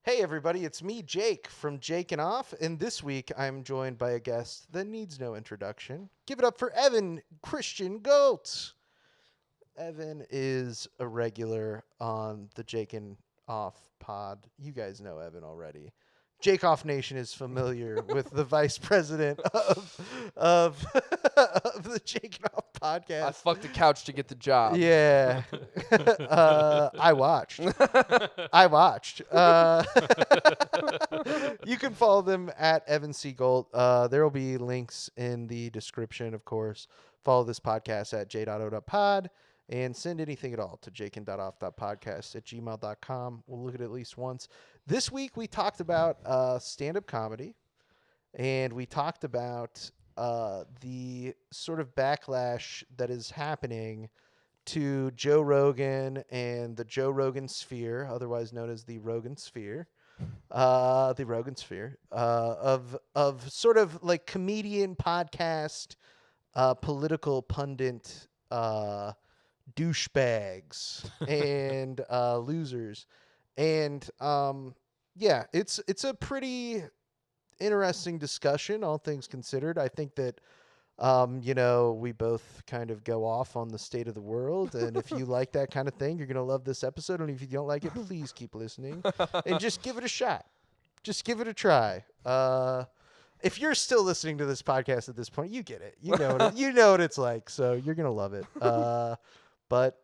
Hey everybody, it's me, Jake, from Jakin.Off, and this week I'm joined by a guest that needs no introduction. Give it up for Evan Christian Goldt. Evan is a regular on the Jakin.Off pod. You guys know Evan already. Jakin.Off Nation is familiar with the vice president of the Jakin.Off podcast. I fucked the couch to get the job. Yeah. I watched. You can follow them at Evan C. Goldt. There will be links in the description, of course. Follow this podcast at J.O.Pod and send anything at all to Jakin.Off.Podcast at gmail.com. We'll look at least once. This week we talked about stand-up comedy, and we talked about the sort of backlash that is happening to Joe Rogan and the Joe Rogansphere, otherwise known as the Rogansphere, of sort of like comedian, podcast, political pundit, douchebags and losers, and yeah, it's a pretty interesting discussion, all things considered. I think that we both kind of go off on the state of the world, and if you like that kind of thing, you're gonna love this episode. And if you don't like it, please keep listening and just give it a shot. Just give it a try. If you're still listening to this podcast at this point, you get it. You know what it's like, so you're gonna love it. But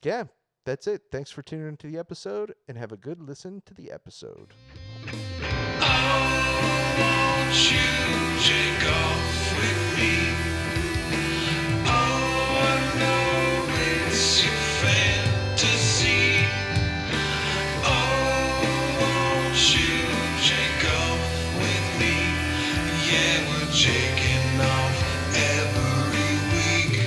yeah, that's it. Thanks for tuning into the episode, and have a good listen to the episode. Won't you take off with me? Oh, I know it's your fantasy. Oh, won't you take off with me? Yeah, we're taking off every week.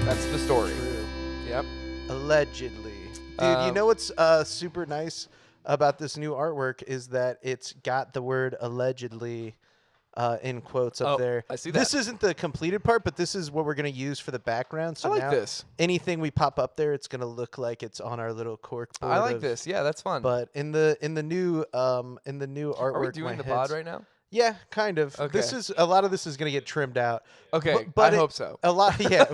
That's the story. True. Yep. Allegedly. Dude, you know what's super nice about this new artwork is that it's got the word allegedly in quotes up there. I see that. This isn't the completed part, but this is what we're going to use for the background. So I like now this. Anything we pop up there, it's going to look like it's on our little cork board. I like this. Yeah, that's fun. But in the new artwork, Are we doing the pod right now? Yeah, kind of. Okay. A lot of this is going to get trimmed out. Okay, but I hope so. A lot, yeah.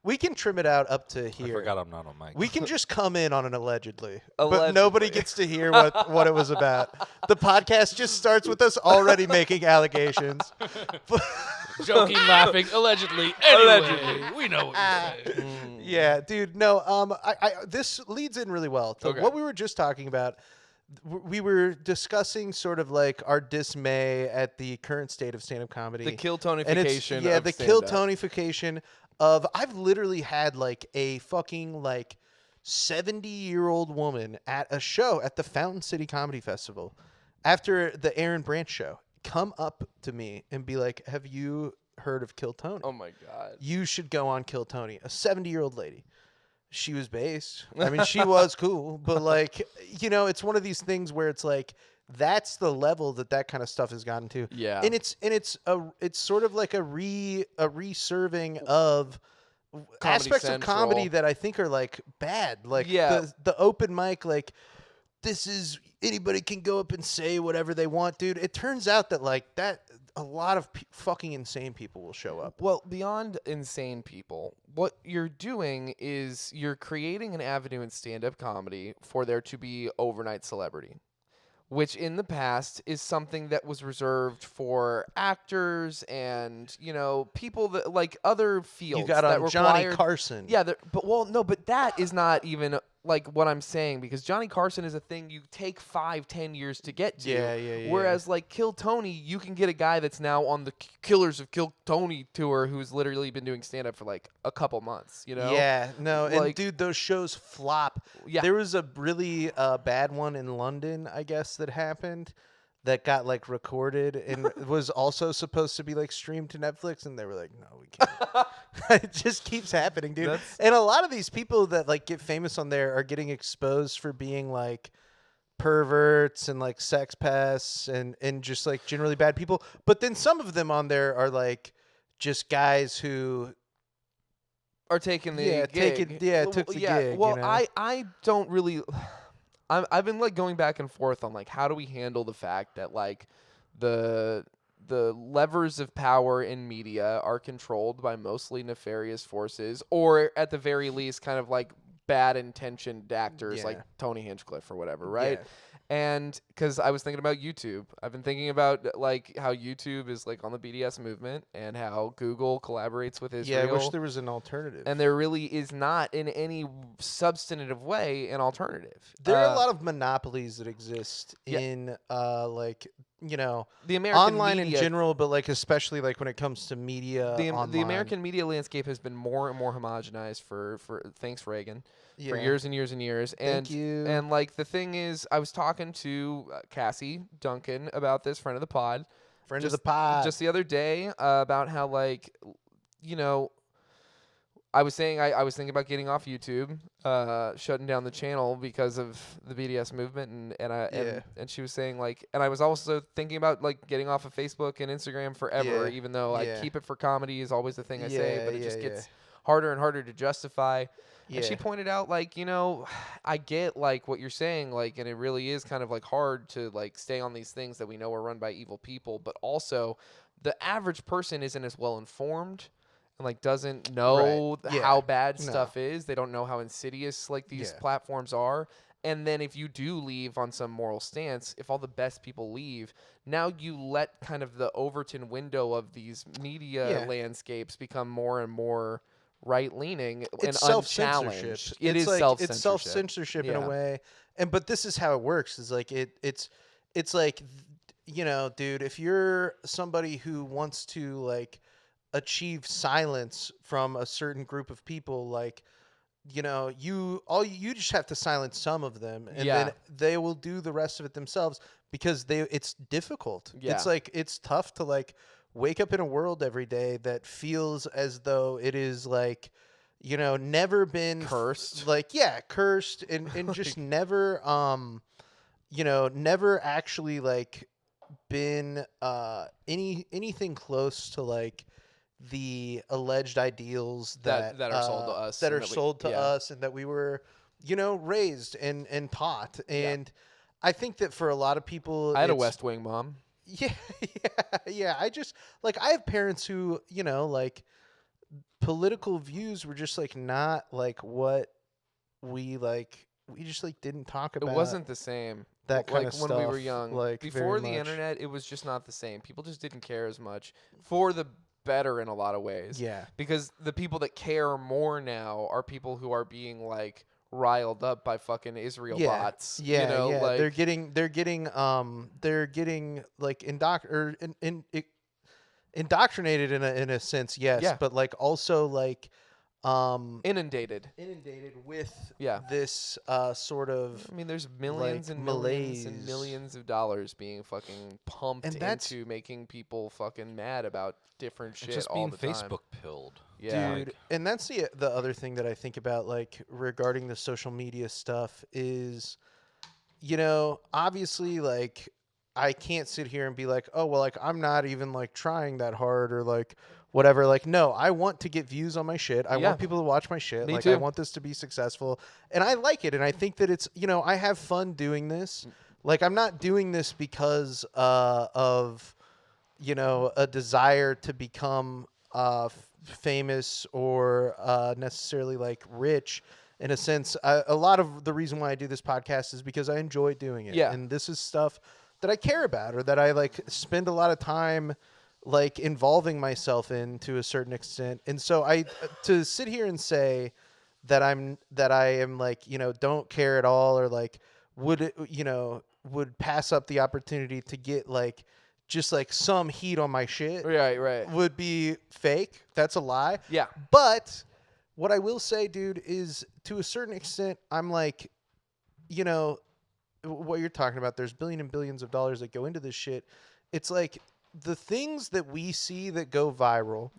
we can trim it out up to here. I forgot I'm not on mic. We can just come in on an allegedly, but Allegedly. nobody gets to hear what it was about. The podcast just starts with us already making allegations. Joking, laughing, allegedly. Anyway, we know what you're saying. Yeah, dude. No, I this leads in really well to Okay. what we were just talking about. We were discussing sort of like our dismay at the current state of stand-up comedy. The kill And it's, tonification. yeah, of the kill stand-up. tonification of I've literally had like a fucking like 70-year-old woman at a show at the Fountain City Comedy Festival after the Aaron Branch show come up to me and be like, "Have you heard of Kill Tony? Oh my god. You should go on Kill Tony." A 70-year-old lady. She was based. I mean, she was cool, but like, it's one of these things where it's like that's the level that kind of stuff has gotten to. Yeah. And it's sort of like a reserving of aspects Central. of comedy that I think are like bad. Like Yeah. the open mic, like this is anybody can go up and say whatever they want, dude. It turns out that like that a lot of fucking insane people will show up. Well, beyond insane people, what you're doing is you're creating an avenue in stand-up comedy for there to be overnight celebrity, which in the past is something that was reserved for actors and, people that like other fields. You got that on Johnny required- Carson. Yeah, but that is not even like what I'm saying, because Johnny Carson is a thing you take 5-10 years to get to. Yeah. Whereas like Kill Tony, you can get a guy that's now on the Killers of Kill Tony tour who's literally been doing stand up for like a couple months, Yeah, no, and Like- dude, those shows flop. Yeah. There was a really bad one in London, I guess, that happened that got like recorded and was also supposed to be like streamed to Netflix, and they were like, "No, we can't." It just keeps happening, dude. That's- And a lot of these people that like get famous on there are getting exposed for being like perverts and like sex pests and just like generally bad people. But then some of them on there are like just guys who are taking the Yeah, gig. took the yeah, gig, Well, you know? I don't really. I've been like going back and forth on like how do we handle the fact that like the levers of power in media are controlled by mostly nefarious forces, or at the very least, kind of like bad intentioned actors like Tony Hinchcliffe or whatever, right? Yeah. And because I was thinking about YouTube, I've been thinking about like how YouTube is like on the BDS movement and how Google collaborates with Israel. Yeah, I wish there was an alternative. And there really is not in any substantive way an alternative. There are a lot of monopolies that exist in like, you know, the American online media, in general, but like especially like when it comes to media online. The American media landscape has been more and more homogenized for thanks Reagan for years and years and years. And Thank you. And like the thing is, I was talking to Cassie Duncan about this, friend of the pod, just the other day about how like, you know, I was saying I was thinking about getting off YouTube, shutting down the channel because of the BDS movement, and she was saying like, and I was also thinking about like getting off of Facebook and Instagram forever, even though I keep it for comedy is always the thing I say, but it just gets harder and harder to justify. And she pointed out like, you know, I get like what you're saying, like, and it really is kind of like hard to like stay on these things that we know are run by evil people, but also the average person isn't as well informed. And like doesn't know how bad stuff is. They don't know how insidious like these platforms are. And then if you do leave on some moral stance, if all the best people leave, now you let kind of the Overton window of these media landscapes become more and more right-leaning and unchallenged. It's self-censorship. It's self-censorship in a way. But this is how it works. Is like it's like, you know, dude, if you're somebody who wants to like achieve silence from a certain group of people, like, you know, you just have to silence some of them, and then they will do the rest of it themselves because it's difficult. It's like it's tough to like wake up in a world every day that feels as though it is like, you know, never been cursed, cursed and just never you know, never actually like been anything close to like the alleged ideals that are sold to us, and that we were, you know, raised and taught. And I think that for a lot of people, I had a West Wing mom. Yeah. I just like, I have parents who, you know, like political views were just like not like what we just like didn't talk about. It wasn't the same. That kind like of when stuff, we were young, like before the internet, it was just not the same. People just didn't care as much, for the better in a lot of ways. Yeah. Because the people that care more now are people who are being like riled up by fucking Israel bots. Yeah, you know, like they're getting like indoctrinated in a sense, yes, but like also like inundated with this sort of, I mean, there's millions like, and malaise. millions and millions of dollars being fucking pumped into making people fucking mad about different shit just all being the time. Facebook pilled. Yeah. Dude, and that's the other thing that I think about, like, regarding the social media stuff is, you know, obviously, like, I can't sit here and be like, oh, well, like, I'm not even, like, trying that hard or, like, whatever. Like, no, I want to get views on my shit. I want people to watch my shit. Me like, too. I want this to be successful. And I like it. And I think that it's, you know, I have fun doing this. Like, I'm not doing this because of, you know, a desire to become famous or necessarily like rich. In a sense, a lot of the reason why I do this podcast is because I enjoy doing it. Yeah. And this is stuff that I care about, or that I like spend a lot of time like involving myself in to a certain extent. And so to sit here and say that I am like, you know, don't care at all, or like would pass up the opportunity to get like just like some heat on my shit, right, would be fake. That's a lie. Yeah. But what I will say, dude, is to a certain extent, I'm like, you know, what you're talking about, there's billions and billions of dollars that go into this shit. It's like the things that we see that go viral,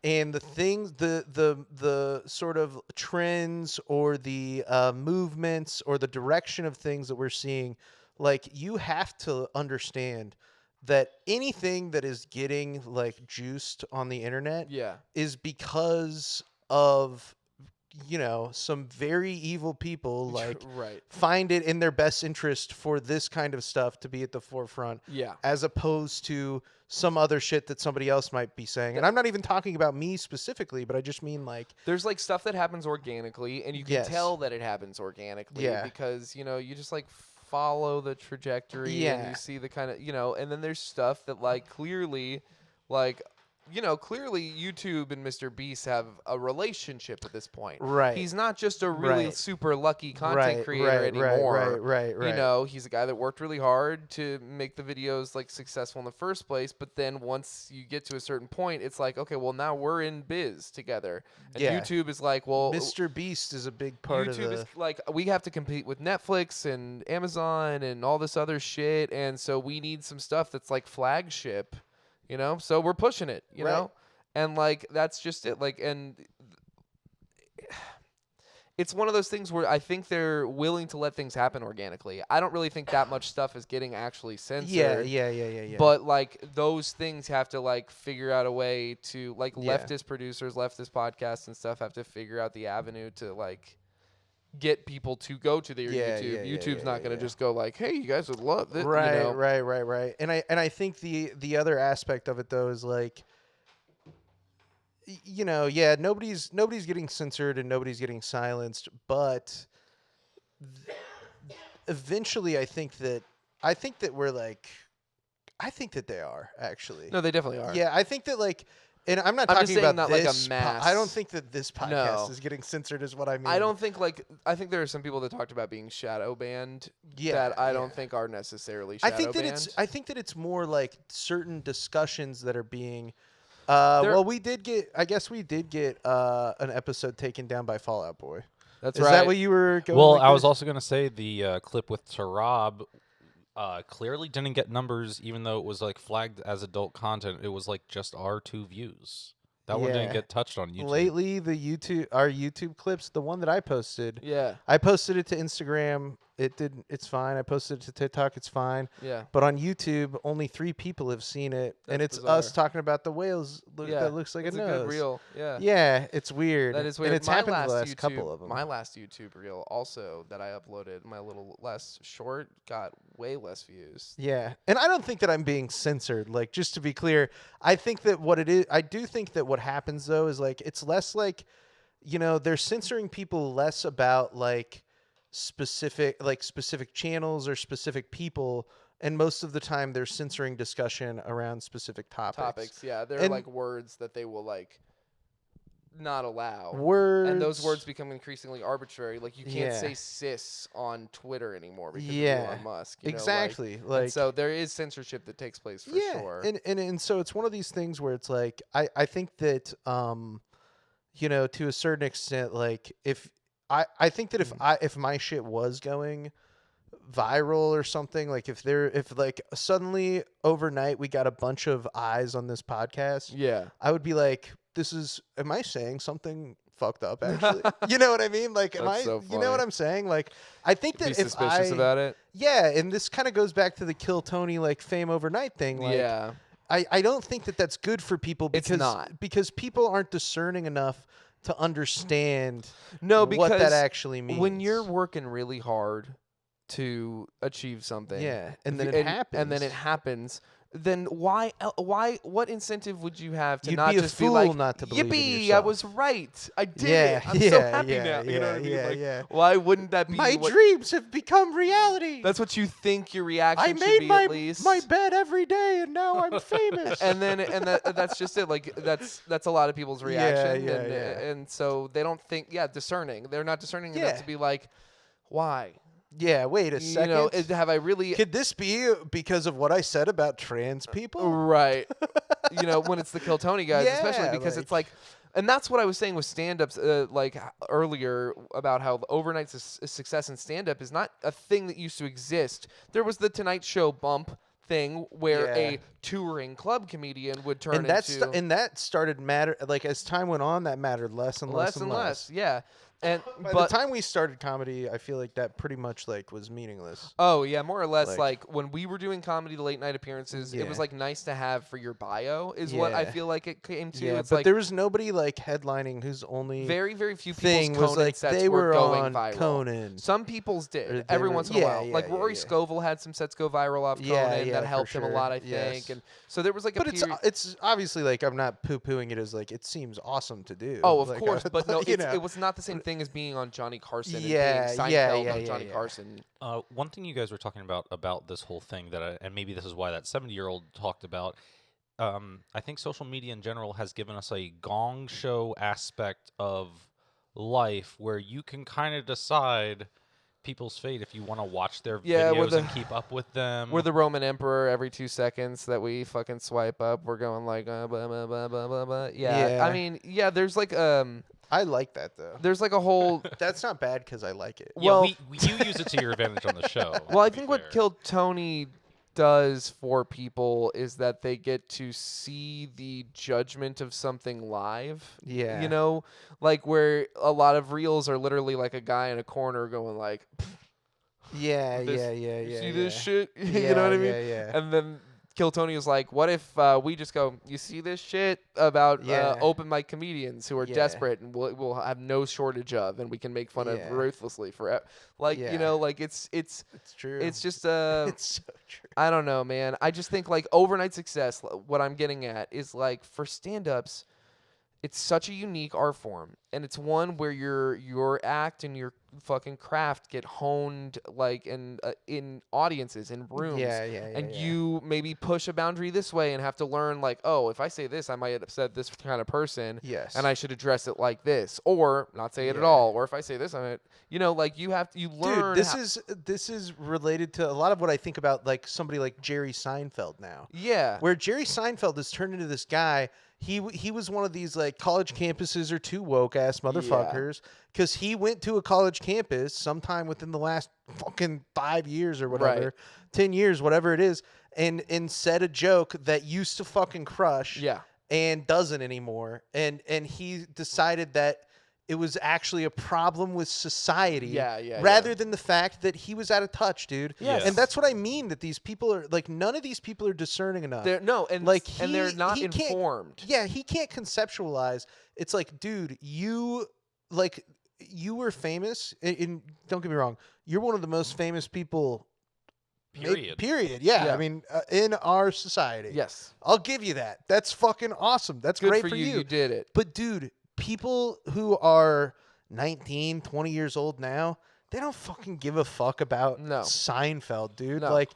and the things, the sort of trends or the movements or the direction of things that we're seeing, like, you have to understand that anything that is getting like juiced on the internet is because of, some very evil people like Right. find it in their best interest for this kind of stuff to be at the forefront, Yeah. as opposed to some other shit that somebody else might be saying. And I'm not even talking about me specifically, but I just mean like There's like stuff that happens organically, and you can Yes. tell that it happens organically Yeah. because you just like follow the trajectory and Yeah. you see the kind of and then there's stuff that like clearly clearly YouTube and Mr. Beast have a relationship at this point. Right. He's not just a really Right. super lucky content creator anymore. Right. He's a guy that worked really hard to make the videos like successful in the first place, but then once you get to a certain point, it's like, okay, well now we're in biz together. And Yeah. YouTube is like, well, Mr. Beast is a big part YouTube of the is like, we have to compete with Netflix and Amazon and all this other shit, and so we need some stuff that's like flagship, so we're pushing it, Right. know, and like that's just it. Like, and it's one of those things where I think they're willing to let things happen organically. I don't really think that much stuff is getting actually censored. Yeah. But like those things have to like figure out a way to like Yeah. leftist producers, leftist podcasts and stuff have to figure out the avenue to like get people to go to their Yeah, YouTube. yeah, YouTube's yeah, not going to yeah. just go like, "Hey, you guys would love this." Right. And I think the other aspect of it though is like, nobody's getting censored and nobody's getting silenced, but eventually I think that we're like, I think that they are actually. No, they definitely are. Yeah, I think that like, and I'm not I'm just talking saying about not like a this. mass- I don't think that this podcast No. is getting censored, is what I mean. I don't think I think there are some people that talked about being shadow banned Yeah, that I don't yeah. think are necessarily I shadow think that banned. I think that it's more like certain discussions that are being. There- Well, we did get an episode taken down by Fallout Boy. That's Is right. that what you were going? Well, like I was this? also going to say the clip with Tarab clearly didn't get numbers, even though it was like flagged as adult content. It was like just our 2 views. That one Yeah. didn't get touched on YouTube. Lately, our YouTube clips, the one that I posted, Yeah. I posted it to Instagram. It didn't. It's fine. I posted it to TikTok. It's fine. Yeah. But on YouTube, only 3 people have seen it, and That's it's us bizarre. talking about the whales Yeah. that looks like It's a a nose. good reel. Yeah. Yeah, it's weird. That is weird. And it's My happened the last last couple of them. My last YouTube reel also that I uploaded, my little less short, got way less views. Yeah, and I don't think that I'm being censored. Like, just to be clear, I think that what it is, I do think that what happens though is like it's less like, they're censoring people less about like specific channels or specific people, and most of the time they're censoring discussion around specific topics. Yeah, they're And- like words that they will like not allow. Words And those words become increasingly arbitrary. Like you can't Yeah. say cis on Twitter anymore because Yeah. of Elon Musk. exactly And like so there is censorship that takes place for yeah, sure. and so it's one of these things where it's like I think that to a certain extent, like if I think that if my shit was going viral or something, like if like suddenly overnight we got a bunch of eyes on this podcast, yeah. I would be like, am I saying something fucked up actually? You know what I mean? Like, That's so you know what funny. I'm saying? Like, I think Be that if suspicious about it. yeah, and this kind of goes back to the Kill Tony like fame overnight thing. Like, Yeah. I don't think that that's good for people It's because not. because people aren't discerning enough to understand No, what because that actually means. when you're working really hard to achieve something, Yeah, and then and it happens, then why what incentive would you have to You'd not be a just fool be like, not to believe in yippee, I yourself." was right, I did Yeah, it, I'm so yeah, happy yeah, now. You know what I mean? yeah, Like, yeah. why wouldn't that be my what, dreams have become reality. that's what you think your reaction I should made be my at least. my bed every day, and now I'm famous. That's just it. Like that's a lot of people's reaction, yeah, and yeah. and so they don't think discerning. They're not discerning enough Yeah. to be like, why? yeah, wait a second. Have I really Could this be because of what I said about trans people? right? When it's the Kill Tony guys, especially Yeah, because it's like, and that's what I was saying with stand-ups, earlier about how the overnight success in stand-up is not a thing that used to exist. There was the Tonight Show bump thing where Yeah. a touring club comedian would turn And into and that started matter like as time went on. That mattered less and less less and less. Yeah. And By but the time we started comedy, I feel like that pretty much like was meaningless. oh yeah, more or less Like- when we were doing comedy, the late night appearances, it was Yeah. like nice to have for your bio is what I Yeah. feel like it came to. Yeah, It's but like there was nobody like headlining whose only very few thing people's was Conan like sets they were going on viral. Conan. Some people's Or did they every were- once in a yeah, while. yeah, Like yeah, Rory yeah. Scovel had some sets go viral off Yeah, Conan yeah, that for helped him a sure. lot, I Yes. think. And so there was like a But period. it's obviously like I'm not poo-pooing it as like it seems awesome to do. Oh, of Like, course, but no, you know. it was not the same thing as being on Johnny Carson Yeah, and being yeah, Seinfeld yeah, on yeah, Johnny yeah. Carson. One thing you guys were talking about this whole thing and maybe this is why that 70-year-old talked about. I think social media in general has given us a gong show aspect of life where you can kind of decide people's fate if you want to watch their Yeah, we're videos the- and keep up with them. We're the Roman Emperor every 2 seconds that we fucking swipe up. We're going like blah blah blah blah blah blah. Yeah, Yeah. I mean, yeah. There's like I like that though. there's like a whole. That's not bad because I like it. yeah, well- you use it to your advantage on the show. Well, I to be think what fair. Killed Tony does for people is that they get to see the judgment of something live. Yeah. You know, like where a lot of reels are literally like a guy in a corner going like, Yeah, this- yeah, yeah, "You yeah. see yeah. this shit?" Yeah, You know what I mean? Yeah, yeah. And then Kill Tony is like, what if we just go, you see this shit about Yeah. open mic comedians who are Yeah. desperate and we'll have no shortage of, and we can make fun Yeah. of ruthlessly forever. Like, Yeah. you know, like it's It's true. it's just it's so true. I don't know, man. I just think like overnight success, what I'm getting at is like for stand-ups, it's such a unique art form, and it's one where your act and your fucking craft get honed like in audiences, in rooms. Yeah, yeah, yeah. And yeah. you maybe push a boundary this way and have to learn like, oh, if I say this, I might upset this kind of person, Yes. and I should address it like this, or not say it at Yeah. all. Or if I say this, I might, you know, like you learn. Dude, this is related to a lot of what I think about like somebody like Jerry Seinfeld now. yeah, Where Jerry Seinfeld has turned into this guy. He was one of these like college campuses are too woke ass motherfuckers because he went to a college campus sometime within the last fucking 5 years or whatever, Right. 10 years, whatever it is, and said a joke that used to fucking crush yeah. and doesn't anymore, and he decided that it was actually a problem with society Yeah, yeah, rather yeah. than the fact that he was out of touch, dude. Yes. And that's what I mean, that these people are like, none of these people are discerning enough. They're no, and Like, and they're he- not he can't- informed. Yeah, he can't conceptualize. It's like, dude, you were famous, and don't get me wrong, you're one of the most famous people. Period. Period. Yeah, Yeah. I mean, in our society. Yes, I'll give you that. That's fucking awesome. That's good great for you. you. You did it. But dude, people who are 19, 20 years old now, they don't fucking give a fuck about No. Seinfeld, dude. No. Like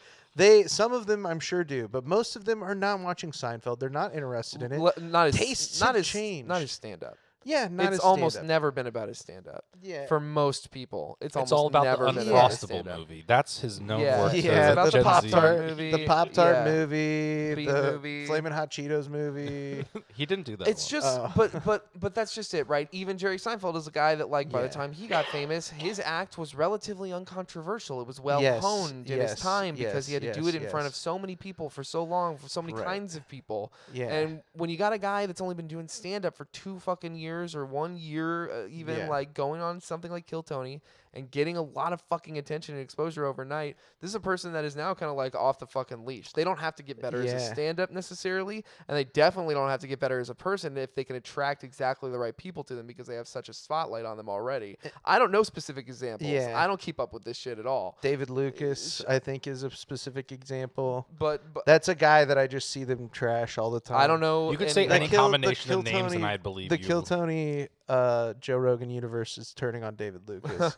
some of them I'm sure do, but most of them are not watching Seinfeld. They're not interested in it. Not as Tastes not have as changed. not as stand up. Yeah, not It's as almost stand-up. never been about his stand up. Yeah. For most people, it's It's almost all about never the been about his Uncrustable stand-up. movie. That's his known Yeah. work. Yeah, as it's a about the Gen Pop Z. Tart movie. the Pop-Tart Yeah. movie, Bean the movie. Flamin' Hot Cheetos movie. He didn't do that. It's one. just, Oh. but that's just it, right? Even Jerry Seinfeld is a guy that, like, by the Yeah. time he got famous, his act was relatively uncontroversial. It was well Yes, honed in his yes, time because he had to yes, do it in front of yes. so many people for so long, for so many Right. kinds of people. Yeah. And when you got a guy that's only been doing stand up for 2 fucking years or 1 year, even Yeah. like going on something like Kill Tony and getting a lot of fucking attention and exposure overnight, this is a person that is now kind of like off the fucking leash. They don't have to get better as a Yeah. stand up necessarily, and they definitely don't have to get better as a person if they can attract exactly the right people to them because they have such a spotlight on them already. I don't know specific examples. Yeah. I don't keep up with this shit at all. David Lucas, I think, is a specific example. But That's a guy that I just see them trash all the time. I don't know. You could say any- any combination of names, and I'd believe the you. Kill Tony Joe Rogan universe is turning on David Lucas.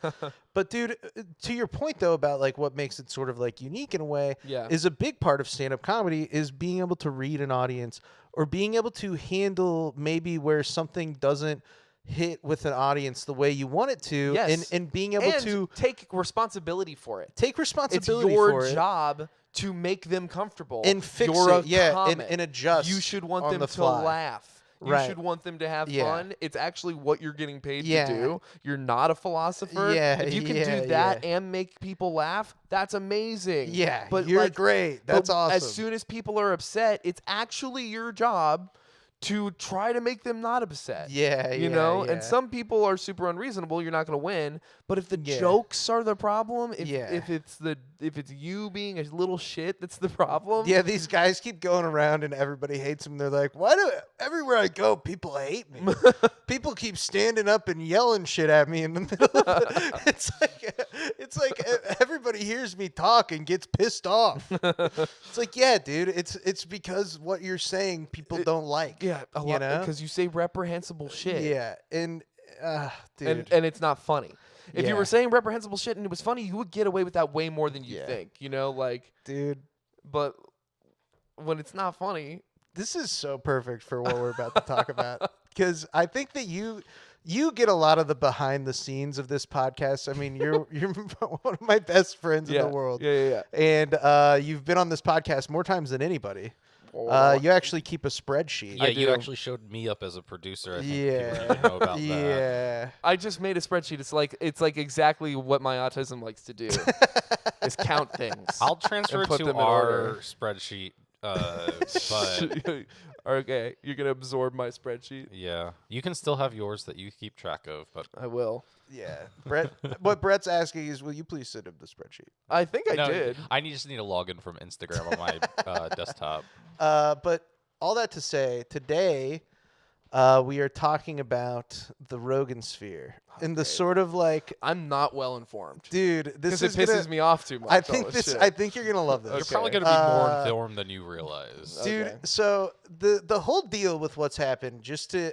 But dude, to your point though about like what makes it sort of like unique in a way, Yeah. is a big part of stand-up comedy is being able to read an audience or being able to handle maybe where something doesn't hit with an audience the way you want it to, Yes. and being able and to take responsibility for it. take It's responsibility your for it job to make them comfortable and fix You're it, a yeah, and comic. adjust. You should want on them the to fly. laugh. You Right. should want them to have Yeah. fun. It's actually what you're getting paid Yeah. to do. You're not a philosopher. Yeah, If you can yeah, do that yeah. and make people laugh, that's amazing. Yeah, but you're like, great. but That's awesome. As soon as people are upset, it's actually your job to try to make them not upset. Yeah, You yeah, know? yeah. And some people are super unreasonable, you're not going to win. But if the Yeah. jokes are the problem, if Yeah. if it's you being a little shit that's the problem. Yeah, these guys keep going around and everybody hates them. They're like, why do everywhere I go, people hate me? People keep standing up and yelling shit at me in the middle of it. It's like everybody hears me talk and gets pissed off. It's like, yeah, dude, it's because what you're saying people don't like. Yeah, a you lot know? because you say reprehensible shit. Yeah, and dude. And it's not funny. If you Yeah. were saying reprehensible shit and it was funny, you would get away with that way more than you Yeah. think. You know, like, dude, but when it's not funny, this is so perfect for what we're about to talk about because I think that you get a lot of the behind the scenes of this podcast. I mean, you're one of my best friends in the world. Yeah. And you've been on this podcast more times than anybody. You actually keep a spreadsheet. Yeah, you do. actually showed me up as a producer. I think Yeah. people need to know about that. Yeah. I just made a spreadsheet. It's like exactly what my autism likes to do, is count things. I'll transfer And put to them in our order. spreadsheet, but Okay, you're gonna absorb my spreadsheet. yeah, you can still have yours that you keep track of. But I will. Yeah. Brett, what Brett's asking is, will you please send him the spreadsheet? I think I no, did. I just need a login from Instagram on my desktop. But all that to say, today we are talking about the Rogansphere and the sort of like, I'm not well informed dude, this because is it pisses gonna, me off too much. I all think this this. shit. I think you're gonna love this. You're Okay. probably going to be more Uh, informed than you realize. Dude, Okay. so the whole deal with what's happened,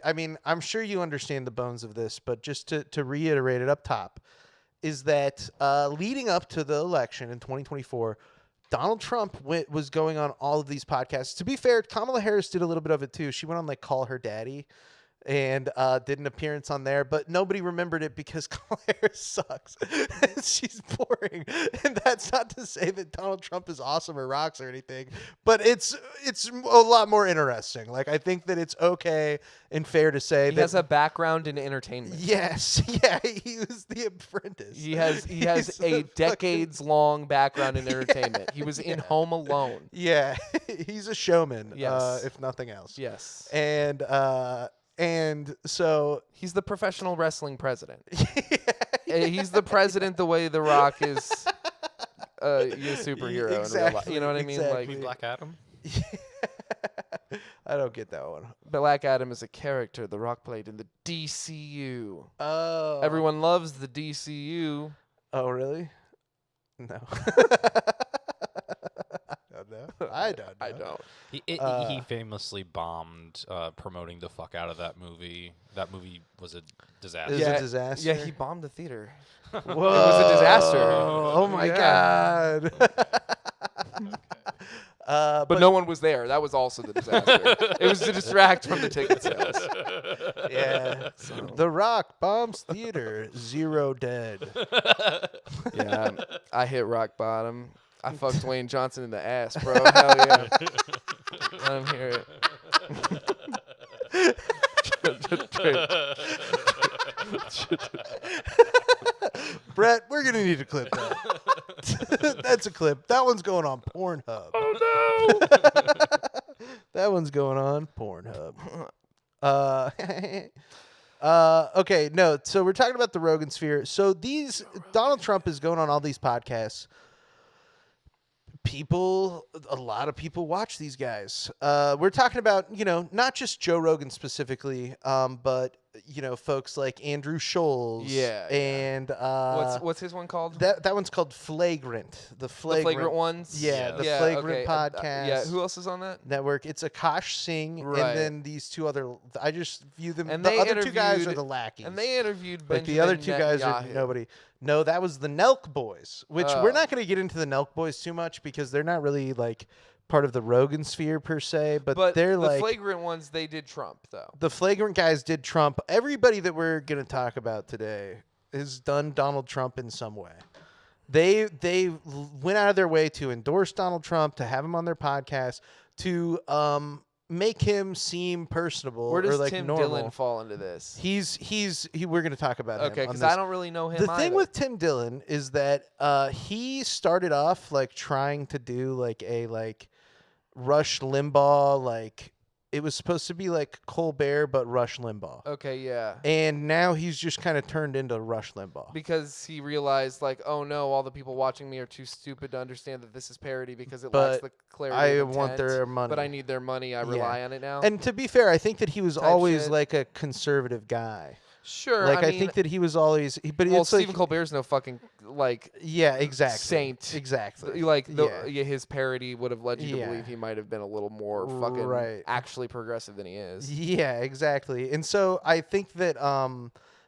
I mean, I'm sure you understand the bones of this, but just to reiterate it up top, is that leading up to the election in 2024, Donald Trump was going on all of these podcasts. To be fair, Kamala Harris did a little bit of it too. She went on like Call Her Daddy and did an appearance on there, but nobody remembered it because Kamala Harris sucks. She's boring. And that's not to say that Donald Trump is awesome or rocks or anything, but it's a lot more interesting. Like, I think that it's okay and fair to say He that has a background in entertainment. yes, yeah, he was the apprentice. He has He's a the fucking- decades-long background in entertainment. He was in Home Alone. Yeah, he's a showman, Yes. if nothing else. Yes. And so He's the professional wrestling president. He's the president the way The Rock is a superhero in real life. Exactly, You know what I mean? exactly. Like, Black Adam. I don't get that one. Black Adam is a character The Rock played in the DCU. Oh, Everyone loves the DCU. Oh, really? No. I don't know. I don't. He famously bombed promoting the fuck out of that movie. That movie was a disaster. It was a disaster. Yeah, he bombed the theater. Whoa. It was a disaster. Oh my Yeah. god. But no one was there. That was also the disaster. It was to distract from the ticket sales. yeah. The Rock bombs theater. 0 dead. Yeah, I hit rock bottom. I fucked Dwayne Johnson in the ass, bro. Hell yeah. Let him hear it. Brett, we're gonna need to clip that. That's a clip. That one's going on Pornhub. Oh no! That one's going on Pornhub. Okay, no. So we're talking about the Rogansphere. So Donald Trump is going on all these podcasts. A lot of people watch these guys. We're talking about, not just Joe Rogan specifically, but folks like Andrew Scholes. Yeah. And What's his one called? that one's called Flagrant. The The Flagrant Ones? Yeah, the Yeah, Flagrant okay. Podcast. Yeah, who else is on that? Network. It's Akash Singh, Right. and then these two other. I just view them. And the they other two guys are interviewed- the lackeys. And they interviewed like Benjamin the other two guys are Netanyahu. nobody. No, that was the Nelk Boys, which we're Oh. not going to get into the Nelk Boys too much because they're not really like part of the Rogan sphere per se. But they're the like Flagrant Ones, they did Trump, though. the Flagrant guys did Trump. Everybody that we're going to talk about today has done Donald Trump in some way. They went out of their way to endorse Donald Trump, to have him on their podcast, to make him seem personable. Where does or like Tim normal. Dillon fall into this? We're going to talk about him. Okay, on because this. I don't really know him The thing either. with Tim Dillon is that he started off like trying to do like a Rush Limbaugh it was supposed to be like Colbert but Rush Limbaugh. Okay, yeah. And now he's just kind of turned into Rush Limbaugh. Because he realized, like, oh no, all the people watching me are too stupid to understand that this is parody because it lacks But the clarity I of want intent, their money. But I need their money. I rely on it now. And to be fair, I think that he was Type always shit. like a conservative guy. Sure, Like I mean, think that he was always. But well, it's Stephen like, Colbert's no fucking like yeah, exactly. saint. Exactly. Like Yeah. his parody would have led you to Yeah. believe he might have been a little more fucking Right. actually progressive than he is. Yeah, exactly. And so I think that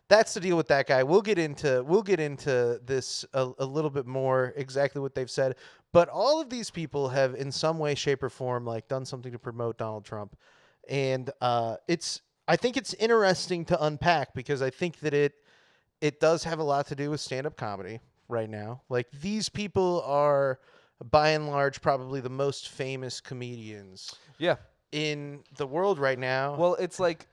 that's the deal with that guy. We'll get into this a little bit more, exactly what they've said. But all of these people have in some way, shape, or form like done something to promote Donald Trump. And I think it's interesting to unpack because I think that it does have a lot to do with stand-up comedy right now. Like these people are by and large probably the most famous comedians Yeah. in the world right now. Well, it's like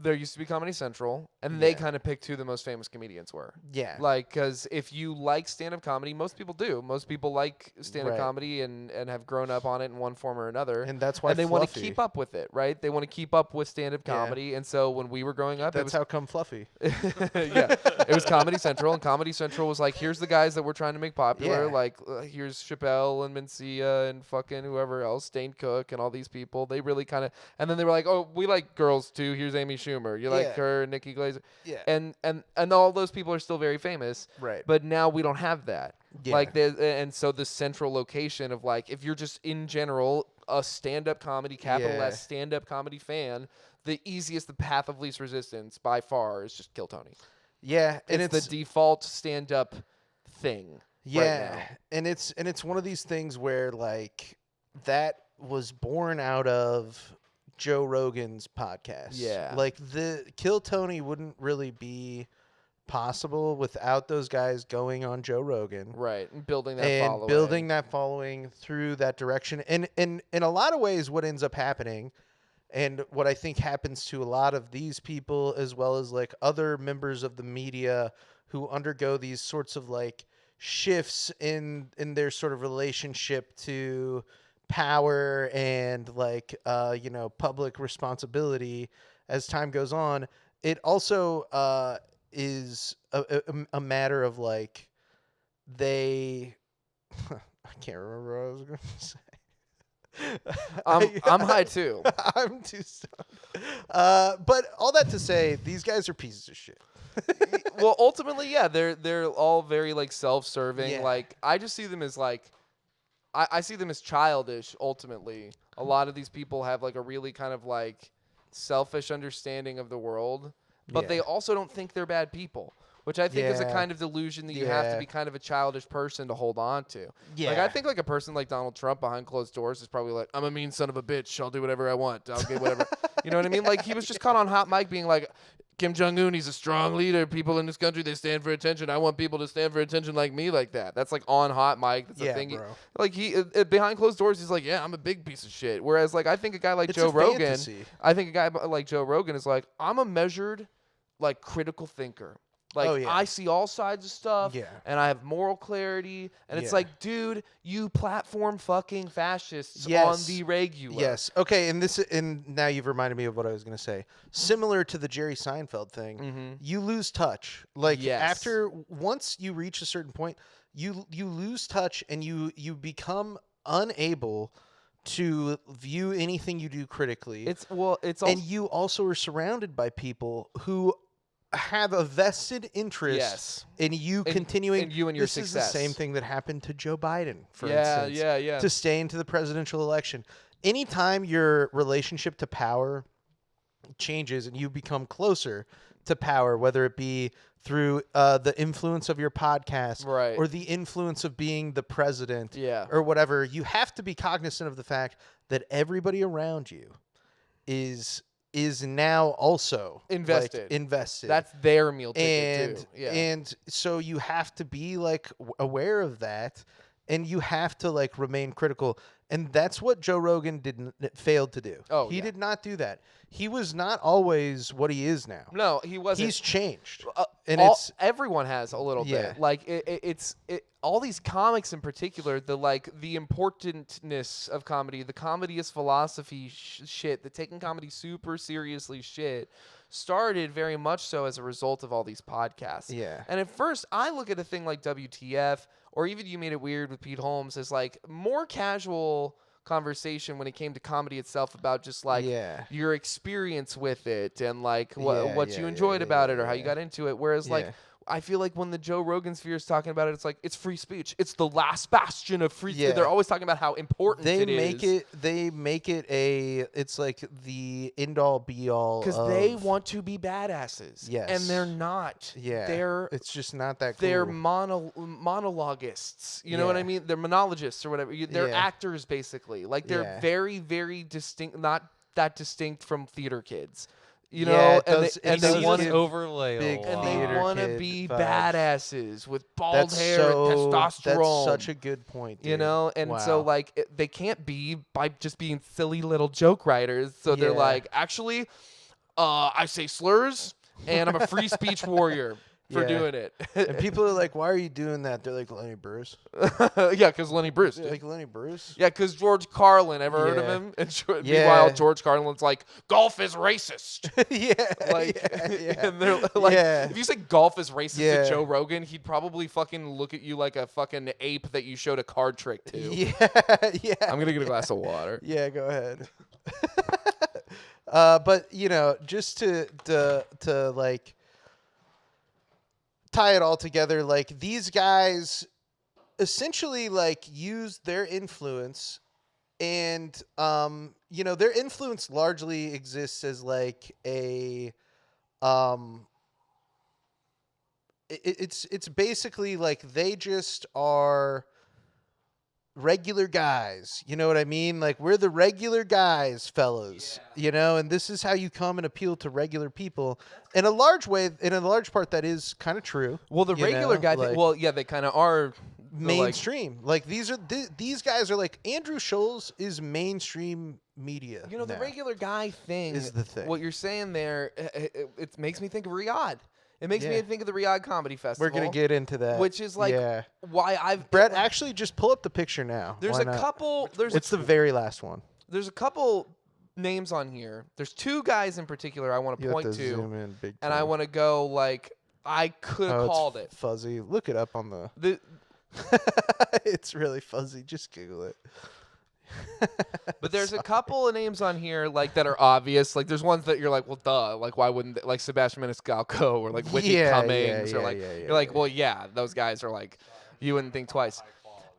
there used to be Comedy Central, and they kind of picked who the most famous comedians were. Yeah. Like, because if you like stand-up comedy, most people do. Most people like stand-up Right. comedy and have grown up on it in one form or another. And that's why and they want to Fluffy- keep up with it, right? They want to keep up with stand-up Yeah. comedy. And so when we were growing up, That's how come Fluffy. yeah, it was Comedy Central, and Comedy Central was like, here's the guys that we're trying to make popular. Yeah. Like, here's Chappelle and Mencia and fucking whoever else, Dane Cook and all these people. They really kind of, and then they were like, oh, we like girls too. Here's Amy Schumer. You like Yeah. her, Nikki Glaser. Yeah. And all those people are still very famous. Right. But now we don't have that. Yeah. Like, and so the central location of like, if you're just in general a stand-up comedy, capital Yeah. S stand-up comedy fan, the easiest, the path of least resistance by far is just kill Tony. Yeah, and It's it's the default stand-up thing. yeah, Right now. and it's one of these things where like that was born out of Joe Rogan's podcast. Yeah. Like the Kill Tony wouldn't really be possible without those guys going on Joe Rogan. Right. And building that And following. building that following through that direction. And in a lot of ways what ends up happening and what I think happens to a lot of these people as well as like other members of the media who undergo these sorts of like shifts in their sort of relationship to power and like public responsibility as time goes on, it also is a matter of like they I can't remember what I was going to say. I'm high too. I'm too stoned. But all that to say, these guys are pieces of shit. Well, ultimately, yeah, they're all very like self-serving. Yeah. Like, I just see them as like, I see them as childish. Ultimately, a lot of these people have like a really kind of like selfish understanding of the world, but Yeah. they also don't think they're bad people, which I think is a Yeah. kind of delusion that you have to Yeah. be kind of a childish person to hold on to. Yeah. Like, I think like a person like Donald Trump behind closed doors is probably like, I'm a mean son of a bitch. I'll do whatever I want. I'll get whatever. You know what I mean? Like, he was just caught on hot mic being like, Kim Jong-un, he's a strong leader. People in this country, they stand for attention. I want people to stand for attention like me like that. That's like on hot mic. That's a Yeah, thing. bro. Like, he behind closed doors, he's like, yeah, I'm a big piece of shit. Whereas, like, I think a guy like It's Joe a Rogan, fantasy. I think a guy like Joe Rogan is like, I'm a measured, like, critical thinker. Like, Oh, yeah. I see all sides of stuff, Yeah. and I have moral clarity. And it's Yeah. like, dude, you platform fucking fascists Yes. on the regular. Yes. Okay. And now you've reminded me of what I was going to say. Similar to the Jerry Seinfeld thing, Mhm. you lose touch. Like Yes. once you reach a certain point, you lose touch and you become unable to view anything you do critically. It's also and you also are surrounded by people who have a vested interest Yes. in you In- continuing. in you and your this is success. the same thing that happened to Joe Biden, for Yeah, instance. yeah. To stay into the presidential election. Anytime your relationship to power changes and you become closer to power, whether it be through the influence of your podcast Right. or the influence of being the president Yeah. or whatever, you have to be cognizant of the fact that everybody around you is now also like, Invested. invested. That's their meal ticket and too. Yeah. and so you have to be like aware of that, and you have to like remain critical. And that's what Joe Rogan failed to do. Oh, he yeah. did not do that. He was not always what he is now. No, he wasn't. He's changed. And And it's everyone has a little Yeah. bit. Like it's all these comics in particular, the importantness of comedy, the comedy is philosophy shit, the taking comedy super seriously shit started very much so as a result of all these podcasts. Yeah. And at first, I look at a thing like WTF, or even You Made It Weird with Pete Holmes, as like more casual conversation when it came to comedy itself about just like Yeah. your experience with it and like Yeah, what yeah, you yeah, enjoyed yeah, about yeah, it or how you yeah. got into it. Whereas like Yeah. I feel like when the Joe Rogansphere is talking about it, it's like it's free speech. It's the last bastion of free. Yeah. They're always talking about how important They it make is. it. They make it a. It's like the end all be all. Because they want to be badasses. Yes. And they're not. Yeah. They're It's just not that cool. they're monologists. You know what I Yeah. mean? They're monologists or whatever. They're Yeah. actors basically. Like they're Yeah. very, very distinct. Not that distinct from theater kids. You Yeah, know, it does- and it they does want give to overlay big a and lot. they theater want to kid be vibes. badasses with bald That's hair so. and testosterone. That's such a good point. Dude. You know, and so Wow. like they can't be by just being silly little joke writers. So they're Yeah. like, actually, I say slurs, and I'm a free speech warrior for Yeah. doing it. And people are like, "Why are you doing that?" They're like, "Lenny Bruce." Yeah, because Lenny Bruce. They're like Lenny Bruce. Yeah, because George Carlin. Ever heard of Yeah. him? And Yeah. meanwhile, George Carlin's like, golf is racist. yeah. Like, yeah. and they're like, Yeah. if you say golf is racist Yeah. to Joe Rogan, he'd probably fucking look at you like a fucking ape that you showed a card trick to. Yeah. Yeah. I'm gonna get a glass of water. Yeah, go ahead. But you know, just to like tie it all together, like these guys essentially like use their influence, and you know, their influence largely exists as like a it's basically like they just are regular guys, you know what I mean? Like we're the regular guys, fellas, you know, and this is how you come and appeal to regular people. In a large way, in a large part, that is kind of true. Well, the you regular know, guy, like, well, yeah, they kind of are mainstream. Like these are these guys are like Andrew Schulz is mainstream media. You know, the now. regular guy thing is the thing. What you're saying there, it makes me think of Riyadh. It makes me Yeah. think of the Riyadh Comedy Festival. We're gonna get into that, which is like yeah. why I've Brett, actually, just pull up the picture now. There's Why a not? couple. It's the very last one. There's a couple names on here. There's two guys in particular I want to You have point to to, zoom in big and I time. want to go like I could have Oh, it's called it. fuzzy. Look it up on the. The It's really fuzzy. Just Google it. But there's a couple of names on here like that are obvious. Like there's ones that you're like, well, duh. Like why wouldn't they? Like Sebastian Maniscalco or like Whitney Yeah, Cummings yeah, or like yeah, you're like, well, yeah, those guys are like, you wouldn't think twice.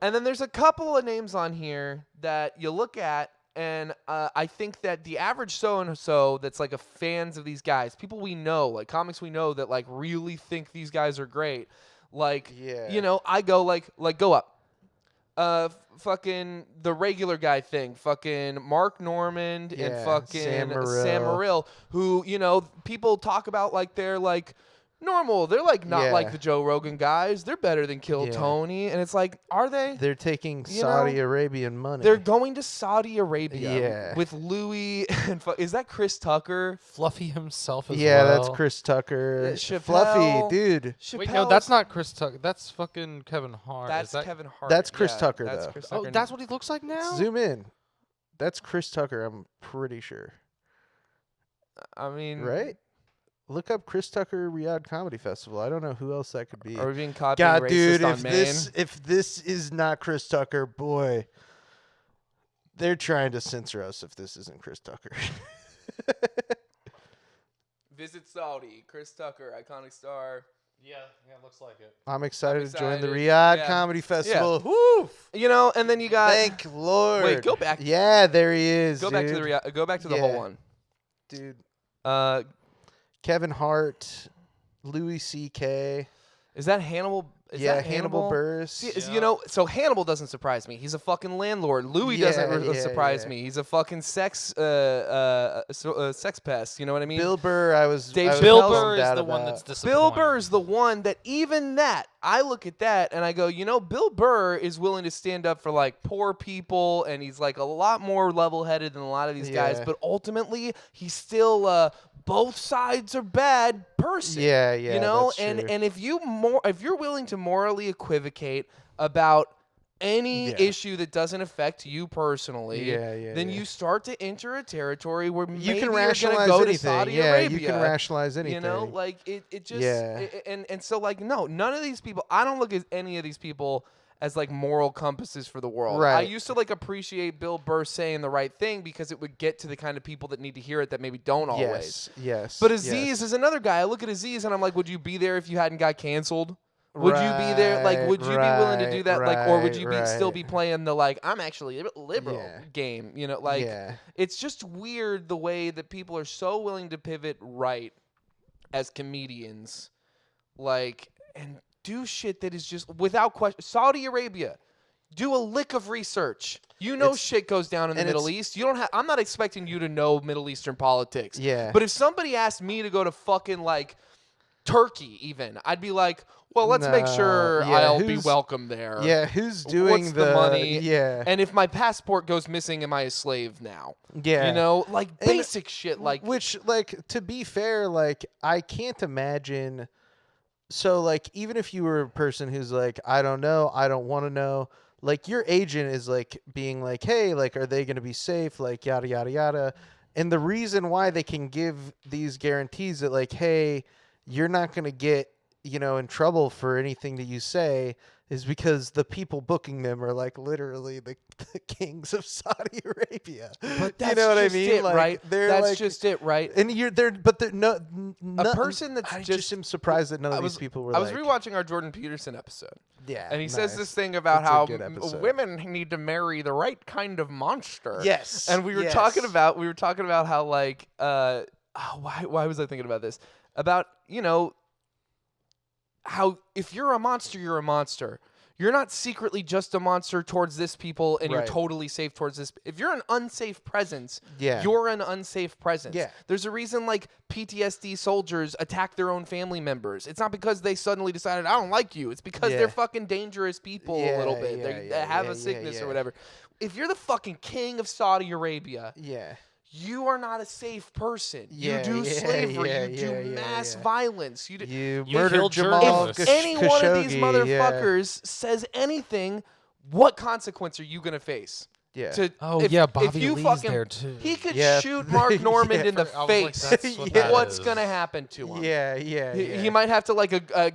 And then there's a couple of names on here that you look at, and I think that the average so and so that's like a fans of these guys, people we know, like comics we know that like really think these guys are great. Like, Yeah. you know, I go like go up. Fucking the regular guy thing, fucking Mark Normand and Yeah, fucking Sam Sam Morril, who, you know, people talk about like they're like normal. They're like not Yeah. like the Joe Rogan guys. They're better than Kill Yeah. Tony. And it's like, are they? They're taking You Saudi know, Arabian money. They're going to Saudi Arabia Yeah. with Louis and is that Chris Tucker? Fluffy himself as well. yeah, that's Chris Tucker. Chappelle. Fluffy, dude. Wait, no, that's not Chris Tucker. That's fucking Kevin Hart. That's Is that... Kevin Hart. That's Chris Yeah, Tucker, that's though. Chris Oh, Tucker. that's what he looks like now. Zoom in. That's Chris Tucker. I'm pretty sure. I mean, Right? Look up Chris Tucker Riyadh Comedy Festival. I don't know who else that could be. Are we being caught God, being racist dude, on if Maine? this is not Chris Tucker, boy, they're trying to censor us if this isn't Chris Tucker. Visit Saudi. Chris Tucker, iconic star. Yeah, it looks like it. I'm excited to join the excited. Riyadh Yeah. Comedy Festival. Woo! You know, and then you got Thank Lord. Wait, go back. Yeah, there he is. go back to the go back to the whole Yeah. one. dude. Uh, Kevin Hart, Louis C.K. is that Hannibal Is yeah, that Hannibal Buress. See, you know, so Hannibal doesn't surprise me. He's a fucking landlord. Louis doesn't surprise me. He's a fucking sex pest. You know what I mean? Bill Burr, I was Dave Bill Chappelle's Burr is bummed the out one about. that's disappointing. Bill Burr is the one that even that, I look at that and I go, you know, Bill Burr is willing to stand up for like poor people and he's like a lot more level-headed than a lot of these guys, Yeah. but ultimately he's still both sides are bad person. Yeah, You know, that's true. and if you're willing to morally equivocate about any Yeah. issue that doesn't affect you personally, then yeah. you start to enter a territory where You maybe can you're rationalize gonna go anything. to Saudi yeah, Arabia. you can rationalize anything. You know, like it just Yeah. and so like no, none of these people. I don't look at any of these people as like moral compasses for the world. I Right. used to like appreciate Bill Burr saying the right thing because it would get to the kind of people that need to hear it that maybe don't always. Yes. But Aziz yes. is another guy. I look at Aziz and I'm like, would you be there if you hadn't got canceled? Would you be there? Like, would you be willing to do that? Like, or would you still be playing the like, I'm actually liberal Yeah. game? You know, like, Yeah. it's just weird the way that people are so willing to pivot right as comedians, like, and do shit that is just without question. Saudi Arabia, do a lick of research. You know, shit goes down in the Middle East. You don't have. I'm not expecting you to know Middle Eastern politics. Yeah. But if somebody asked me to go to fucking like Turkey, even, I'd be like, well, let's make sure yeah, I'll be welcome there. Yeah, who's doing What's the money? Yeah. And if my passport goes missing, am I a slave now? Yeah. You know, like And- basic shit. Like, Which, like, to be fair, like, I can't imagine. So, like, even if you were a person who's like, I don't know, I don't want to know, like, your agent is like being like, hey, like, are they going to be safe? Like, yada, yada, yada. And the reason why they can give these guarantees that, like, hey, you're not going to get, you know, in trouble for anything that you say is because the people booking them are like literally the kings of Saudi Arabia. but that's you know what just I mean? it, Like, right? They're That's like, just it, right? and you're there, but they're no A person that's I just am surprised that none of these people were. I was like, rewatching our Jordan Peterson episode. Yeah, And he says nice. this thing about That's a how good episode. women need to marry the right kind of monster. Yes, And we were yes. talking about how like why was I thinking about this? About, you know, how if you're a monster, you're a monster. You're not secretly just a monster towards this people and you're Right. totally safe towards this. If you're an unsafe presence, Yeah. you're an unsafe presence. Yeah. There's a reason like PTSD soldiers attack their own family members. It's not because they suddenly decided, I don't like you. It's because Yeah. they're fucking dangerous people a little Yeah, bit. yeah, They yeah, have yeah, a sickness yeah. or whatever. If you're the fucking king of Saudi Arabia, Yeah, you are not a safe person. Yeah, you do yeah, slavery. yeah, you do yeah, mass yeah. violence. You do. you You murdered killed Jamal journalists. If any one of these Khashoggi, yeah. motherfuckers says anything, what consequence are you gonna face? Yeah. Oh, if, yeah, if Bobby you Lee's fucking, there, too. He could Yeah, shoot Mark Normand in the I was like, face. that's what Yeah. that What's is. gonna happen to him? Yeah, yeah, yeah. He might have to like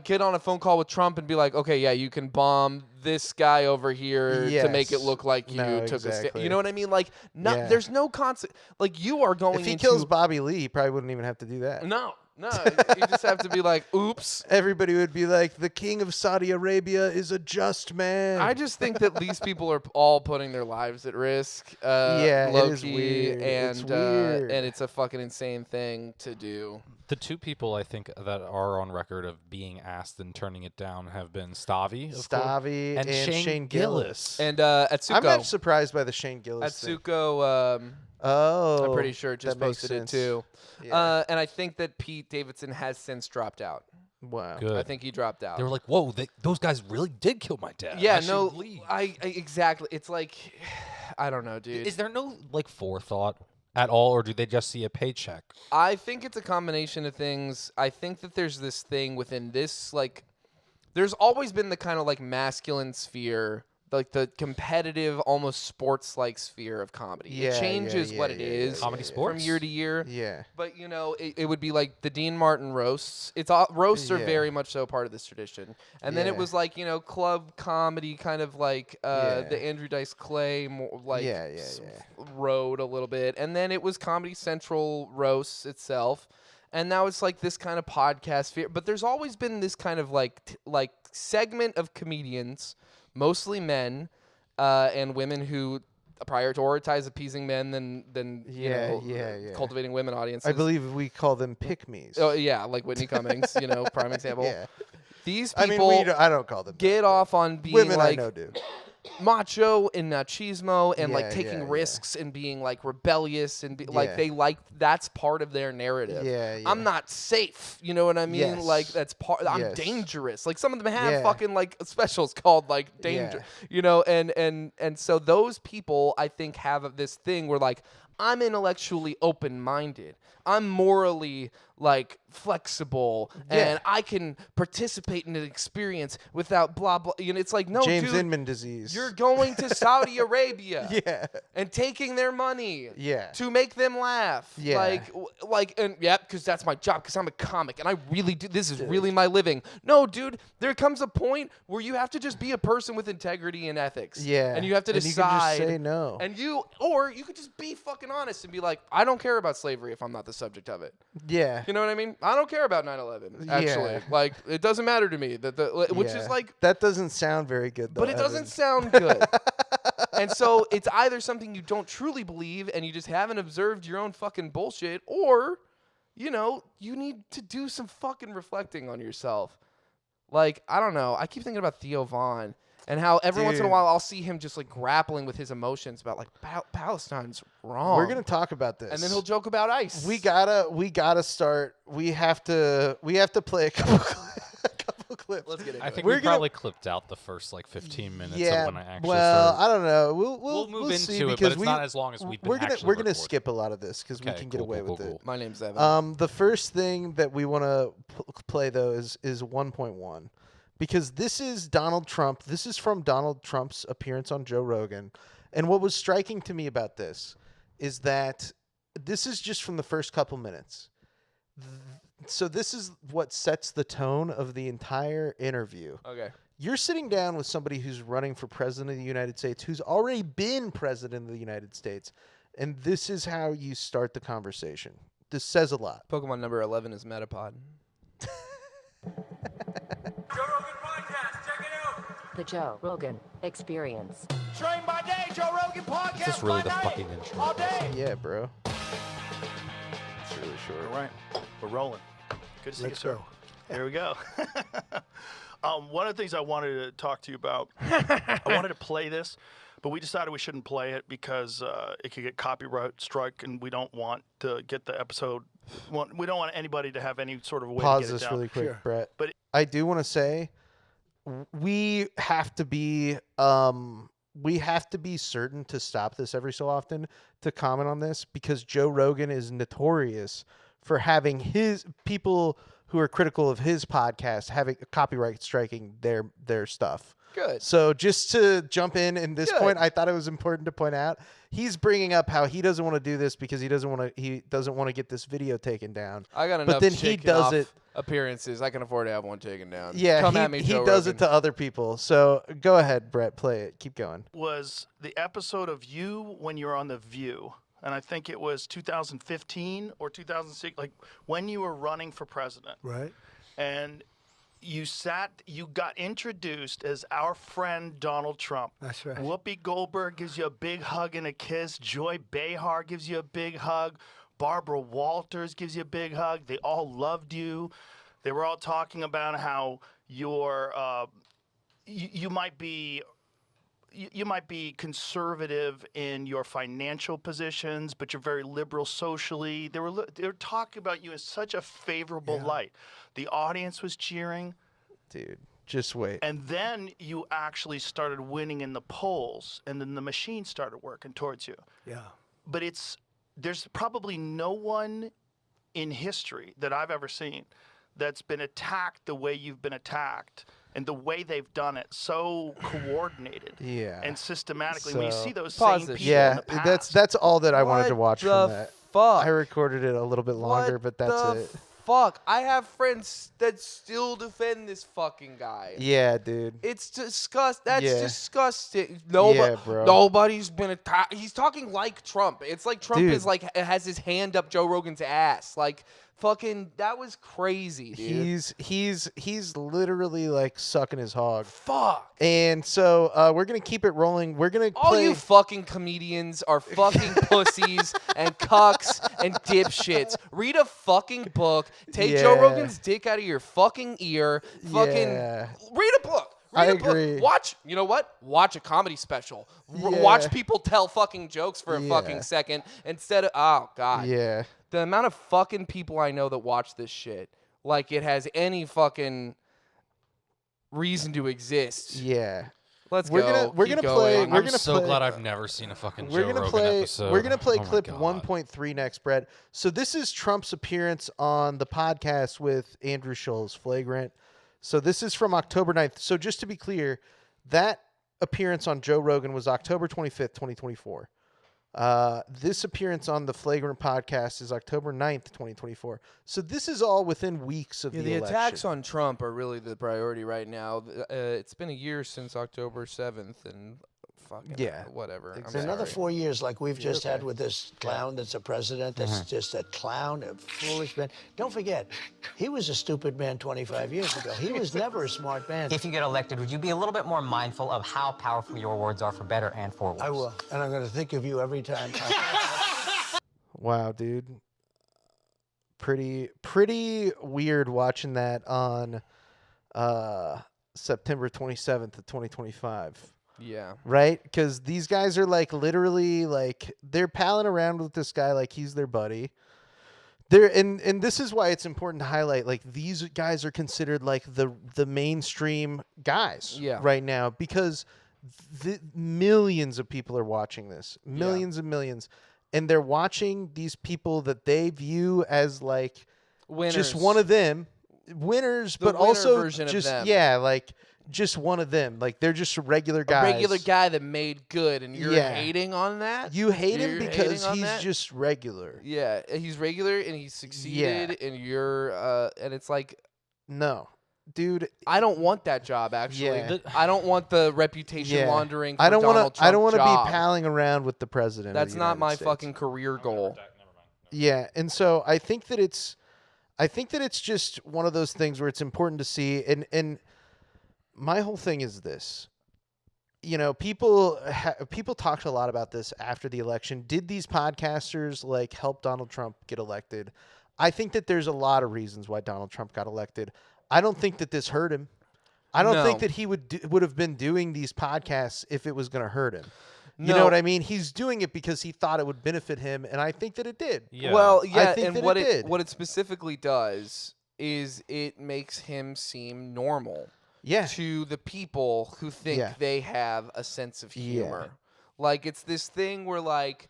get on a phone call with Trump and be like, okay, yeah, you can bomb this guy over here to make it Yes. look like you No, took a exactly. You know what I mean? Like, Yeah. there's no consequence. Like, you are going If he into kills Bobby Lee, he probably wouldn't even have to do that. no. You just have to be like, oops. Everybody would be like, the king of Saudi Arabia is a just man. I just think that these people are all putting their lives at risk. Yeah, it is low-key, weird. and It's weird. and it's a fucking insane thing to do. The two people I think that are on record of being asked and turning it down have been Stavi, of course, Stavi and Shane Gillis. And at I'm Suko, not surprised by the Shane Gillis at thing. Suko, Oh, I'm pretty sure just that makes posted it sense. too. Yeah. And I think that Pete Davidson has since dropped out. Wow. Good. I think he dropped out. They were like, "Whoa, those guys really did kill my dad." yeah, I should no, leave." I exactly. It's like, I don't know, dude. Is there no like forethought at all, or do they just see a paycheck? I think it's a combination of things. I think that there's this thing within this, like, there's always been the kind of like masculine sphere, like the competitive, almost sports-like sphere of comedy. Yeah, It changes yeah, what yeah, it yeah, is yeah, Comedy yeah. sports? from year to year. Yeah. But you know, it would be like the Dean Martin roasts. It's all, roasts are Yeah. very much so part of this tradition. And then it Yeah. was like, you know, club comedy, kind of like Yeah. the Andrew Dice Clay, more like Yeah, yeah, yeah. road a little bit. And then it was Comedy Central roasts itself. And now it's like this kind of podcast sphere. But there's always been this kind of like like segment of comedians, mostly men and women, who prioritize appeasing men than Yeah, yeah. cultivating women audiences. I believe we call them pick-me's. Oh yeah, like Whitney Cummings, prime example. Yeah. These I people mean, I don't call them get that, off on being women like I know do. macho and machismo and like Yeah, taking yeah. risks and being like rebellious and like Yeah. they like that's part of their narrative. Yeah, I'm yeah. not safe, you know what I mean? Yes. Like that's part. I'm Yes. dangerous. Like some of them have Yeah. fucking like specials called like danger, you know. And so those people I think have this thing where like I'm intellectually open-minded. I'm morally like flexible and I can participate in an experience without blah blah. You know, it's like no, James dude, Inman disease. you're going to Saudi Arabia yeah. and taking their money Yeah. to make them laugh. Yeah. And yeah, because that's my job, because I'm a comic and I really do. This is really my living. No, dude, there comes a point where you have to just be a person with integrity and ethics. Yeah. And you have to And you can just decide. say no. Or you could just be fucking honest and be like, I don't care about slavery if I'm not the subject of it. Yeah. You know what I mean? I don't care about 9/11. Actually, Yeah. like it doesn't matter to me which is like. that doesn't sound very good though. But it doesn't sound good. And so it's either something you don't truly believe and you just haven't observed your own fucking bullshit, or, you know, you need to do some fucking reflecting on yourself. Like, I don't know. I keep thinking about Theo Von and how every once in a Dude. while I'll see him just like grappling with his emotions about like Palestine's wrong. We're gonna talk about this. And then he'll joke about ICE. We gotta start. We have to play a couple clips. Let's get into I it. think We're we gonna- probably clipped out the first like 15 minutes Yeah. of when I actually Well, started. I don't know. We'll We'll move see into it, because but it's not as long as we've been we're gonna actually recording. skip a lot of this because we Okay, can get cool, away cool, with cool, it. My name's Evan. The first thing that we want to play though is 1.1, because this is Donald Trump. This is from Donald Trump's appearance on Joe Rogan, and what was striking to me about this is that this is just from the first couple minutes. So this is what sets the tone of the entire interview. Okay. You're sitting down with somebody who's running for president of the United States, who's already been president of the United States, and this is how you start the conversation. This says a lot. Pokemon number 11 is Metapod. Joe Rogan Podcast, check it out. The Joe Rogan Experience. Train by day, Joe Rogan Podcast. Is this really by the night, fucking intro? all day. Yeah, bro. It's really short. All right, we're rolling. Good to see Let's you, sir. go. There we go. One of the things I wanted to talk to you about, I wanted to play this, but we decided we shouldn't play it because it could get copyright strike, and we don't want to get the episode. We don't want anybody to have any sort of way Pause to get this it down. really quick, Sure. Brett. But I do want to say we have to be certain to stop this every so often to comment on this, because Joe Rogan is notorious for having his people who are critical of his podcast having copyright striking their stuff. Good. So just to jump in this Good. point, I thought it was important to point out he's bringing up how he doesn't want to do this because he doesn't want to get this video taken down. I got But enough then he does Jakin.Off it. appearances. I can afford to have one taken down. Yeah, Come at me, he Joe does Rogan. it to other people. So go ahead, Brett, play it. Keep going. was the episode of you when you were on The View, and I think it was 2015 or 2006, like when you were running for president. Right. And you got introduced as our friend Donald Trump. That's right. Whoopi Goldberg gives you a big hug and a kiss. Joy Behar gives you a big hug. Barbara Walters gives you a big hug. They all loved you. They were all talking about how you're, you might be conservative in your financial positions, but you're very liberal socially. They were talking about you in such a favorable light. The audience was cheering, Dude, just wait. and then you actually started winning in the polls, and then the machine started working towards you. Yeah. But there's probably no one in history that I've ever seen that's been attacked the way you've been attacked, and the way they've done it, so coordinated Yeah. and systematically. When you So- see those Pause same this. people in Yeah, the past, that's all that I wanted to What watch the from that. fuck? I recorded it a little bit longer, What but that's the it. Fuck. I have friends that still defend this fucking guy. Yeah, dude. It's disgust. That's Yeah. disgusting. Yeah, bro. Nobody's been attacked. He's talking like Trump. It's like Trump Dude. is like has his hand up Joe Rogan's ass. Like Fucking, that was crazy, dude. He's literally like sucking his hog. Fuck. And so we're gonna keep it rolling. We're gonna All play. you fucking comedians are fucking pussies and cucks and dipshits. Read a fucking book. Take Joe Yeah. Rogan's dick out of your fucking ear. Fucking Yeah. read a book. I Read a book. agree. Watch, you know what? Watch a comedy special. Yeah. Watch people tell fucking jokes for a Yeah. fucking second instead of, oh, God. Yeah. The amount of fucking people I know that watch this shit, like it has any fucking reason to exist. Yeah. Let's We're go. gonna- we're Keep gonna going. play- I'm we're gonna so play- glad I've never seen a fucking We're Joe gonna Rogan play. episode. We're gonna play Oh my clip God. 1.3 next, Brett. So this is Trump's appearance on the podcast with Andrew Schulz, Flagrant. So this is from October 9th. So just to be clear, that appearance on Joe Rogan was October 25th, 2024. This appearance on the Flagrant podcast is October 9th, 2024. So this is all within weeks of Yeah, the the election. attacks on Trump are really the priority right now. It's been a year since October 7th, and fucking Yeah, whatever. I'm exactly. Another sorry. 4 years like we've just okay. had with this clown that's a president, that's just a clown, a foolish man. Don't forget, he was a stupid man 25 years ago. He was never a smart man. If you get elected, would you be a little bit more mindful of how powerful your words are for better and for worse? I will, and I'm going to think of you every time. Wow, dude. Pretty weird watching that on September 27th of 2025. Yeah. Right? Because these guys are like literally like they're palling around with this guy like he's their buddy. And this is why it's important to highlight like these guys are considered like the mainstream guys right now because millions of people are watching this. Millions and millions. And they're watching these people that they view as like Winners. just one of them. Winners, The but winner also version of just them. like just one of them. Like they're just regular A guys. regular guy that made good, and you're Yeah. hating on that? You hate him You're because hating on he's that? just regular. Yeah, he's regular, and he's succeeded, and you're, and it's like, No, dude. I don't want that job, actually. Yeah. I don't want the reputation Yeah. laundering for I don't Donald Trump I don't want to job. be palling around with the president. That's of the not United my States. fucking career goal. Yeah, and so I think that it's just one of those things where it's important to see. And my whole thing is this. You know, people talked a lot about this after the election. Did these podcasters like help Donald Trump get elected? I think that there's a lot of reasons why Donald Trump got elected. I don't think that this hurt him. I don't think No. that he would have been doing these podcasts if it was going to hurt him. You No. know what I mean? He's doing it because he thought it would benefit him, and I think that it did. Yeah. Well, yeah, think and that what it did. what it specifically does is it makes him seem normal Yeah. to the people who think Yeah. they have a sense of Yeah. humor. Like it's this thing where like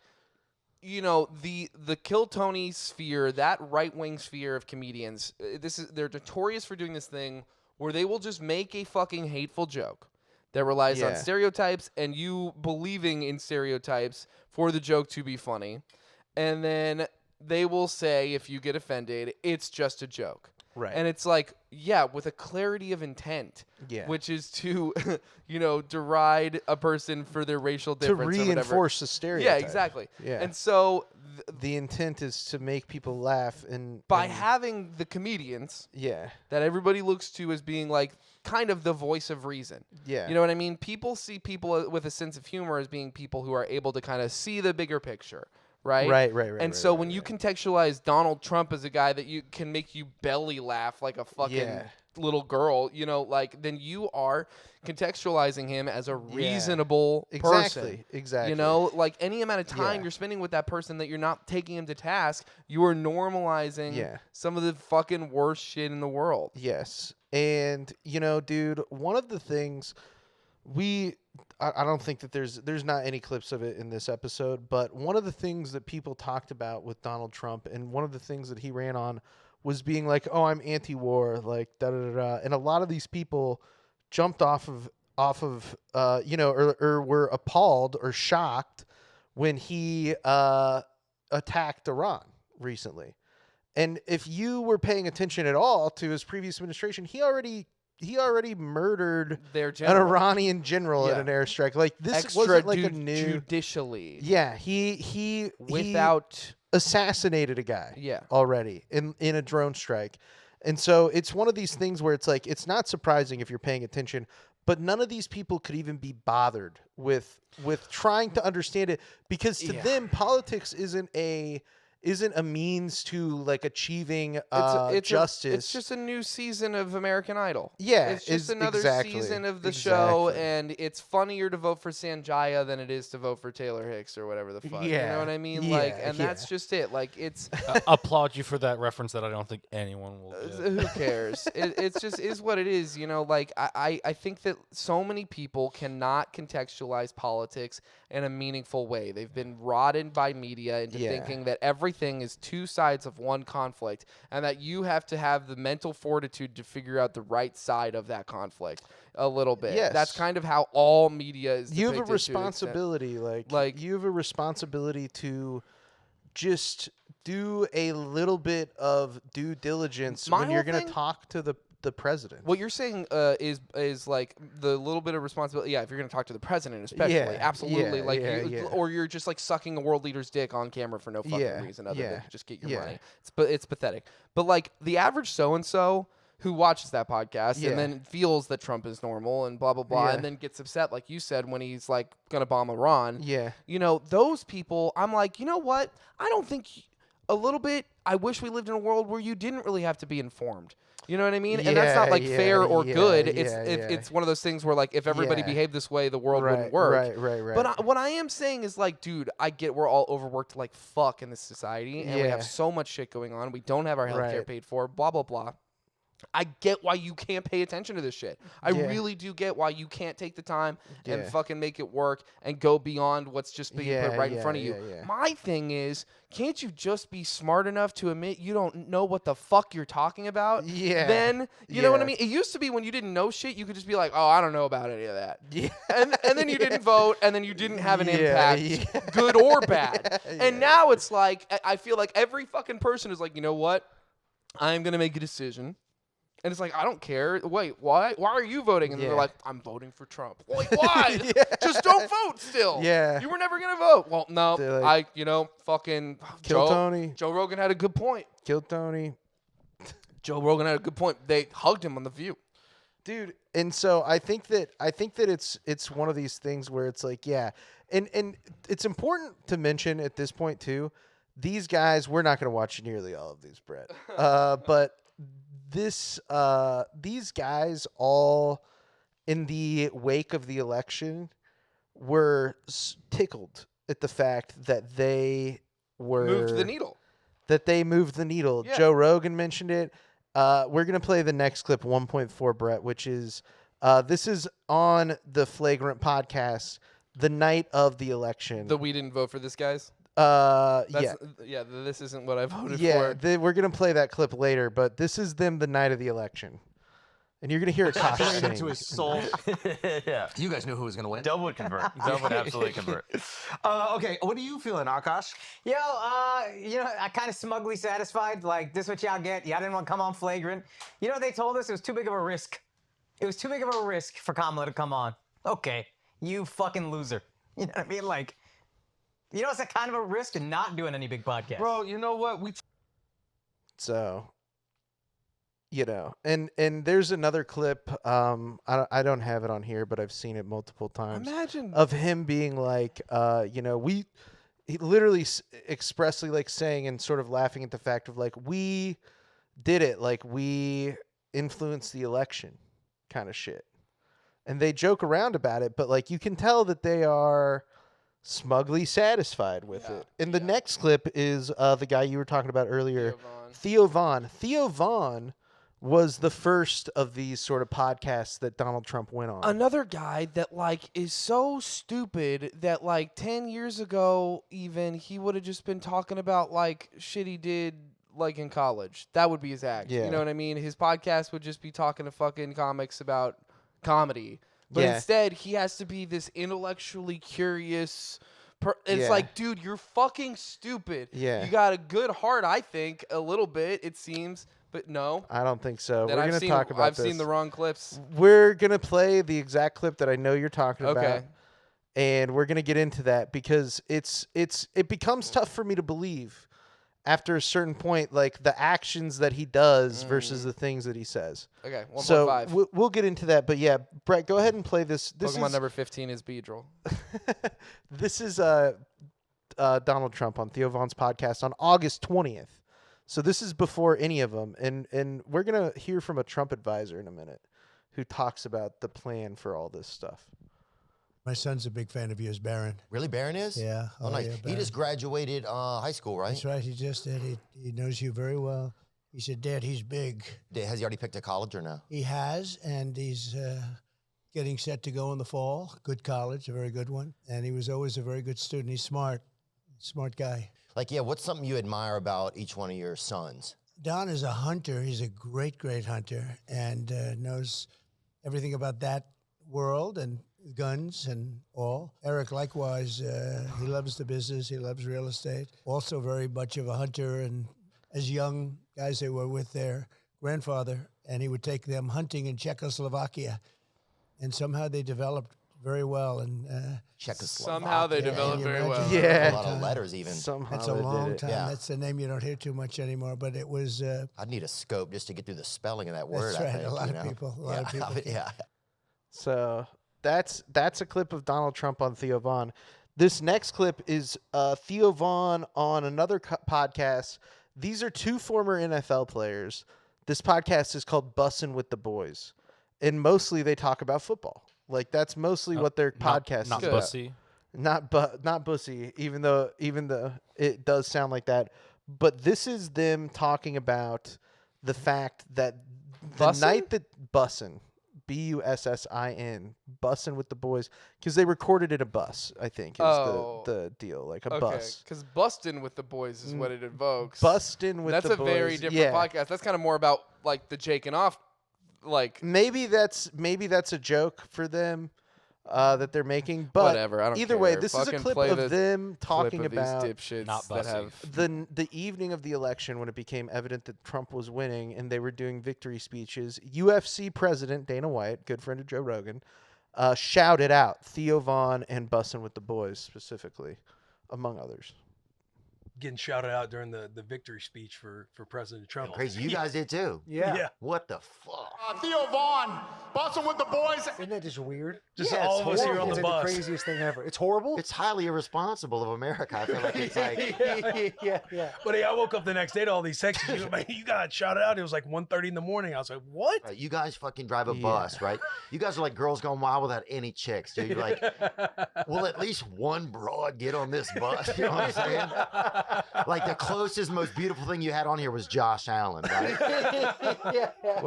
you know the Kill Tony sphere, that right wing sphere of comedians, they're notorious for doing this thing where they will just make a fucking hateful joke that relies on Yeah. stereotypes and you believing in stereotypes for the joke to be funny. And then they will say, if you get offended, it's just a joke. Right. And it's like, yeah, with a clarity of intent, Yeah. which is to, deride a person for their racial to difference or whatever. reinforce the stereotype. Yeah, exactly. Yeah. And so The intent is to make people laugh and by and- having the comedians yeah. that everybody looks to as being like kind of the voice of reason. Yeah. You know what I mean? People see people with a sense of humor as being people who are able to kind of see the bigger picture, right? Right. And right, so right, when you right. contextualize Donald Trump as a guy that you can make you belly laugh like a fucking Yeah. little girl, then you are contextualizing him as a reasonable person. Exactly. Like any amount of time Yeah. you're spending with that person that you're not taking him to task, you are normalizing Yeah. some of the fucking worst shit in the world. Yes. And dude, one of the things I don't think that there's not any clips of it in this episode, but one of the things that people talked about with Donald Trump and one of the things that he ran on was being like, "Oh, I'm anti-war," like da da da, da. And a lot of these people jumped off of or were appalled or shocked when he attacked Iran recently. And if you were paying attention at all to his previous administration, he already murdered Their an general. Iranian general at Yeah. an airstrike. Like this wasn't like a new. Extrajudicially. Yeah, he Without assassinated a guy Yeah. already in a drone strike. And so it's one of these things where it's like, it's not surprising if you're paying attention, but none of these people could even be bothered with trying to understand it, because to them politics isn't a means to like achieving justice. It's just a new season of American Idol. Yeah, it's just another exactly, season of the show, exactly. and it's funnier to vote for Sanjaya than it is to vote for Taylor Hicks or whatever the fuck. You Yeah, know what I mean? yeah, Like, and yeah. that's just it. Like, it's Applaud you for that reference that I don't think anyone will get. who cares? It's just is what it is. You know, like I think that so many people cannot contextualize politics in a meaningful way. They've been rotted by media into Yeah. thinking that everything is two sides of one conflict, and that you have to have the mental fortitude to figure out the right side of that conflict a little bit. Yes. That's kind of how all media is. You have a depicted to an extent. responsibility, like you have a responsibility to just do a little bit of due diligence My when you're whole going to thing- talk to the president. What you're saying is like the little bit of responsibility. Yeah, if you're going to talk to the president, especially, Yeah, absolutely. yeah, Like, yeah, you, yeah. or you're just like sucking a world leader's dick on camera for no fucking Yeah, reason other yeah, than just get your yeah. money. It's pathetic. But like the average so and so who watches that podcast Yeah. and then feels that Trump is normal and blah blah blah, Yeah. and then gets upset, like you said, when he's like going to bomb Iran. Yeah. You know, those people, I'm like, you know what? I don't think a little bit. I wish we lived in a world where you didn't really have to be informed. You know what I mean? And that's not like Yeah, fair or yeah, good. yeah, It's one of those things where like if everybody Yeah. behaved this way, the world wouldn't work. Right. But what I am saying is like, dude, I get we're all overworked like fuck in this society, and we Yeah. have so much shit going on. We don't have our healthcare Right. paid for. Blah blah blah. I get why you can't pay attention to this shit. I Yeah. really do get why you can't take the time and Yeah. fucking make it work and go beyond what's just being put Yeah, right in yeah, front of you. yeah, yeah. My thing is, can't you just be smart enough to admit you don't know what the fuck you're talking about? Yeah. Then, you know what I Yeah. mean? It used to be when you didn't know shit, you could just be like, oh, I don't know about any of that. Yeah. And then you didn't vote, and then you didn't have an Yeah, impact, yeah. good or bad. Yeah, And now it's like, I feel like every fucking person is like, you know what? I'm going to make a decision. And it's like, I don't care. Wait, why? Why are you voting? And Yeah. they're like, I'm voting for Trump. Like, why? Yeah. Just don't vote still. Yeah. You were never going to vote. Well, no. They're like, Fucking Kill Joe, Tony. Joe Rogan had a good point. Kill Tony. Joe Rogan had a good point. They hugged him on The View. Dude, and so I think that it's one of these things where it's like, yeah, and it's important to mention at this point too, these guys, we're not going to watch nearly all of these, Brett, but these guys all in the wake of the election were tickled at the fact that they were Moved the needle. that they moved the needle. Yeah. Joe Rogan mentioned it. We're going to play the next clip, 1.4, Brett, which is this is on the Flagrant podcast the night of the election. The we didn't vote for this, guys. yeah. Yeah, this isn't what I voted Yeah, for. we're going to play that clip later, but this is them the night of the election. And you're going to hear Akash Turning sing. into his soul. Yeah. You guys knew who was going to win. Dub would convert. Dub would absolutely convert. Okay, what are you feeling, Akash? Yo, I kind of smugly satisfied. Like, this what y'all get. Y'all didn't want to come on Flagrant. You know what they told us? It was too big of a risk. It was too big of a risk for Kamala to come on. Okay, you fucking loser. You know what I mean? Like, it's a kind of a risk in not doing any big podcasts. Bro, you know what? So, and there's another clip. I don't have it on here, but I've seen it multiple times. Imagine Of him being like, he literally expressly like saying and sort of laughing at the fact of like, we did it, like we influenced the election kind of shit. And they joke around about it, but like you can tell that they are smugly satisfied with it. And the next clip is the guy you were talking about earlier, Theo Vaughn. Theo Vaughn was the first of these sort of podcasts that Donald Trump went on. another guy that like is so stupid that like 10 years ago even he would have just been talking about like shit he did like in college. That would be his act. Yeah. You know what I mean? His podcast would just be talking to fucking comics about comedy. But Yeah. instead he has to be this intellectually curious it's Yeah. like, dude, you're fucking stupid. Yeah. You got a good heart, I think, a little bit, it seems, but no. I don't think so. Then We're going to talk about I've this. seen the wrong clips. We're going to play the exact clip that I know you're talking about. Okay. And we're going to get into that because it becomes tough for me to believe after a certain point, like the actions that he does versus the things that he says. Okay, 1.5. So we'll get into that, but yeah, Brett, go ahead and play this. This Pokemon is number 15 is Beedrill. this is Donald Trump on Theo Von's podcast on August 20th. So this is before any of them, and we're gonna hear from a Trump advisor in a minute who talks about the plan for all this stuff. My son's a big fan of yours, Barron. Really, Barron is? Yeah. Oh, nice. Yeah, He Barron. just graduated high school, right? That's right. He just did. He knows you very well. He said, Dad, he's big. Has he already picked a college or no? He has, and he's getting set to go in the fall. Good college, a very good one. And he was always a very good student. He's smart guy. Like, yeah, what's something you admire about each one of your sons? Don is a hunter. He's a great, great hunter and knows everything about that world and guns and all. Eric, likewise, he loves the business. He loves real estate. Also very much of a hunter. And as young guys, they were with their grandfather, and he would take them hunting in Czechoslovakia. And somehow they developed very well. And Czechoslovakia. Somehow they developed very well. Yeah. A lot of letters even. Somehow That's a they long did it. time. Yeah. That's a name you don't hear too much anymore. But it was. I'd need a scope just to get through the spelling of that word. That's I right. think, A lot you of know? people. A lot yeah. of people. Yeah. So that's a clip of Donald Trump on Theo Von. This next clip is Theo Von on another podcast. These are two former NFL players. This podcast is called Bussin' with the Boys, and mostly they talk about football. Like that's mostly what their podcast Not is about. bussy. Not bussy, even though it does sound like that. But this is them talking about the fact that the Bussin'? night that Bussin', Bussin', Bussin' with the Boys, because they recorded it a bus, I think, is the deal, like a bus. Because bustin' with the boys is what it invokes. Bustin' with That's the a Boys. very different yeah. podcast. That's kind of more about like the Jakin.Off, like Maybe that's a joke for them that they're making, but whatever. I don't either care. way, this is a Fucking clip play of the them talking clip of about these dipshits Not that bussy. have the evening of the election when it became evident that Trump was winning and they were doing victory speeches. UFC president Dana White, good friend of Joe Rogan, shouted out Theo Von and Bussin' with the Boys specifically, among others. Getting shouted out during the victory speech for President Trump. Crazy. You guys did too. Yeah. What the fuck? Theo Von, Bussin' with the Boys. Isn't that just weird? Just Yeah, all it's of us here horrible. on the It's bus. the craziest thing ever. It's horrible. It's highly irresponsible of America. I feel like it's like yeah. But hey, I woke up the next day to all these texts. You got shouted out. It was like 1:30 in the morning. I was like, what? you guys fucking drive a bus, right? You guys are like girls going wild without any chicks, dude. You're like, will at least one broad get on this bus? You know what I'm saying? Like the closest, most beautiful thing you had on here was Josh Allen, right?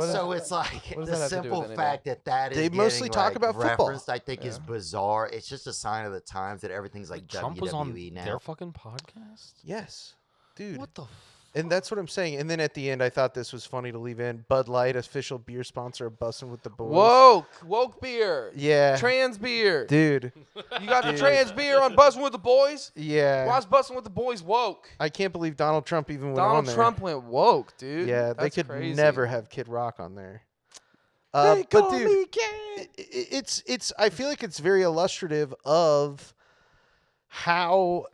So it's like what does the that have to do simple with anything? fact that is They mostly getting, talk like, about football. referenced, I think is bizarre. It's just a sign of the times that everything's like Trump WWE was on now. their fucking podcast. Yes, dude. What the? And that's what I'm saying. And then at the end, I thought this was funny to leave in. Bud Light, official beer sponsor of Bussin' with the Boys. woke beer. Yeah. Trans beer. Dude. You got the Dude. trans beer on Bussin' with the Boys? Yeah. Why's Bussin' with the Boys woke? I can't believe Donald Trump even went on Donald there. Trump went woke, dude. Yeah, they That's could crazy. never have Kid Rock on there. They But call dude, me Kid. it's I feel like it's very illustrative of how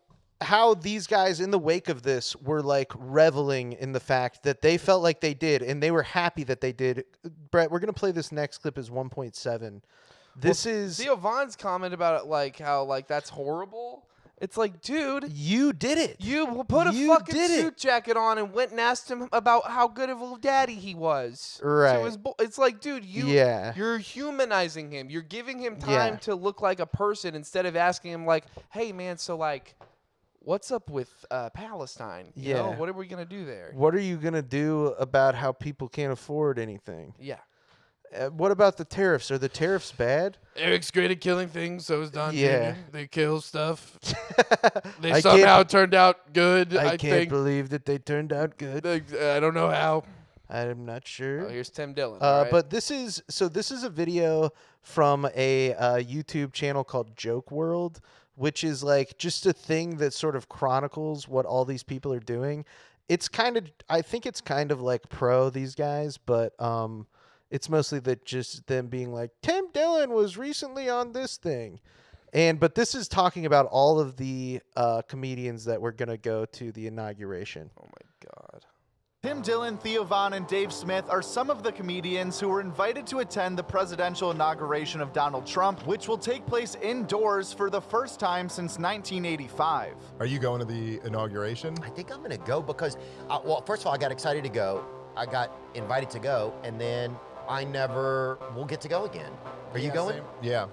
these guys in the wake of this were like reveling in the fact that they felt like they did and they were happy that they did. Brett, we're going to play this next clip as 1.7. This is Theo Von's comment about it, like how like that's horrible. It's like, dude, you did it. You put a You fucking did it. suit jacket on and went and asked him about how good of a daddy he was. Right. To his it's like, dude, Yeah. you're humanizing him. You're giving him time to look like a person instead of asking him like, hey man, so like, what's up with Palestine? You know, what are we gonna do there? What are you going to do about how people can't afford anything? Yeah. What about the tariffs? Are the tariffs bad? Eric's great at killing things, so is Don Yeah. Jr. They kill stuff. They I somehow can't- turned out good, I I can't think. believe that they turned out good. I don't know how. I'm not sure. Oh, here's Tim Dillon. all right. But this is a video from a YouTube channel called Joke World, which is like just a thing that sort of chronicles what all these people are doing. I think it's kind of like pro these guys, but it's mostly that just them being like, Tim Dillon was recently on this thing. But this is talking about all of the comedians that were going to go to the inauguration. Oh my God. Tim Dillon, Theo Von, and Dave Smith are some of the comedians who were invited to attend the presidential inauguration of Donald Trump, which will take place indoors for the first time since 1985. Are you going to the inauguration? I think I'm going to go because, well, first of all, I got excited to go. I got invited to go, and then I never will get to go again. Are you going? Same. Yeah.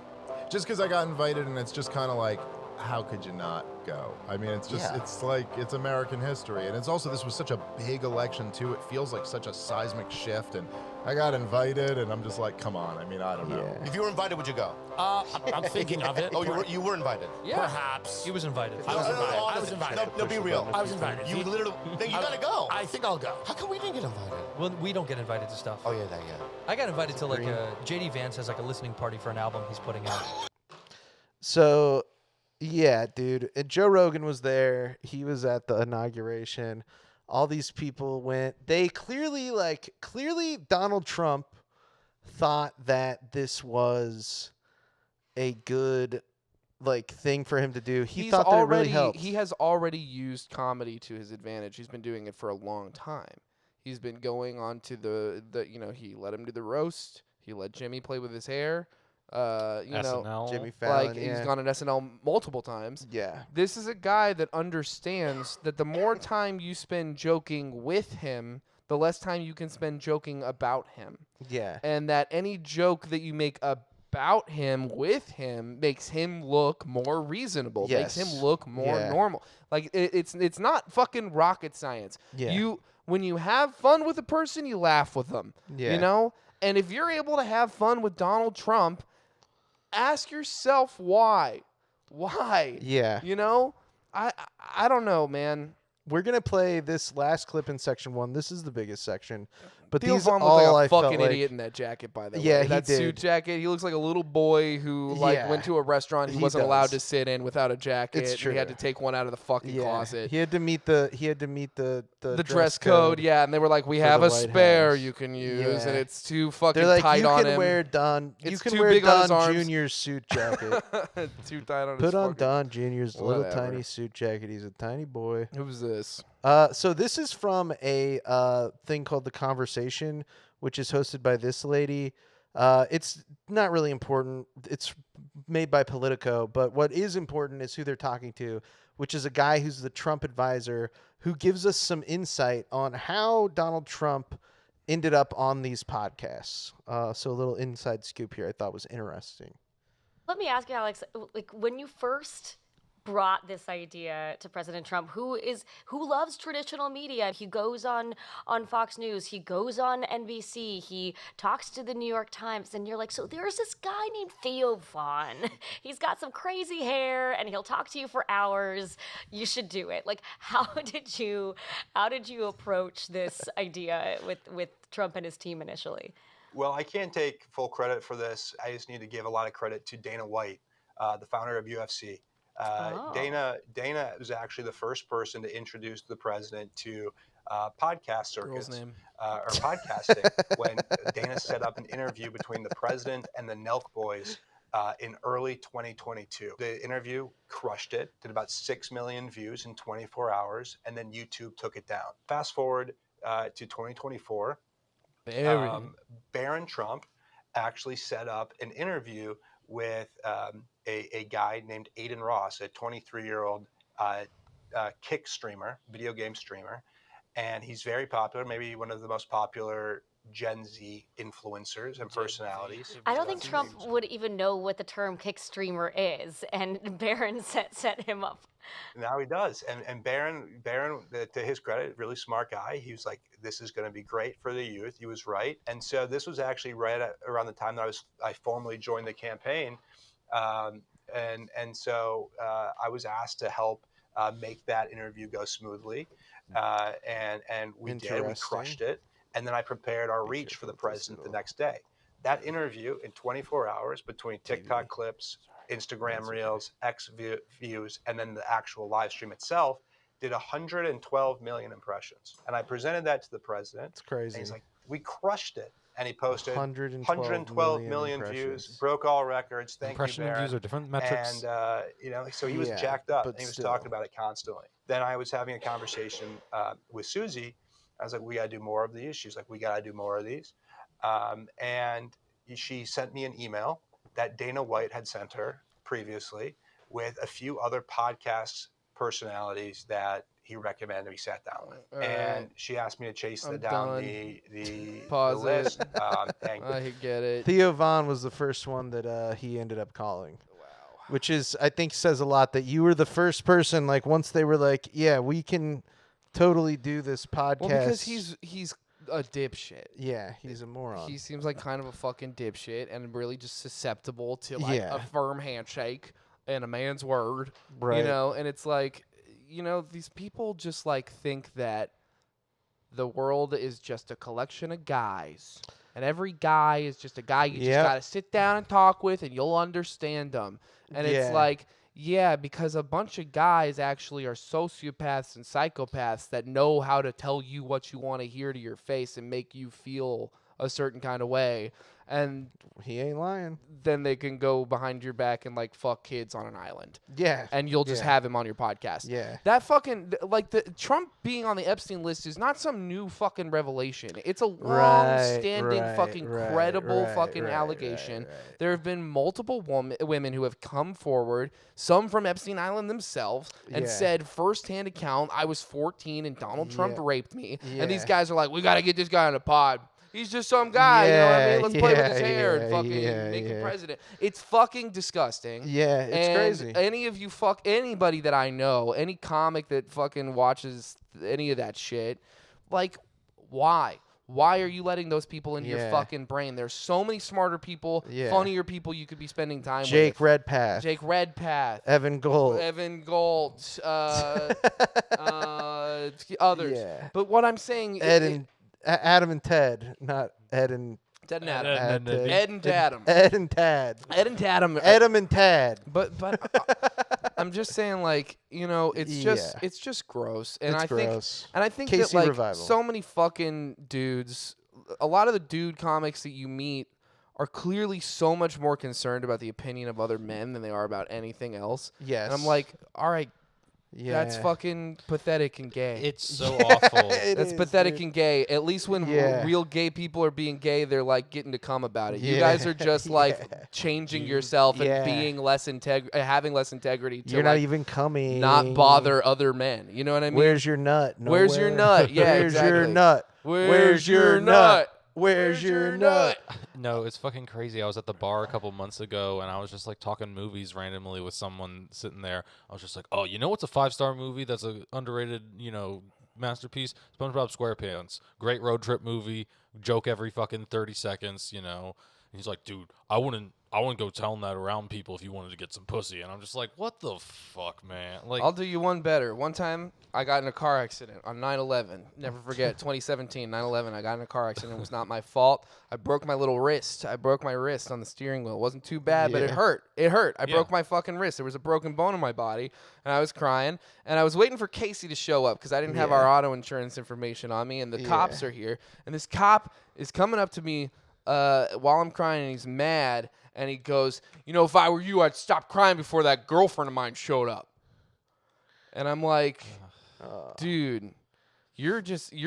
Just because I got invited, and it's just kind of like, how could you not go? I mean, it's just, it's like, it's American history. And it's also, this was such a big election, too. It feels like such a seismic shift. And I got invited, and I'm just like, come on. I mean, I don't know. If you were invited, would you go? I'm thinking of it. Oh, you were invited? Yeah. Perhaps. He was invited. I was invited. No, be real. I was invited. You literally, then you gotta go. I think I'll go. How come we didn't get invited? Well, we don't get invited to stuff. Oh, yeah. I got invited to like JD Vance has like a listening party for an album he's putting out. So, yeah, dude. And Joe Rogan was there. He was at the inauguration. All these people went. They clearly Donald Trump thought that this was a good thing for him to do. He thought that it really helped. He has already used comedy to his advantage. He's been doing it for a long time. He's been going on to the he let him do the roast. He let Jimmy play with his hair. SNL. Jimmy Fallon, he's gone on SNL multiple times. Yeah. This is a guy that understands that the more time you spend joking with him, the less time you can spend joking about him. Yeah. And that any joke that you make about him with him makes him look more reasonable, makes him look more normal. Like it's not fucking rocket science. Yeah. When you have fun with a person, you laugh with them. Yeah. You know? And if you're able to have fun with Donald Trump, ask yourself why. Why? Yeah. You know? I don't know, man. We're gonna play this last clip in section 1. This is the biggest section, but Theo these Von all looks like I a felt fucking like, idiot in that jacket, by the way. Yeah, he that did. suit jacket. He looks like a little boy who went to a restaurant he wasn't allowed to sit in without a jacket. It's true. And he had to take one out of the fucking Yeah. closet. He had to meet the dress code, yeah, and they were like, "We for have the a White spare House." you can use, Yeah. and it's too fucking They're like, tight you on can him. wear Don. You It's can too wear big on his Don arms. Jr.'s suit jacket. Too tight on his Put on fucking- Don Jr.'s little Whatever. tiny suit jacket. He's a tiny boy. Who's this? So this is from a thing called The Conversation, which is hosted by this lady. It's not really important. It's made by Politico, but what is important is who they're talking to, which is a guy who's the Trump advisor who gives us some insight on how Donald Trump ended up on these podcasts. So a little inside scoop here I thought was interesting. Let me ask you, Alex, like when you first brought this idea to President Trump, who loves traditional media. He goes on Fox News, he goes on NBC, he talks to the New York Times, and you're like, so there's this guy named Theo Von. He's got some crazy hair and he'll talk to you for hours. You should do it. Like, how did you approach this idea with Trump and his team initially? Well, I can't take full credit for this. I just need to give a lot of credit to Dana White, the founder of UFC. Dana was actually the first person to introduce the president to podcast circuits name. Or podcasting when Dana set up an interview between the president and the Nelk boys in early 2022. The interview crushed it, did about 6 million views in 24 hours, and then YouTube took it down. Fast forward to 2024, Barron Trump actually set up an interview with a guy named Aiden Ross, a 23-year-old kick streamer, video game streamer, and he's very popular, maybe one of the most popular Gen Z influencers and personalities. I don't think Trump would even know what the term kick streamer is, and Barron set him up. Now he does, and Barron, to his credit, really smart guy. He was like, "This is going to be great for the youth." He was right, and so this was actually around the time that I formally joined the campaign, and so I was asked to help make that interview go smoothly, and we did. We crushed it, and then I prepared our reach for the president the next day. That interview in 24 hours between TikTok clips, Instagram Reels, X views, and then the actual live stream itself did 112 million impressions. And I presented that to the president. It's crazy. And he's like, we crushed it. and he posted 112 million views, impressions. broke all records. Thank Impression you, and Barron. views are different metrics. And so he was Yeah, jacked up, but and he was still. talking about it constantly. Then I was having a conversation with Susie. I was like, we got to do more of these. She's like, we got to do more of these. And she sent me an email that Dana White had sent her previously with a few other podcast personalities that he recommended we sat down with. All And right. she asked me to chase I'm down done. the Pause it. list. And I get it. Theo Von was the first one that he ended up calling. Wow. Which is, I think, says a lot that you were the first person, like, once they were like, yeah, we can totally do this podcast. Well, because he's a dipshit. Yeah, he's a moron. He seems like kind of a fucking dipshit and really just susceptible to like Yeah. a firm handshake and a man's word. Right. You know, and it's like, these people just like think that the world is just a collection of guys. And every guy is just a guy you just Yep. got to sit down and talk with and you'll understand them. And it's Yeah. like, yeah, because a bunch of guys actually are sociopaths and psychopaths that know how to tell you what you want to hear to your face and make you feel a certain kind of way. And he ain't lying. Then they can go behind your back and like fuck kids on an island. Yeah. And you'll just Yeah. have him on your podcast. Yeah. That fucking like the Trump being on the Epstein list is not some new fucking revelation. It's a long-standing fucking credible fucking allegation. There have been multiple women who have come forward, some from Epstein Island themselves, and Yeah. said firsthand account, I was 14 and Donald Trump Yeah. raped me. And these Yeah. guys are like, we got to get this guy on a pod. He's just some guy, you know what I mean? Let's play with his hair and fucking make him president. It's fucking disgusting. Yeah, it's and crazy. Any of you anybody that I know, any comic that fucking watches any of that shit, like, why? Why are you letting those people into your Yeah. fucking brain? There's so many smarter people, Yeah. funnier people you could be spending time Jake with. Redpath. Jake Redpath. Evan Goldt. Evan Goldt. Others. Yeah. But what I'm saying Adam and Ted, not Ed and Ted and Adam. Ted. Ed and Tatum. Ed and Tad. Ed and Tatum. Adam and Tad. But I'm just saying, like, it's just gross. And It's I think gross. and I think Casey that like Revival. so many fucking dudes, a lot of the dude comics that you meet are clearly so much more concerned about the opinion of other men than they are about anything else. Yes. And I'm like, all right, that's Yeah. fucking pathetic and gay. It's so awful. That's pathetic and gay. At least when real gay people are being gay, they're like getting to come about it. You Yeah. guys are just like changing yourself Yeah. and being less having less integrity. To You're not like, even coming. not bother other men. You know what I mean? Where's your nut? Where's your Nowhere. nut? Yeah, Where's your exactly. nut? Where's your nut? Where's your nut? No, it's fucking crazy. I was at the bar a couple months ago, and I was just like talking movies randomly with someone sitting there. I was just like, "Oh, you know what's a 5-star movie that's a underrated, masterpiece? SpongeBob SquarePants. Great road trip movie. Joke every fucking 30 seconds, And he's like, "Dude, I wouldn't go telling that around people if you wanted to get some pussy." And I'm just like, "What the fuck, man?" Like, I'll do you one better. One time, I got in a car accident on 9/11. Never forget, 2017, 9/11. I got in a car accident. It was not my fault. I broke my little wrist. I broke my wrist on the steering wheel. It wasn't too bad, but it Yeah. hurt. It hurt. I Yeah. broke my fucking wrist. There was a broken bone in my body, and I was crying. And I was waiting for Casey to show up because I didn't have Yeah. our auto insurance information on me, and the cops are here. And this cop is coming up to me while I'm crying, and he's mad. And he goes, if I were you, I'd stop crying before that girlfriend of mine showed up. And I'm like, dude, you're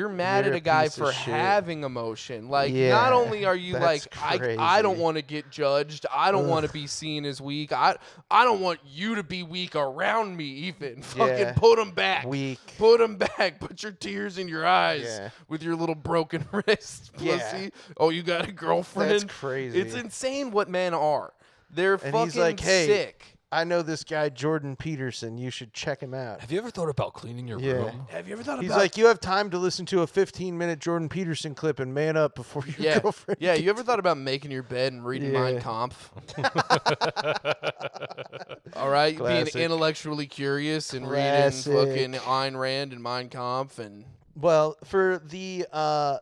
mad You're at a a guy piece of for shit. having emotion. Like, Yeah, not only are you that's like, I don't crazy. want to get judged. I don't want to be seen as weak. I don't want you to be weak around me even. Fucking Yeah. put them back. Weak. Put them back. Put your tears in your eyes Yeah. with your little broken wrist, Yeah. pussy. Oh, you got a girlfriend? That's crazy. It's insane what men are. They're And fucking he's like, "Hey, sick. I know this guy Jordan Peterson. You should check him out." have you ever thought about cleaning your room? Have you ever thought He's about like, "You have time to listen to a 15-minute Jordan Peterson clip and man up before your yeah, girlfriend." yeah. You ever thought about making your bed and reading Yeah. Mein Kampf? All right, Classic. being intellectually curious and Classic. reading fucking Ayn Rand and Mein Kampf and Well, for the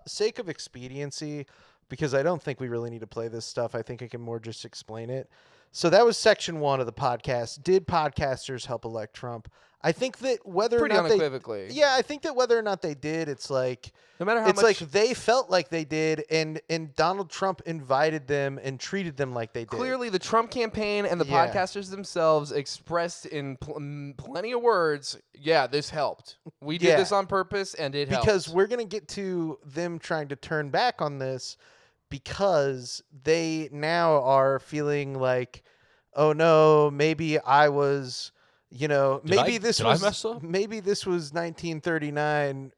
sake of expediency, because I don't think we really need to play this stuff, I think I can more just explain it. So that was section 1 of the podcast. Did podcasters help elect Trump? I think that whether Pretty or not unequivocally. I think that whether or not they did, it's like no matter how it's much like they felt like they did, and Donald Trump invited them and treated them like they did. clearly the Trump campaign and the Yeah. podcasters themselves expressed in plenty of words, yeah, this helped. We did Yeah. this on purpose, and it helped. Because we're gonna get to them trying to turn back on this because they now are feeling like, oh no, maybe I was, maybe this did I was mess up? maybe this was 1939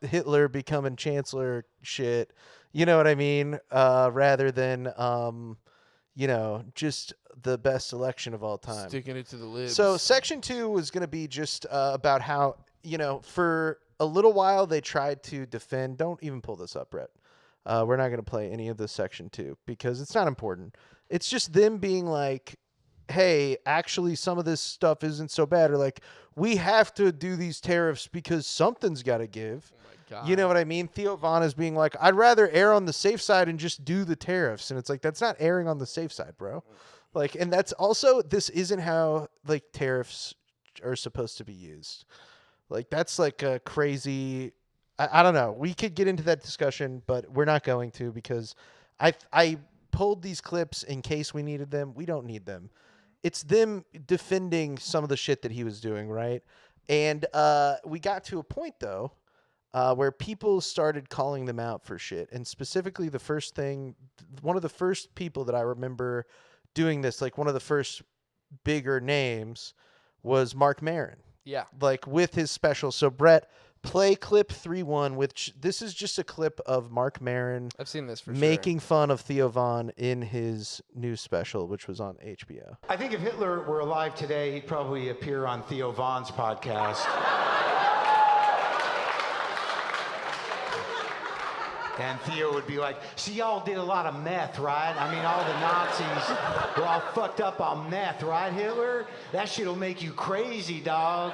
Hitler becoming chancellor shit. You know what I mean? Rather than just the best election of all time. Sticking it to the libs. So section 2 was going to be just about how, for a little while they tried to defend. Don't even pull this up, Brett. We're not going to play any of this section 2 because it's not important. It's just them being like, hey, actually some of this stuff isn't so bad. Or like, we have to do these tariffs because something's got to give. God. You know what I mean? Theo Von is being like, I'd rather err on the safe side and just do the tariffs. And it's like, that's not erring on the safe side, bro. Like, and that's also, this isn't how like tariffs are supposed to be used. Like, that's like a crazy, I don't know. We could get into that discussion, but we're not going to because I pulled these clips in case we needed them. We don't need them. It's them defending some of the shit that he was doing, right? And we got to a point, though, where people started calling them out for shit. And specifically one of the first people that I remember doing this, like one of the first bigger names, was Mark Maron. Yeah. Like with his special. So Brett, play clip 3-1, which this is just a clip of Mark Maron. I've seen this for making fun of Theo Von in his new special, which was on HBO. I think if Hitler were alive today, he'd probably appear on Theo Von's podcast. And Theo would be like, see, y'all did a lot of meth, right? I mean, all the Nazis were all fucked up on meth, right, Hitler? That shit'll make you crazy, dog.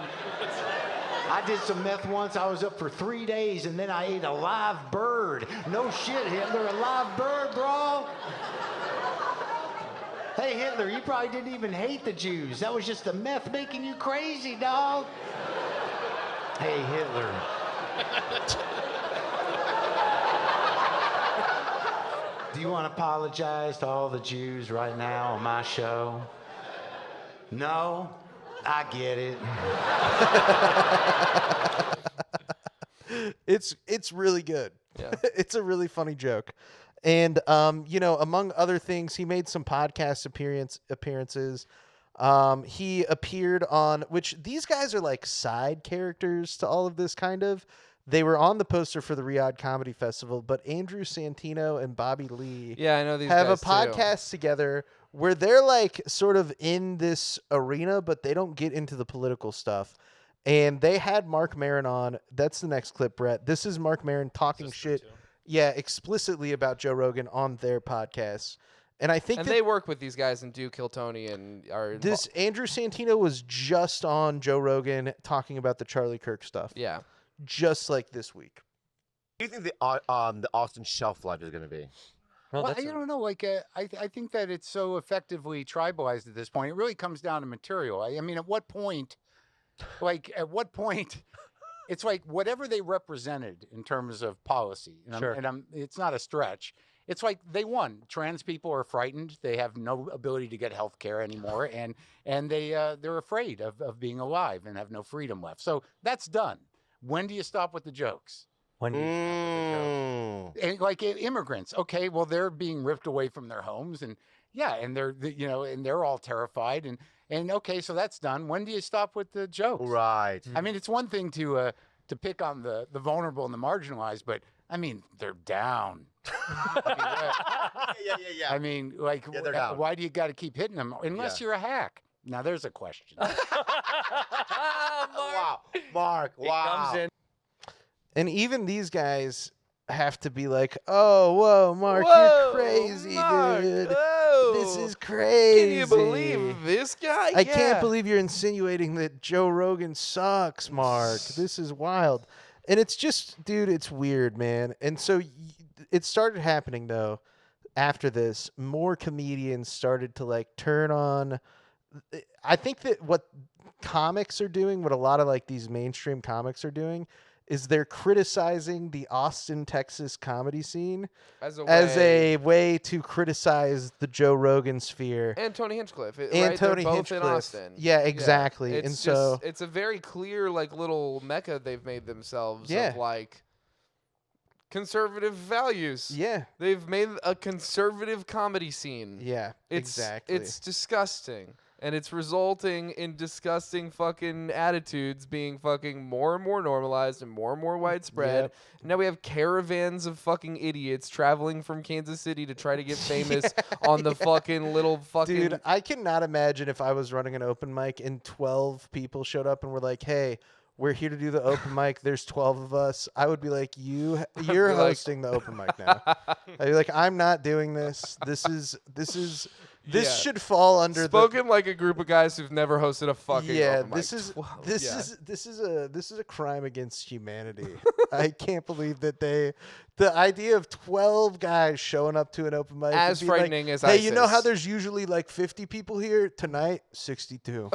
I did some meth once. I was up for 3 days, and then I ate a live bird. No shit, Hitler, a live bird, bro. Hey, Hitler, you probably didn't even hate the Jews. That was just the meth making you crazy, dog. Hey, Hitler. Do you want to apologize to all the Jews right now on my show? No? I get it. It's really good. Yeah. It's a really funny joke. And among other things, he made some podcast appearances. He appeared on, which these guys are like side characters to all of this kind of. They were on the poster for the Riyadh Comedy Festival, but Andrew Santino and Bobby Lee I know these have guys a podcast together where they're like sort of in this arena, but they don't get into the political stuff. And they had Mark Maron on. That's the next clip, Brett. This is Mark Maron talking shit, explicitly about Joe Rogan on their podcast. And I think they work with these guys and do Kill Tony and are this Andrew Santino was just on Joe Rogan talking about the Charlie Kirk stuff. Yeah. Just like this week. What do you think the Austin shelf life is going to be? Well, I don't know. Like, I think that it's so effectively tribalized at this point. It really comes down to material. I mean, at what point, it's like whatever they represented in terms of policy. And it's not a stretch. It's like they won. Trans people are frightened. They have no ability to get health care anymore, and they're afraid of being alive and have no freedom left. So that's done. When do you stop with the jokes? When do you stop with the jokes? And like immigrants, okay, well they're being ripped away from their homes, and they're all terrified, and okay, so that's done. When do you stop with the jokes? Right. I mean, it's one thing to pick on the vulnerable and the marginalized, but I mean they're down. Yeah. I mean, like, they're down. Why do you got to keep hitting them unless you're a hack? Now there's a question. Mark, wow. Comes in. And even these guys have to be like, oh, whoa, Mark, Whoa, you're crazy, Mark, dude. whoa. This is crazy. Can you believe this guy? I can't believe you're insinuating that Joe Rogan sucks, Mark. This is wild. And it's just, dude, it's weird, man. And so it started happening, though. after this, more comedians started to like turn on. I think that what comics are doing, what a lot of like these mainstream comics are doing, is they're criticizing the Austin, Texas comedy scene as a way to criticize the Joe Rogansphere and Tony Hinchcliffe. And Right? Tony They're both Hinchcliffe. in Austin. Yeah, exactly. It's And just, so it's a very clear like little mecca they've made themselves Yeah. of like conservative values. Yeah. They've made a conservative comedy scene. Yeah, exactly. It's disgusting. And it's resulting in disgusting fucking attitudes being fucking more and more normalized and more widespread. Yep. Now we have caravans of fucking idiots traveling from Kansas City to try to get famous on the fucking little fucking... Dude, I cannot imagine if I was running an open mic and 12 people showed up and were like, hey, we're here to do the open mic. There's 12 of us. I would be like, you're like- hosting the open mic now. I'd be like, I'm not doing this. This Yeah. should fall under Spoken like a group of guys who've never hosted a fucking yeah, open mic. this is 12. this Yeah. is this is a crime against humanity. I can't believe that the idea of 12 guys showing up to an open mic As and being frightening like, as hey, you know how ISIS. there's usually like 50 people here tonight? 62.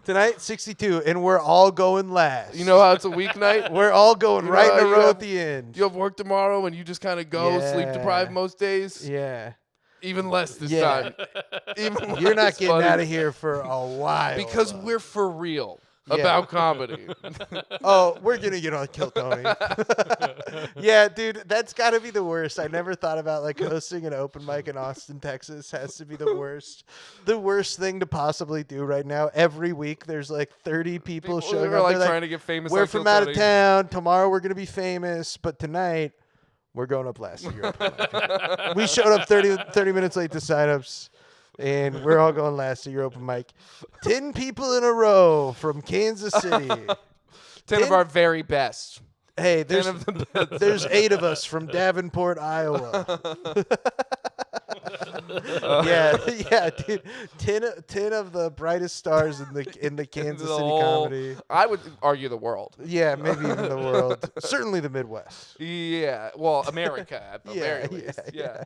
Tonight 62, and we're all going last. You know how it's a weeknight? We're all going You right know in a how you row have- at the end. You have work tomorrow and you just kind of go sleep deprived Yeah. most days? Yeah. Even less this Yeah. time. Even You're not less, getting buddy. out of here for a while. Because we're for real Yeah. about comedy. Oh, we're gonna get on Kill Tony. Yeah, dude, that's got to be the worst. I never thought about like hosting an open mic in Austin, Texas. Has to be the worst thing to possibly do right now. Every week, there's like 30 people People showing who are, up. like, They're trying to get famous We're on from Kill out of Tony." town. Tomorrow we're gonna be famous, but tonight we're going up last at your open mic. We showed up 30 minutes late to signups. And we're all going last at your open mic. 10 people in a row from Kansas City. 10 of our very best. Hey, 10 of the best. there's 8 of us from Davenport, Iowa. yeah, dude. 10 of the brightest stars in the Kansas The City whole- comedy. I would argue the world. Yeah, maybe even the world. Certainly the Midwest. Yeah, well, America at the very least. Yeah.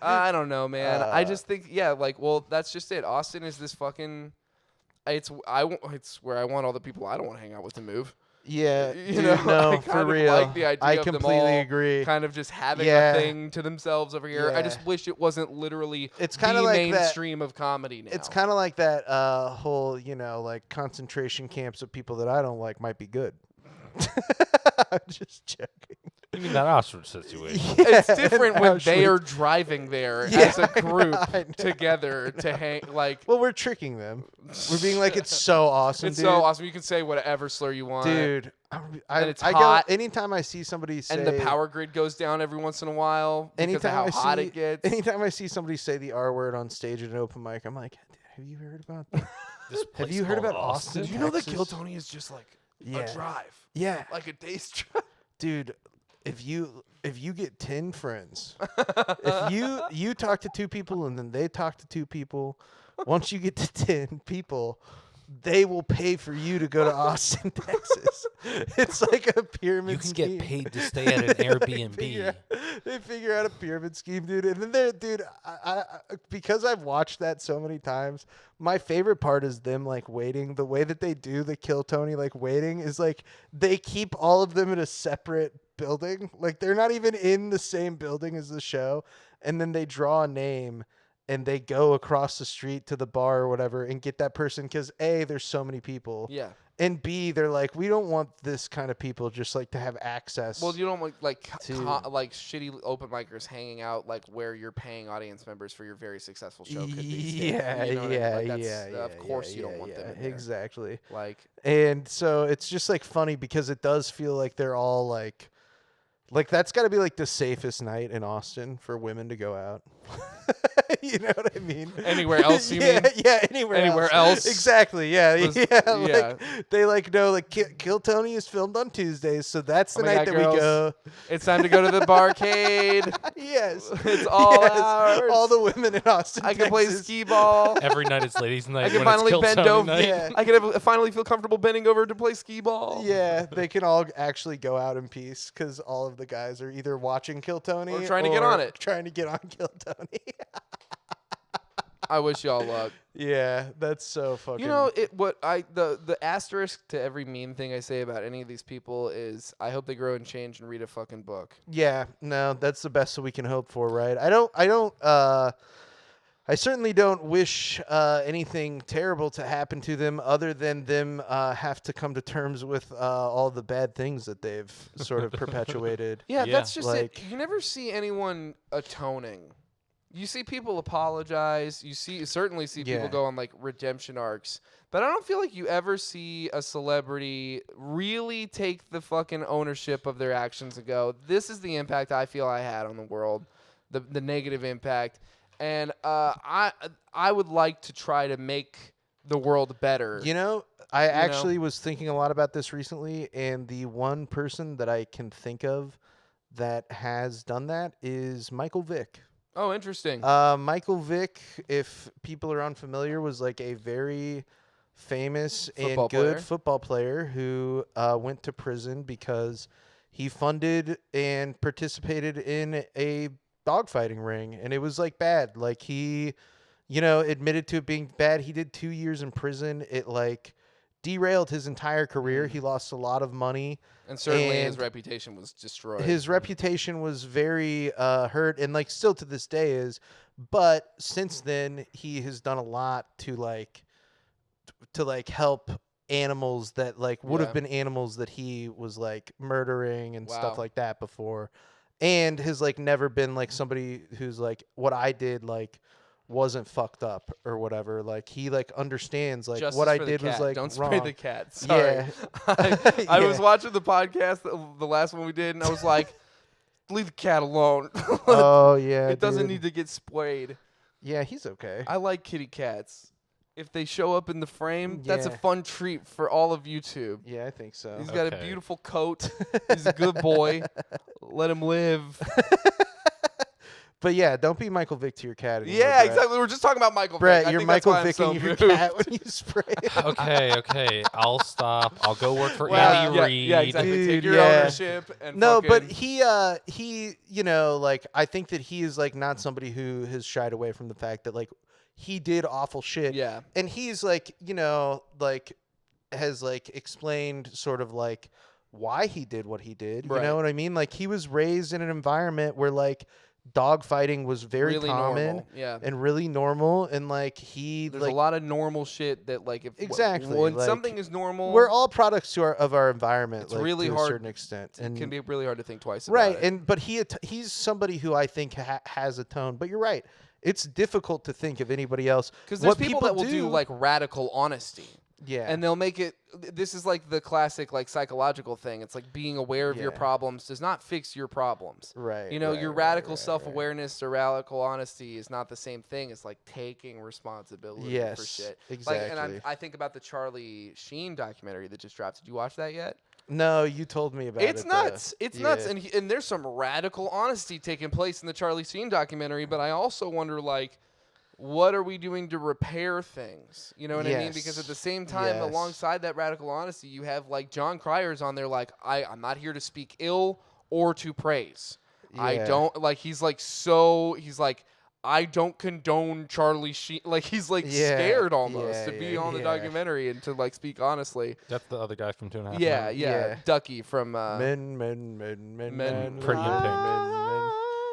I don't know, man. I just think, well, that's just it. Austin is this fucking. It's where I want all the people I don't want to hang out with to move. Yeah, You dude, know, no, I for kind of real. like the idea I of them completely all agree. Kind of just having Yeah. a thing to themselves over here. I just Yeah. wish it wasn't literally It's kind kinda of like that- mainstream of comedy now. It's kind of like that whole, like concentration camps of people that I don't like might be good. I'm just joking. You mean that Auschwitz situation? It's different when they Auschwitz. are driving there Yeah, as a group I know. together to hang. Like, Well, we're tricking them. We're being like, it's so awesome, it's dude. so awesome. You can say whatever slur you want, Dude, and it's I hot. go anytime I see somebody say, And the power grid goes down every once in a while because of how hot it gets. Anytime I see somebody say the R word on stage at an open mic, I'm like, have you heard about that? Have you heard about Austin? Did you know that Texas? Kill Tony is just like a drive? Yeah. Like a day's drive. Dude, if you get 10 friends, if you talk to 2 people and then they talk to 2 people, once you get to 10 people, they will pay for you to go to Austin, Texas. It's like a pyramid You can scheme. get paid to stay at an Airbnb. They figure out a pyramid scheme, dude. And then I because I've watched that so many times, my favorite part is them like waiting. The way that they do the Kill Tony like waiting is like they keep all of them in a separate building. Like they're not even in the same building as the show. And then they draw a name and they go across the street to the bar or whatever and get that person because A, there's so many people. Yeah. And B, they're like, we don't want this kind of people just like to have access. Well, you don't want like to- like shitty open micers hanging out like where you're paying audience members for your very successful show. Could be Yeah, you know what I mean? yeah, Like, that's, yeah, Of course, you don't want them in there. Exactly. Like, and so it's just like funny because it does feel like they're all like that's got to be like the safest night in Austin for women to go out. You know what I mean? Anywhere else, you mean? Yeah, anywhere else? Exactly. Yeah, Was- yeah. yeah. Like, they like know like Kill Tony is filmed on Tuesdays, so that's the Oh my night God, that girls, we go. It's time to go to the barcade. Yes, It's all yes. ours. All the women in Austin. I can play Texas. skee ball. Every night it's ladies' night. I can when it's finally Kill bend Tony over. night. Yeah. I can finally feel comfortable bending over to play skee ball. Yeah, they can all actually go out in peace because all of of the guys are either watching Kill Tony Or trying to get on it. Trying to get on Kill Tony. I wish y'all luck. Yeah, that's so fucking. You know, the asterisk to every mean thing I say about any of these people is I hope they grow and change and read a fucking book. Yeah, no, that's the best that we can hope for, right? I certainly don't wish anything terrible to happen to them other than them have to come to terms with all the bad things that they've sort of perpetuated. Yeah, that's just like, it. You never see anyone atoning. You see people apologize. You certainly see people Yeah. go on like redemption arcs. But I don't feel like you ever see a celebrity really take the fucking ownership of their actions and go, this is the impact I feel I had on the world, the negative impact. And I would like to try to make the world better. You know, I actually was thinking a lot about this recently, and the one person that I can think of that has done that is Michael Vick. Oh, interesting. Michael Vick, if people are unfamiliar, was like a very famous and good football player who went to prison because he funded and participated in a dogfighting ring, and it was like bad. Like he, admitted to it being bad. He did 2 years in prison. It like derailed his entire career. He lost a lot of money. And certainly his reputation was destroyed. His reputation was very hurt, and like still to this day is. But since then, he has done a lot to help animals that like would have been animals that he was like murdering and stuff like that before, and has like never been like somebody who's like what I did like wasn't fucked up or whatever. Like he like understands like Justice what I for the did was cat. like don't wrong. spray the cat. Sorry. Yeah. I was watching the podcast, the last one we did, and I was like, leave the cat alone. Oh yeah, it doesn't dude. need to get sprayed. Yeah, he's okay. I like kitty cats. If they show up in the frame, that's a Yeah. fun treat for all of YouTube. Yeah, I think so. He's got a beautiful coat. He's a good boy. Let him live. But yeah, don't be Michael Vick to your cat anymore. Yeah, Brett. exactly. We're just talking about Michael Brett, Vick. I you're think that's Michael why I'm Vick so and your moved. cat when you spray it. Okay, I'll stop. I'll go work for Well, Andy yeah, Reid. yeah, exactly. Take your yeah. ownership and No, but fucking- he, like I think that he is like not somebody who has shied away from the fact that like he did awful shit. Yeah. And he's like, like has like explained sort of like why he did what he did. Right. You know what I mean? Like he was raised in an environment where like dogfighting was very Really common normal, yeah. and really normal, and like he There's like a lot of normal shit that like if exactly when like, something is normal, we're all products of our environment. It's like, really to hard. a certain extent, and It can be really hard to think twice right. about it. But he's somebody who I think has a tone. But you're right. It's difficult to think of anybody else. Because there's What people that will do like radical honesty. Yeah. And they'll make it. This is like the classic like psychological thing. It's like being aware of your Yeah. problems does not fix your problems. Right. You know, right, your right, radical right, self-awareness or radical honesty is not the same thing as like taking responsibility for Yes, shit. exactly. Like, and I think about the Charlie Sheen documentary that just dropped. Did you watch that yet? No, you told me about it. It's nuts. It's nuts. yeah. And there's some radical honesty taking place in the Charlie Sheen documentary. But I also wonder like, what are we doing to repair things? You know what I mean? Because at the same time, Yes. alongside that radical honesty, you have like John Cryer's on there like, I'm not here to speak ill or to praise. I Yeah. don't like he's like I don't condone Charlie Sheen. Like he's like Yeah, scared almost yeah, to be yeah, on the yeah. documentary and to like speak honestly. That's the other guy from 2.5 Men. Yeah. Ducky from Men. Pretty in Pink.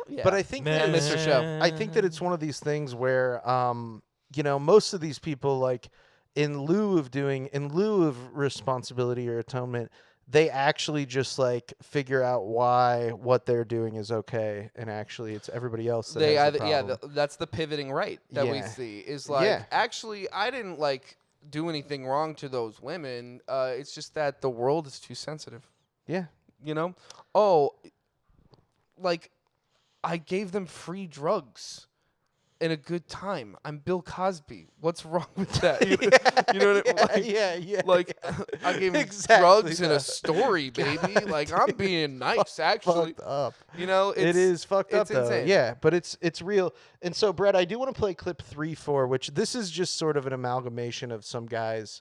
Yeah. But I think Man, that Mr. Show. I think that it's one of these things where, most of these people, like, in lieu of responsibility or atonement, they actually just like figure out why what they're doing is okay, and actually it's everybody else that has the problem. That's the pivoting right that we Yeah. see is like Yeah. actually I didn't like do anything wrong to those women. It's just that the world is too sensitive. Yeah. You know? Oh, like I gave them free drugs and a good time. I'm Bill Cosby. What's wrong with that? You know what I mean? Yeah. Like I gave them Exactly drugs and a that. story, baby. Like I'm being nice, actually. Fucked up. You know, It is fucked up it's though. insane. Yeah, but it's real. And so, Brett, I do want to play clip 3-4, which this is just sort of an amalgamation of some guys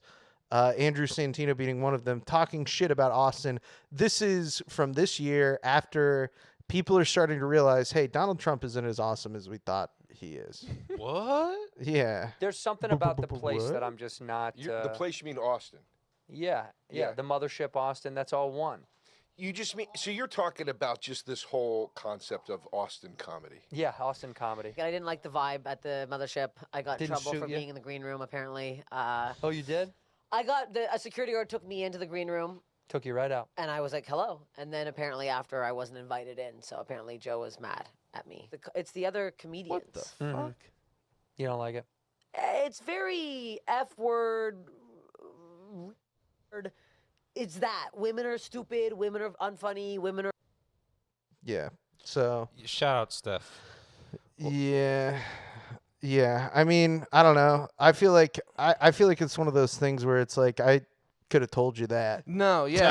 Andrew Santino being one of them, talking shit about Austin. This is from this year after people are starting to realize, hey, Donald Trump isn't as awesome as we thought he is. What? Yeah. There's something about the place that I'm just not. The place you mean Austin? Yeah, the mothership Austin. That's all one. You just mean so you're talking about just this whole concept of Austin comedy? Yeah, Austin comedy. I didn't like the vibe at the mothership. I got in Didn't trouble suit for you? being in the green room. Apparently. Oh, you did? I got a security guard took me into the green room. Took you right out. And I was like, hello. And then apparently after I wasn't invited in. So apparently Joe was mad at me. It's the other comedians. What the fuck? You don't like it? It's very F word. It's that. Women are stupid. Women are unfunny. Women are. Yeah. So. Shout out, Steph. Yeah. Yeah. I mean, I don't know. I feel like it's one of those things where it's like I could have told you that. No, yeah.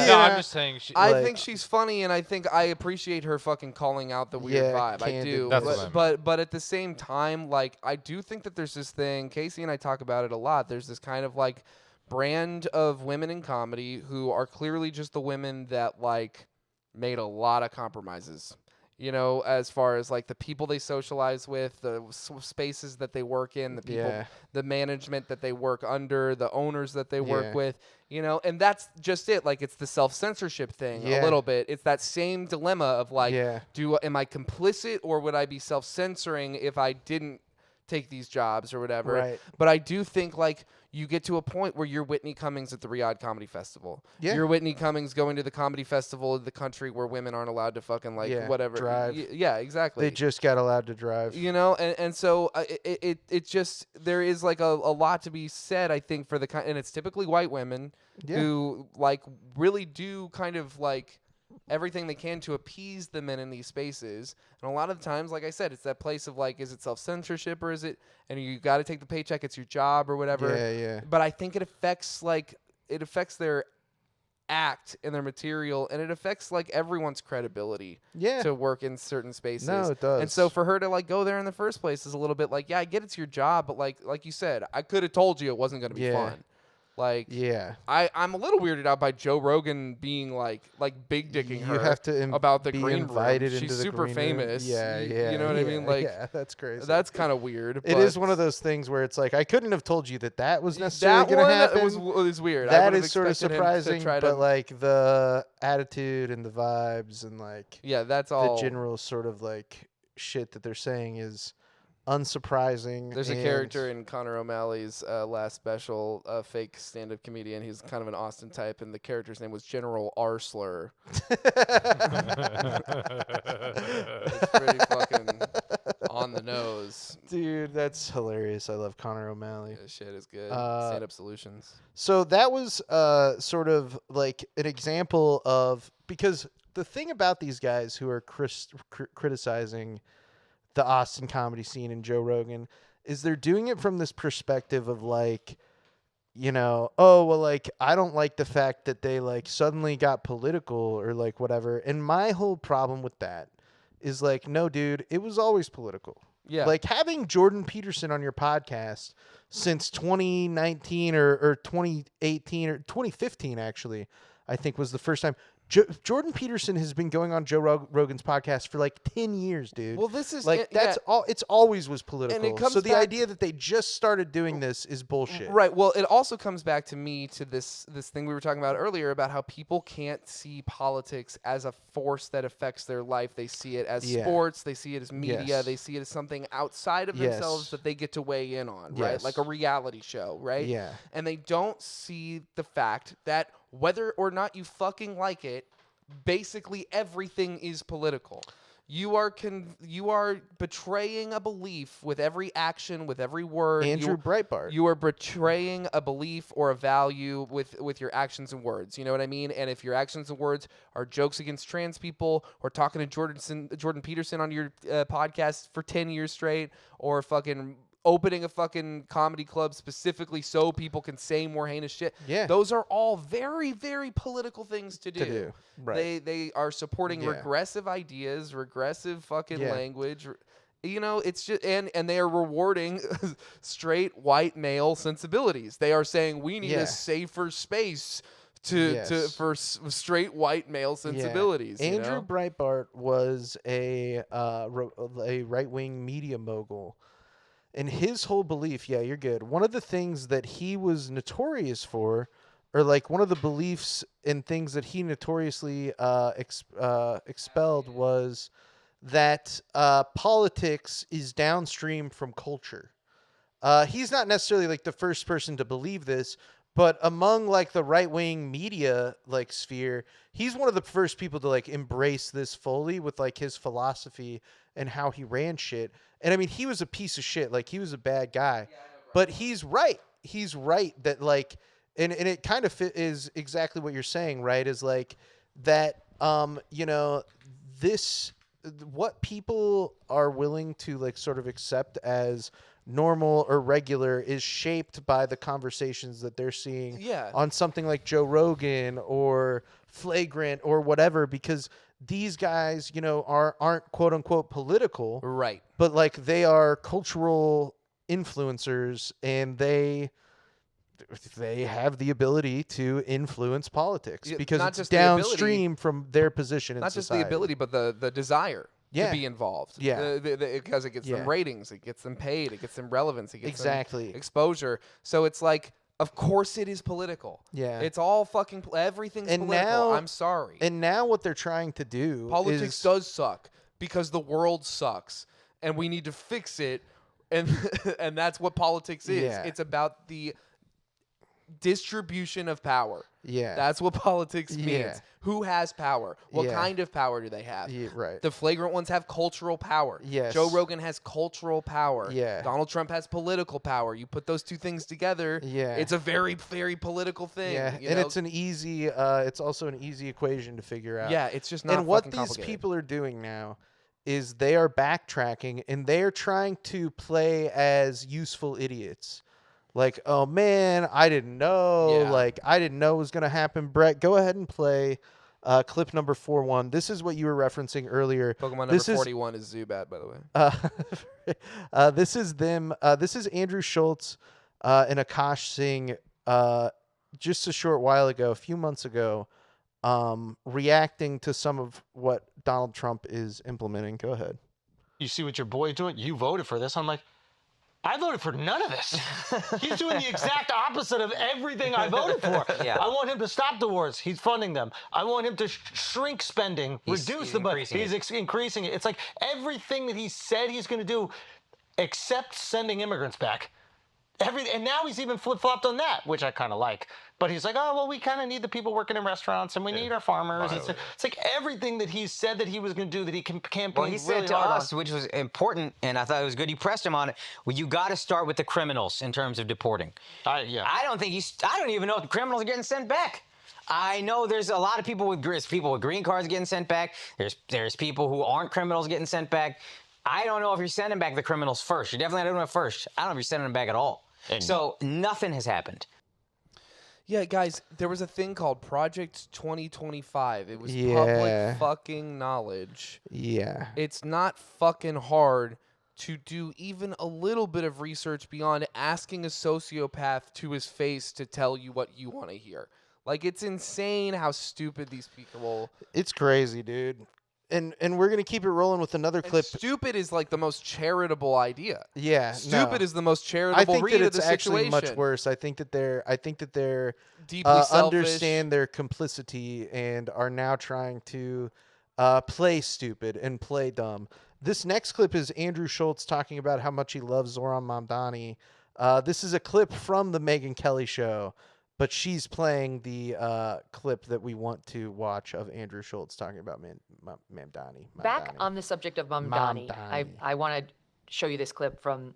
No, I'm just saying. I think she's funny, and I think I appreciate her fucking calling out the weird vibe. I do. That's what I mean. But at the same time, like, I do think that there's this thing. Casey and I talk about it a lot. There's this kind of like brand of women in comedy who are clearly just the women that like made a lot of compromises. You know, as far as like the people they socialize with, the spaces that they work in, the people, the management that they work under, the owners that they work with, you know, and that's just it. Like, it's the self-censorship thing a little bit. It's that same dilemma of like, am I complicit or would I be self-censoring if I didn't take these jobs or whatever? Right. But I do think like you get to a point where you're Whitney Cummings at the Riyadh Comedy Festival. Yeah. You're Whitney Cummings going to the comedy festival of the country where women aren't allowed to fucking like whatever. Drive. Yeah, exactly. They just got allowed to drive. You know, and so it just, there is like a lot to be said, I think, for the kind, and it's typically white women who like really do kind of like everything they can to appease the men in these spaces. And a lot of the times, like I said, it's that place of like, is it self-censorship or is it, and you got to take the paycheck, it's your job or whatever. Yeah. But I think it affects their act and their material, and it affects like everyone's credibility to work in certain spaces. No, it does. And so for her to like go there in the first place is a little bit like, yeah, I get it's your job, but like you said, I could have told you it wasn't going to be fun. Like, I'm a little weirded out by Joe Rogan being like big dicking her. You have to about the be green invited room. into She's the super green room. famous. Yeah. You know what I mean? Like, yeah, that's crazy. That's kind of weird. It is one of those things where it's like I couldn't have told you that was necessarily going to happen. Was weird. That is sort of expected him to surprising, try but to- like the attitude and the vibes and like that's all. the general sort of like shit that they're saying is unsurprising. There's a and- character in Conor O'Malley's last special, fake stand-up comedian. He's kind of an Austin type, and the character's name was General Arsler. It's pretty fucking on the nose. Dude, that's hilarious. I love Conor O'Malley. Yeah, shit is good. Stand-up solutions. So that was sort of like an example of, because the thing about these guys who are criticizing the Austin comedy scene and Joe Rogan is they're doing it from this perspective of like, you know, oh, well, like, I don't like the fact that they like suddenly got political or like whatever. And my whole problem with that is like, no, dude, it was always political. Yeah. Like having Jordan Peterson on your podcast since 2019 or 2018 or 2015, actually, I think was the first time. Jordan Peterson has been going on Joe Rogan's podcast for like 10 years, dude. Well, this is like that's all. It's always was political. And it comes so the back- idea that they just started doing this is bullshit. Right. Well, it also comes back to me to this thing we were talking about earlier about how people can't see politics as a force that affects their life. They see it as sports. They see it as media. Yes. They see it as something outside of Yes. themselves that they get to weigh in on, right? Yes. Like a reality show, right? Yeah. And they don't see the fact that whether or not you fucking like it, basically everything is political. You are betraying a belief with every action, with every word. Andrew Breitbart. You are betraying a belief or a value with your actions and words. You know what I mean? And if your actions and words are jokes against trans people, or talking to Jordan Peterson on your podcast for 10 years straight, or fucking opening a fucking comedy club specifically so people can say more heinous shit. Yeah. Those are all very, very political things to do. Right. They are supporting Yeah. regressive ideas, regressive fucking Yeah. language. You know, it's just and they are rewarding straight white male sensibilities. They are saying we need a safer space for straight white male sensibilities. Yeah. You Andrew know? Breitbart was a right-wing media mogul. And his whole belief, yeah, you're good. One of the things that he was notorious for, or like one of the beliefs and things that he notoriously expelled was that politics is downstream from culture. He's not necessarily like the first person to believe this, but among like the right-wing media like sphere, he's one of the first people to like embrace this fully with like his philosophy and how he ran shit. And I mean, he was a piece of shit. Like he was a bad guy, but he's right. He's right that like, and it kind of is exactly what you're saying, right? Is like that, you know, what people are willing to like sort of accept as normal or regular is shaped by the conversations that they're seeing on something like Joe Rogan or Flagrant or whatever, because these guys, you know, aren't quote unquote political, right? But like they are cultural influencers, and they have the ability to influence politics because not it's just the ability, downstream from their position in not society. just the ability, but the desire to be involved. Yeah. Because it gets them ratings, it gets them paid, it gets them relevance, it gets them exposure. So it's like, of course it is political. Yeah. It's all fucking, everything's political. Now, I'm sorry. And now what they're trying to do Politics does suck because the world sucks and we need to fix it. And and that's what politics is. Yeah. It's about the distribution of power. Yeah. That's what politics means. Yeah. Who has power? What Yeah. kind of power do they have? Yeah, right. The flagrant ones have cultural power. Yes. Joe Rogan has cultural power. Yeah. Donald Trump has political power. You put those two things together, it's a very, very political thing. Yeah, you and know? it's an easy. It's also an easy equation to figure out. Yeah, it's just not And what fucking these complicated. people are doing now is they are backtracking and they are trying to play as useful idiots. Like, oh man, I didn't know. Yeah. Like, I didn't know it was gonna happen. Brett, go ahead and play clip number 41. This is what you were referencing earlier. Pokemon This number is 41 is Zubat, by the way. this is them. This is Andrew Schultz and Akash Singh just a short while ago, a few months ago, reacting to some of what Donald Trump is implementing. Go ahead. You see what your boy's doing? You voted for this. I'm like, I voted for none of this. He's doing the exact opposite of everything I voted for. Yeah. I want him to stop the wars. He's funding them. I want him to shrink spending, reduce the budget. He's increasing it. It's like everything that he said he's going to do, except sending immigrants back. And now he's even flip-flopped on that, which I kind of like. But he's like, oh, well, we kind of need the people working in restaurants, and we need our farmers. It's like everything that he said that he was going to do that he campaigned Well, he said really to hard us, on. which was important, and I thought it was good. You pressed him on it. Well, you got to start with the criminals in terms of deporting. I don't even know if the criminals are getting sent back. I know there's a lot of people with green cards getting sent back. There's people who aren't criminals getting sent back. I don't know if you're sending back the criminals first. You're definitely not doing it first. I don't know if you're sending them back at all. So nothing has happened. Yeah, guys, there was a thing called Project 2025. It was Yeah. public fucking knowledge. Yeah. It's not fucking hard to do even a little bit of research beyond asking a sociopath to his face to tell you what you want to hear. Like, it's insane how stupid these people. It's crazy, dude. And we're gonna keep it rolling with another clip. Stupid is like the most charitable idea. Yeah, Stupid no. is the most charitable I think read that of the it's actually situation. much worse. I think that they're Deeply selfish. understand their complicity and are now trying to play stupid and play dumb. This next clip is Andrew Schultz talking about how much he loves Zoran Mamdani. This is a clip from the Megyn Kelly show, but she's playing the clip that we want to watch of Andrew Schultz talking about Mamdani. Back on the subject of Mamdani, I want to show you this clip from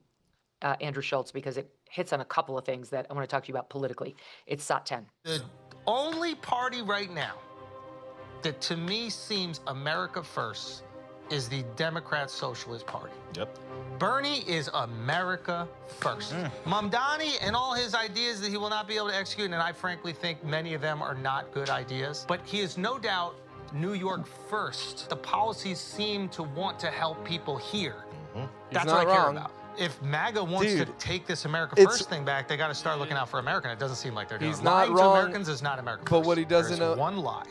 Andrew Schultz because it hits on a couple of things that I want to talk to you about politically. It's SOT 10. The only party right now that to me seems America first is the Democrat Socialist Party. Yep. Bernie is America first. Mamdani and all his ideas that he will not be able to execute, and I frankly think many of them are not good ideas, but he is no doubt New York first. The policies seem to want to help people here. That's not what I care wrong. about. If MAGA wants to Dude, take this America it's- First thing back, they got to start looking out for America. And it doesn't seem like they're doing. He's it. not Lying wrong, to Americans is not America but First. what he doesn't There's know- one lie,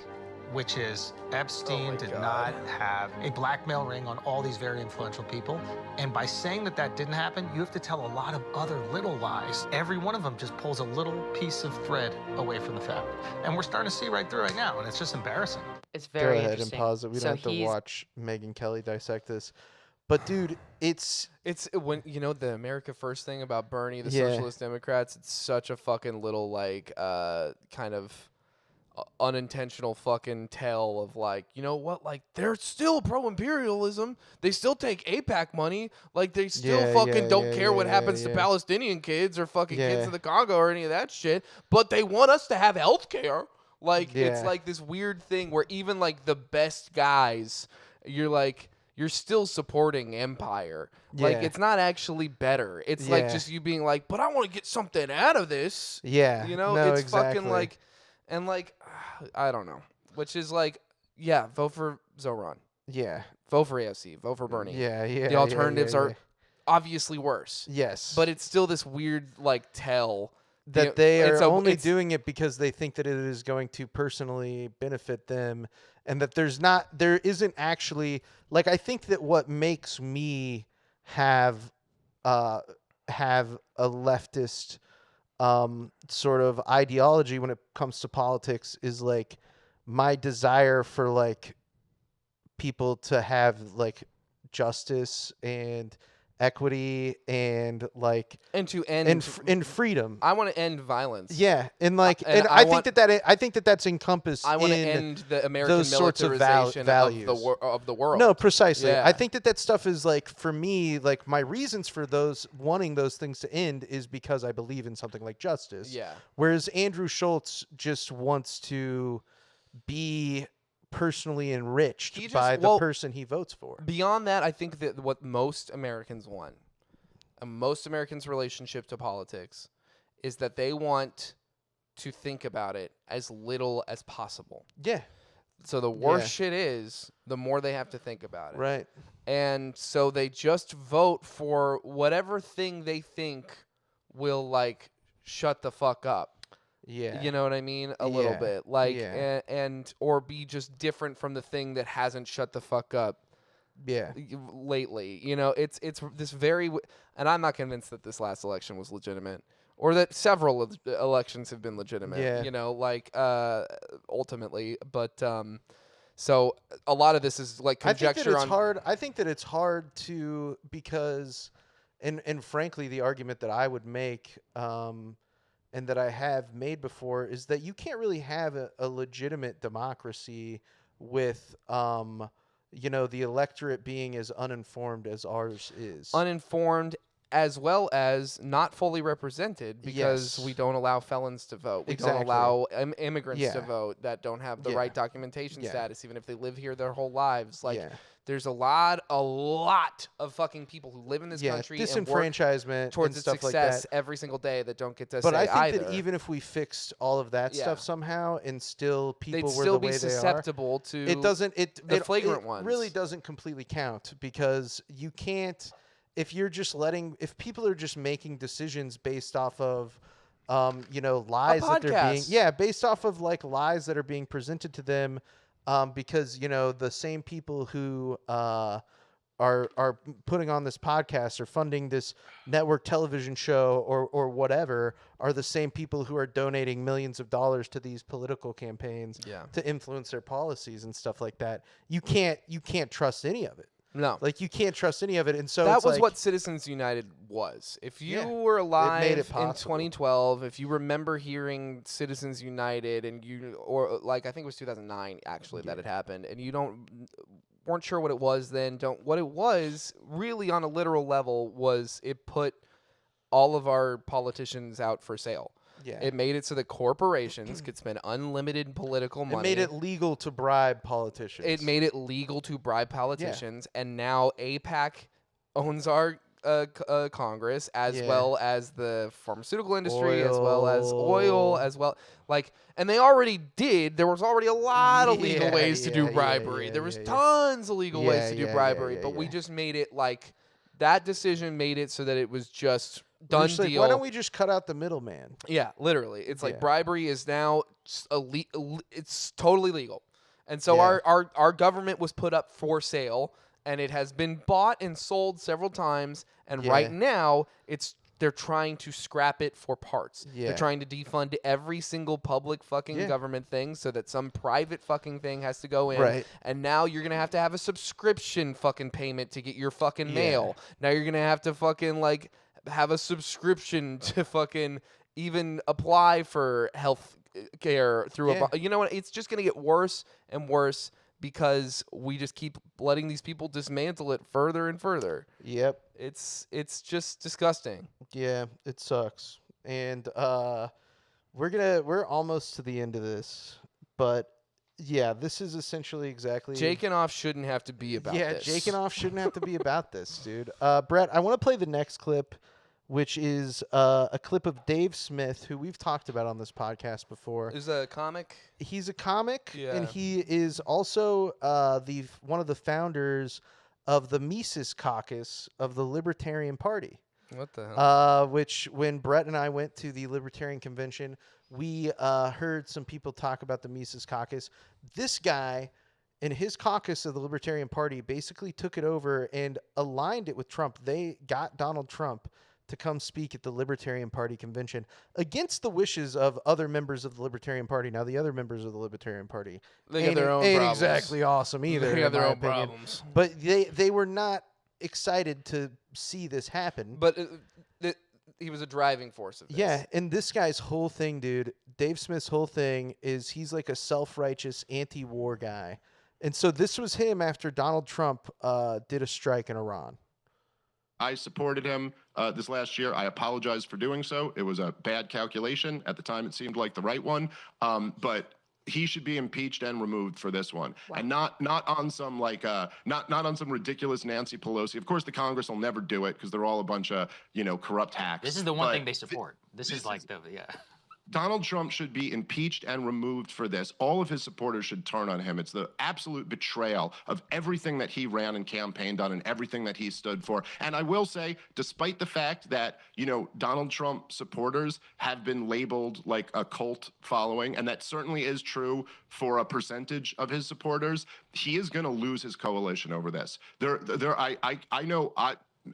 which is Epstein did not have a blackmail ring on all these very influential people. And by saying that that didn't happen, you have to tell a lot of other little lies. Every one of them just pulls a little piece of thread away from the fabric. And we're starting to see right through it now, and it's just embarrassing. It's Go very ahead and interesting. pause it. We So don't have to he's- watch Megyn Kelly dissect this. But dude, it's when you know the America First thing about Bernie, the Yeah. Socialist Democrats. It's such a fucking little like kind of unintentional fucking tell of like, you know what, like they're still pro-imperialism. They still take AIPAC money. Like they still Yeah, fucking yeah, don't yeah, care what yeah, happens yeah. to Palestinian kids or fucking Yeah. kids in the Congo or any of that shit. But they want us to have health care. Like it's Yeah. like this weird thing where even like the best guys, you're still supporting empire. Like Yeah. it's not actually better. It's like Yeah. just you being like, but I want to get something out of this. Yeah, You know, no, it's exactly. fucking like, and like, I don't know. Which is like, yeah, vote for Zoran. Yeah. Vote for AFC. Vote for Bernie. Yeah, yeah, The yeah, alternatives yeah, are yeah. obviously worse. Yes. But it's still this weird like tell that they it's are a- only it's- doing it because they think that it is going to personally benefit them, and that there isn't actually, like, I think that what makes me have a leftist sort of ideology when it comes to politics is like my desire for like people to have like justice and equity and like and to end and freedom. I want to end violence. Yeah, and like, And and I I want- think that that's encompassed. I want to in end the American those sorts of militarization values of the world. No, precisely. Yeah. I think that stuff is like, for me, like my reasons for wanting those things to end is because I believe in something like justice. Yeah. Whereas Andrew Schultz just wants to be personally enriched He just- by the well, person he votes for. Beyond that, I think that what most Americans want, and most Americans' relationship to politics, is that they want to think about it as little as possible. Yeah. So the worse Yeah. shit is, the more they have to think about it. Right. And so they just vote for whatever thing they think will like shut the fuck up. Yeah. You know what I mean? A little Yeah. bit. Like Yeah. and or be just different from the thing that hasn't shut the fuck up. Yeah. Lately, you know, it's this very and I'm not convinced that this last election was legitimate or that several elections have been legitimate, Yeah. you know, like ultimately, but so a lot of this is like conjecture I think that it's on hard. I think that it's hard to, because, and frankly, the argument that I would make, and that I have made before, is that you can't really have a legitimate democracy with, the electorate being as uninformed as ours is. uninformed as well as not fully represented because Yes. we don't allow felons to vote. We Exactly. don't allow immigrants to Yeah. vote that don't have the Yeah. right documentation Yeah. status, even if they live here their whole lives. Like, Yeah. there's a lot of fucking people who live in this Yeah, country and disenfranchisement work towards and its stuff like success that. every single day that don't get to But say I think either. that even if we fixed all of that Yeah. stuff somehow, and still people They'd were still the be way susceptible they are, to it doesn't. the flagrant it ones. really doesn't completely count, because you can't. If you're just if people are just making decisions based off of, lies that they're being, podcast. based off of like lies that are being presented to them, because the same people who are putting on this podcast or funding this network television show or whatever are the same people who are donating millions of dollars to these political campaigns to influence their policies and stuff like that. You can't trust any of it. No. Like, you can't trust any of it. And so that it's was like, what Citizens United was. If you Yeah. were alive It made it in possible. 2012, if you remember hearing Citizens United and or like I think it was 2009 actually that it happened, and you weren't sure what it was then, what it was really on a literal level was it put all of our politicians out for sale. Yeah. It made it so that corporations could spend unlimited political money. It made it legal to bribe politicians. It made it legal to bribe politicians, and now AIPAC owns our Congress, as Yeah. well as the pharmaceutical industry, as well as Oil. oil, as well and they already did. There was already a lot of legal Yeah, ways to do yeah, bribery. yeah, there was yeah. tons of legal ways Yeah, to do yeah, yeah, bribery, yeah, but we yeah. just made it like That decision made it so that it was just done Just like, deal. why don't we just cut out the middleman? Yeah, literally. It's like Yeah. bribery is now it's totally legal. And so Yeah. our government was put up for sale, and it has been bought and sold several times, and Yeah. right now they're trying to scrap it for parts. Yeah. They're trying to defund every single public fucking Yeah. government thing so that some private fucking thing has to go in. Right. And now you're going to have a subscription fucking payment to get your fucking Yeah. mail. Now you're going to have to fucking like have a subscription to fucking even apply for health care through Yeah. you know what? It's just going to get worse and worse because we just keep letting these people dismantle it further and further. Yep. It's just disgusting. Yeah, it sucks. And we're almost to the end of this, but yeah, this is essentially exactly Jakin.Off shouldn't have to be about yeah, this. Jakin.Off shouldn't have to be about this, dude. Brett, I want to play the next clip, which is a clip of Dave Smith, who we've talked about on this podcast before. Is a comic? He's a comic, Yeah. and he is also one of the founders of the Mises Caucus of the Libertarian Party. What the hell? Which, when Brett and I went to the Libertarian Convention, we heard some people talk about the Mises Caucus. This guy and his caucus of the Libertarian Party basically took it over and aligned it with Trump. They got Donald Trump to come speak at the Libertarian Party convention against the wishes of other members of the Libertarian Party. Now, the other members of the Libertarian Party They got their own ain't problems. exactly awesome either. They got in their my own opinion. problems. But they were not excited to see this happen. But he was a driving force of this. Yeah, and this guy's whole thing, dude, Dave Smith's whole thing is he's like a self-righteous anti-war guy. And so this was him after Donald Trump did a strike in Iran. I supported him this last year. I apologize for doing so. It was a bad calculation. At the time, it seemed like the right one. But he should be impeached and removed for this one, and not on some like not on some ridiculous Nancy Pelosi. Of course, the Congress will never do it because they're all a bunch of corrupt hacks. This is the one But thing they support. This is like Donald Trump should be impeached and removed for this. All of his supporters should turn on him. It's the absolute betrayal of everything that he ran and campaigned on and everything that he stood for. And I will say, despite the fact that, Donald Trump supporters have been labeled like a cult following, and that certainly is true for a percentage of his supporters, he is going to lose his coalition over this. I know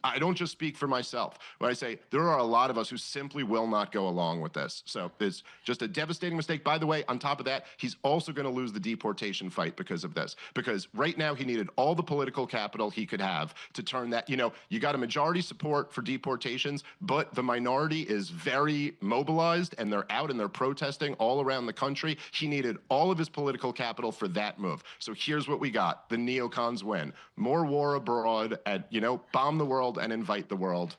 I don't just speak for myself when I say there are a lot of us who simply will not go along with this. So it's just a devastating mistake. By the way, on top of that, he's also going to lose the deportation fight because of this. Because right now he needed all the political capital he could have to turn that, you got a majority support for deportations, but the minority is very mobilized and they're out and they're protesting all around the country. He needed all of his political capital for that move. So here's what we got. The neocons win. More war abroad and, bomb the world and invite the world.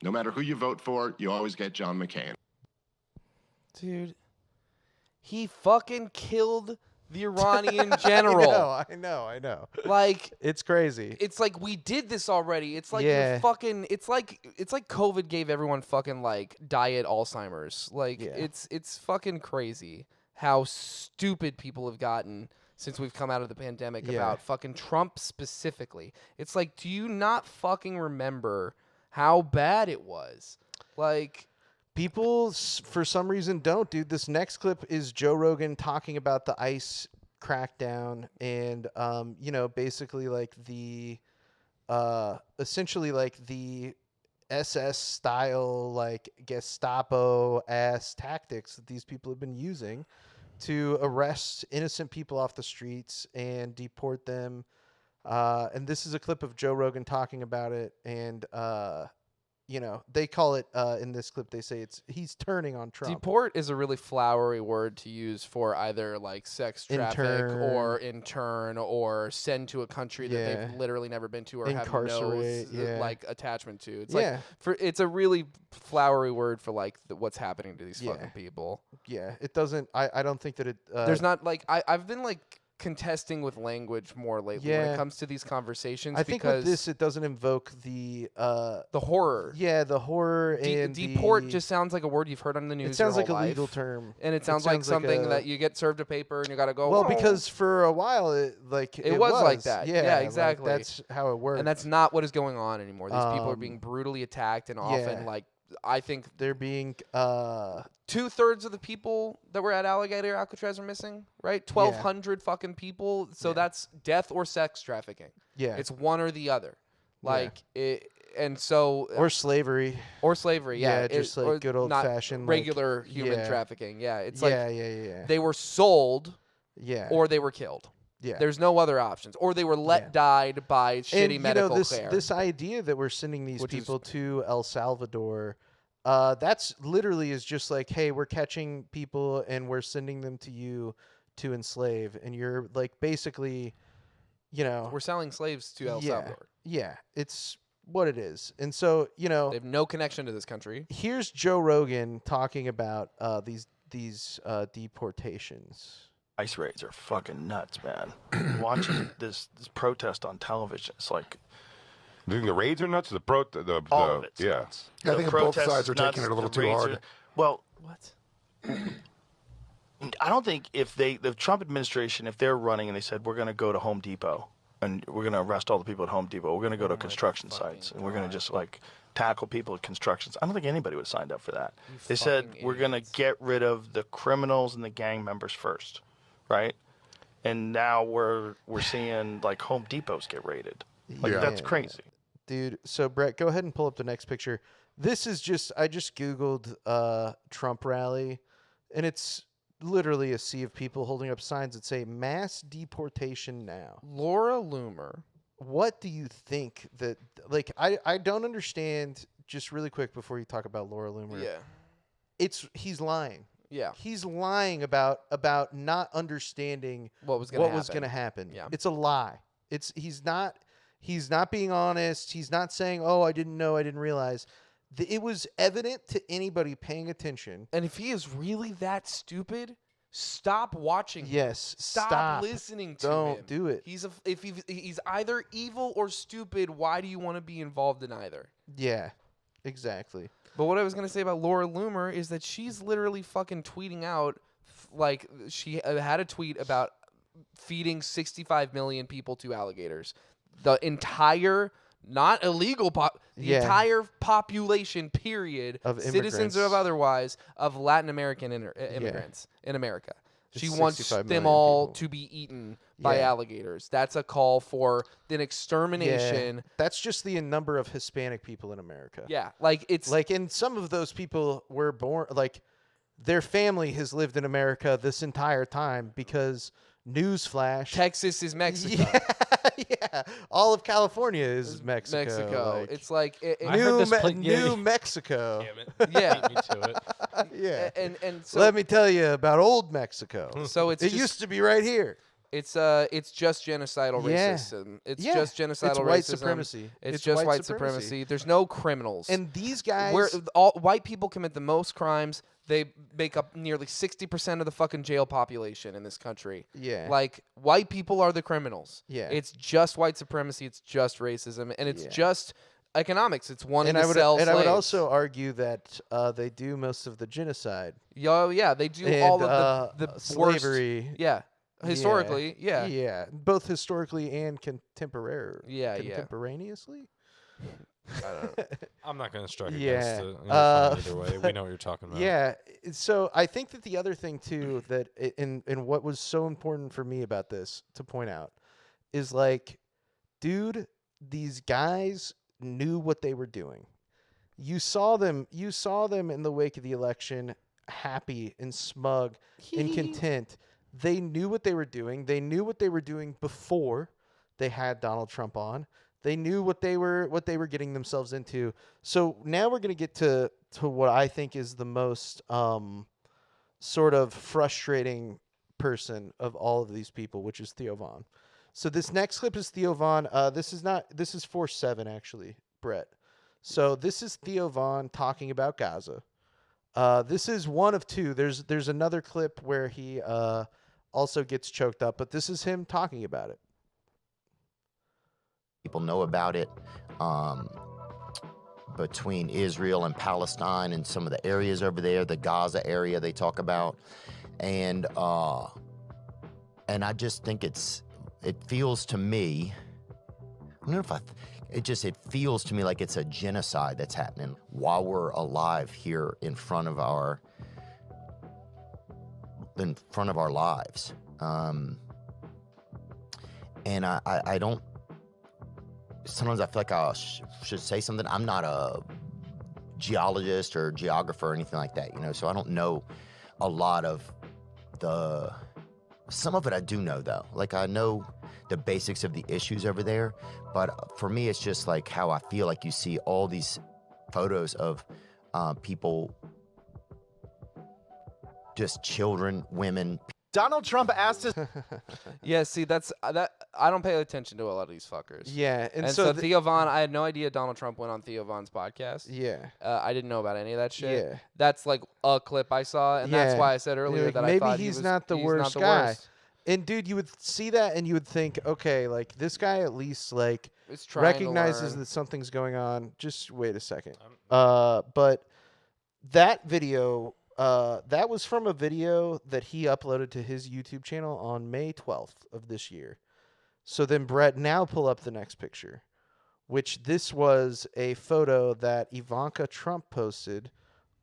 No matter who you vote for, you always get John McCain. Dude, he fucking killed the Iranian general. I know. Like, it's crazy. It's like we did this already. It's like Yeah. you're fucking. It's like COVID gave everyone fucking like diet Alzheimer's. Like it's fucking crazy how stupid people have gotten since we've come out of the pandemic Yeah. about fucking Trump specifically. It's like, do you not fucking remember how bad it was? Like, people for some reason don't, dude. This next clip is Joe Rogan talking about the ICE crackdown and basically like the essentially like the SS style like Gestapo ass tactics that these people have been using to arrest innocent people off the streets and deport them. And this is a clip of Joe Rogan talking about it. And, they call it in this clip, they say he's turning on Trump. Deport is a really flowery word to use for either like sex traffic or intern or send to a country that they've literally never been to or have no like attachment to. It's like it's a really flowery word for like what's happening to these fucking people. Yeah, it doesn't. I don't think that it. There's not like I've been like contesting with language more lately when Yeah. it comes to these conversations. I think because with this, it doesn't invoke the horror. Yeah, the horror and deport the, just sounds like a word you've heard on the news. It sounds your like a whole legal life. term. And it sounds like something that you get served a paper and you got to go. Well, "Whoa." because for a while it was like that. Yeah, Yeah, exactly. Like, that's how it works. And that's not what is going on anymore. These people are being brutally attacked, and often, yeah. like, I think they're being 2/3 of the people that were at Alligator Alcatraz are missing, right? 1,200 fucking people. So that's death or sex trafficking. Yeah. It's one or the other. Like it, and so or slavery. Or slavery, yeah. Just like good old fashioned regular like, human trafficking. Yeah. It's yeah, like they were sold or they were killed. Yeah. There's no other options. Or they were died by shitty medical care. This idea that we're sending these people to El Salvador, that's literally is just like, hey, we're catching people and we're sending them to you to enslave. And you're like basically, we're selling slaves to El Salvador. Yeah. It's what it is. And so, they have no connection to this country. Here's Joe Rogan talking about these deportations. ICE raids are fucking nuts, man. Watching this protest on television, it's like. Do you think the raids are nuts? All of it's yeah. nuts. I think both sides are taking it a little too hard. Well, what? I don't think the Trump administration, if they're running and they said we're going to go to Home Depot and we're going to arrest all the people at Home Depot, we're going to go to construction sites and we're going to just like tackle people at constructions. I don't think anybody would have signed up for that. They said we're going to get rid of the criminals and the gang members first. Right, and now we're seeing like Home Depots get raided. Like that's crazy, dude. So Brett, go ahead and pull up the next picture. This is I just Googled Trump rally, and it's literally a sea of people holding up signs that say "mass deportation now." Laura Loomer. What do you think that? Like, I don't understand. Just really quick before you talk about Laura Loomer. Yeah, he's lying. Yeah, he's lying about not understanding what was going to happen. Yeah, it's a lie. He's not being honest. He's not saying, "Oh, I didn't know, I didn't realize." It was evident to anybody paying attention. And if he is really that stupid, stop watching. Yes, stop listening to him. Don't do it. If he's either evil or stupid, why do you want to be involved in either? Yeah, exactly. But what I was going to say about Laura Loomer is that she's literally fucking tweeting out, like, she had a tweet about feeding 65 million people to alligators. The entire, not illegal, entire population, period, of citizens or otherwise, of Latin American immigrants in America. She wants them all to be eaten by alligators. That's a call for an extermination. Yeah. That's just the number of Hispanic people in America. Yeah, like it's like, and some of those people were born, like, their family has lived in America this entire time because, newsflash, Texas is Mexico. Yeah, all of California is Mexico. Like, it's like New Mexico. Damn it. Yeah, beat me to it. Yeah, and so let me tell you about old Mexico. So it used to be right here. It's just genocidal racism. It's just genocidal it's racism. White supremacy. It's just white supremacy. There's no criminals. And these guys, where all white people commit the most crimes, they make up nearly 60% of the fucking jail population in this country. Yeah. Like, white people are the criminals. Yeah. It's just white supremacy. It's just racism, and it's just economics. It's wanting to sell slaves. I would also argue that they do most of the genocide. Yeah, they do and, all of the slavery. Worst, yeah. Historically, yeah. Yeah, both historically and contemporaneously. I don't know. I'm not going to strike Yeah. against it. Either way, we know what you're talking about. Yeah. So I think that the other thing too that in what was so important for me about this to point out is, like, dude, these guys knew what they were doing. You saw them in the wake of the election, happy and smug and content. They knew what they were doing. They knew what they were doing before they had Donald Trump on. They knew what they were getting themselves into. So now we're going to get to what I think is the most sort of frustrating person of all of these people, which is Theo Von. So this next clip is Theo Von. This is 4/7 actually, Brett. So this is Theo Von talking about Gaza. This is one of two. There's another clip where he also gets choked up, but this is him talking about it. People know about it between Israel and Palestine and some of the areas over there, the Gaza area they talk about. And I just think it feels to me, I don't know if it feels to me like it's a genocide that's happening while we're alive here in front of our lives. And I don't, sometimes I feel like I should say something. I'm not a geologist or geographer or anything like that, so I don't know a lot of some of it I do know though. Like I know the basics of the issues over there, but for me it's just like how I feel like you see all these photos of people, just children, women. Donald Trump asked us. Yeah, see, that's that. I don't pay attention to a lot of these fuckers. Yeah, and so Theo Von, I had no idea Donald Trump went on Theo Von's podcast. Yeah, I didn't know about any of that shit. Yeah, that's like a clip I saw, and that's why I said earlier that maybe I thought he's not the worst guy. Worst. And dude, you would see that and you would think, okay, like this guy at least like recognizes that something's going on. Just wait a second. But that video. That was from a video that he uploaded to his YouTube channel on May 12th of this year. So then, Brett, now pull up the next picture, which this was a photo that Ivanka Trump posted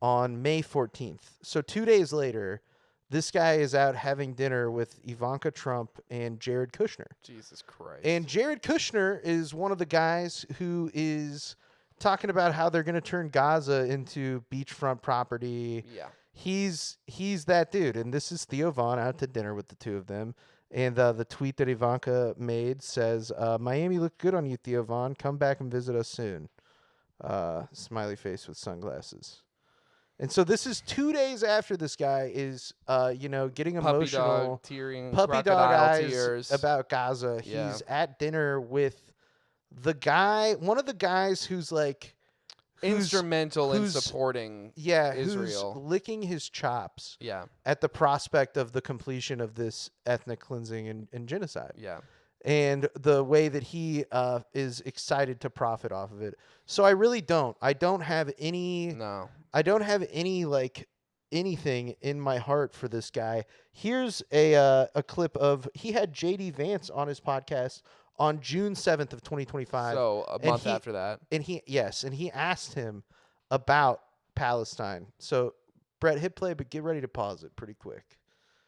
on May 14th. So 2 days later, this guy is out having dinner with Ivanka Trump and Jared Kushner. Jesus Christ. And Jared Kushner is one of the guys who is talking about how they're going to turn Gaza into beachfront property. Yeah. He's that dude, and this is Theo Von out to dinner with the two of them. And the tweet that Ivanka made says, Miami looked good on you, Theo Von. Come back and visit us soon. Smiley face with sunglasses. And so this is 2 days after this guy is, getting emotional. Puppy dog eyes tears about Gaza. Yeah. He's at dinner with the guy, one of the guys who's like, instrumental in supporting Israel. Who's licking his chops at the prospect of the completion of this ethnic cleansing and genocide. Yeah. And the way that he is excited to profit off of it. So I really don't. I don't have any like anything in my heart for this guy. Here's a clip of, he had JD Vance on his podcast on June 7th of 2025. So a month after that. And he asked him about Palestine. So Brett, hit play, but get ready to pause it pretty quick.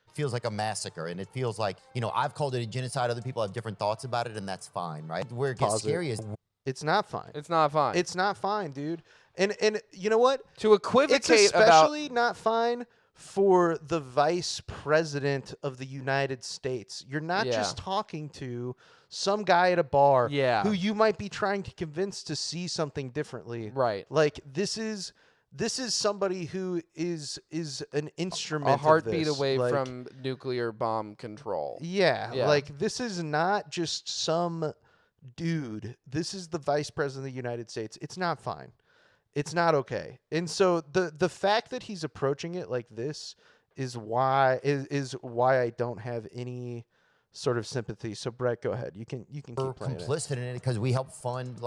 It feels like a massacre, and it feels like, I've called it a genocide. Other people have different thoughts about it, and that's fine, right? Where it gets scary is it's not fine. It's not fine. It's not fine, dude. And you know what? To equivocate it's especially not fine for the vice president of the United States. You're not just talking to some guy at a bar who you might be trying to convince to see something differently. Right. Like this is somebody who is an instrument, a heartbeat of this. away from nuclear bomb control. Yeah, like this is not just some dude. This is the vice president of the United States. It's not fine. It's not okay. And so the fact that he's approaching it like this is why I don't have any sort of sympathy. So Brett, go ahead. You can keep playing complicit in it because we help fund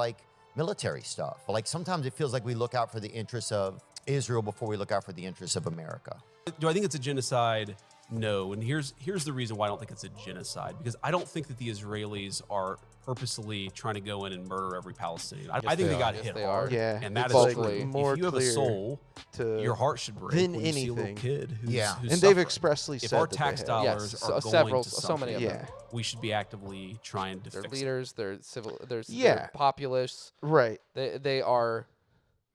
military stuff. Like sometimes it feels like we look out for the interests of Israel before we look out for the interests of America. Do I think it's a genocide? No. And here's the reason why I don't think it's a genocide, because I don't think that the Israelis are purposely trying to go in and murder every Palestinian. I think they got hit hard. Yeah, and that is like true. If you have a soul, your heart should break than when you see a little kid who's and suffering. they've expressly if said our that tax they have. dollars are going several, to so many of something, them. we should be actively trying to They're fix leaders, they're civil, Yeah. they're populists. Right. They are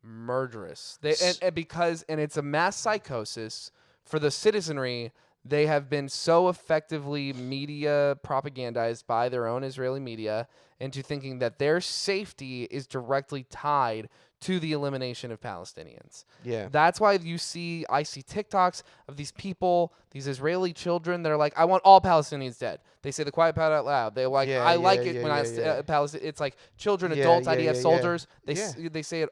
murderous. And it's a mass psychosis for the citizenry. They have been so effectively media propagandized by their own Israeli media into thinking that their safety is directly tied to the elimination of Palestinians. Yeah. That's why I see TikToks of these people, these Israeli children that are like, I want all Palestinians dead. They say the quiet part out loud. They're like, I like it when Palestine. It's like children, adults, IDF soldiers. They say it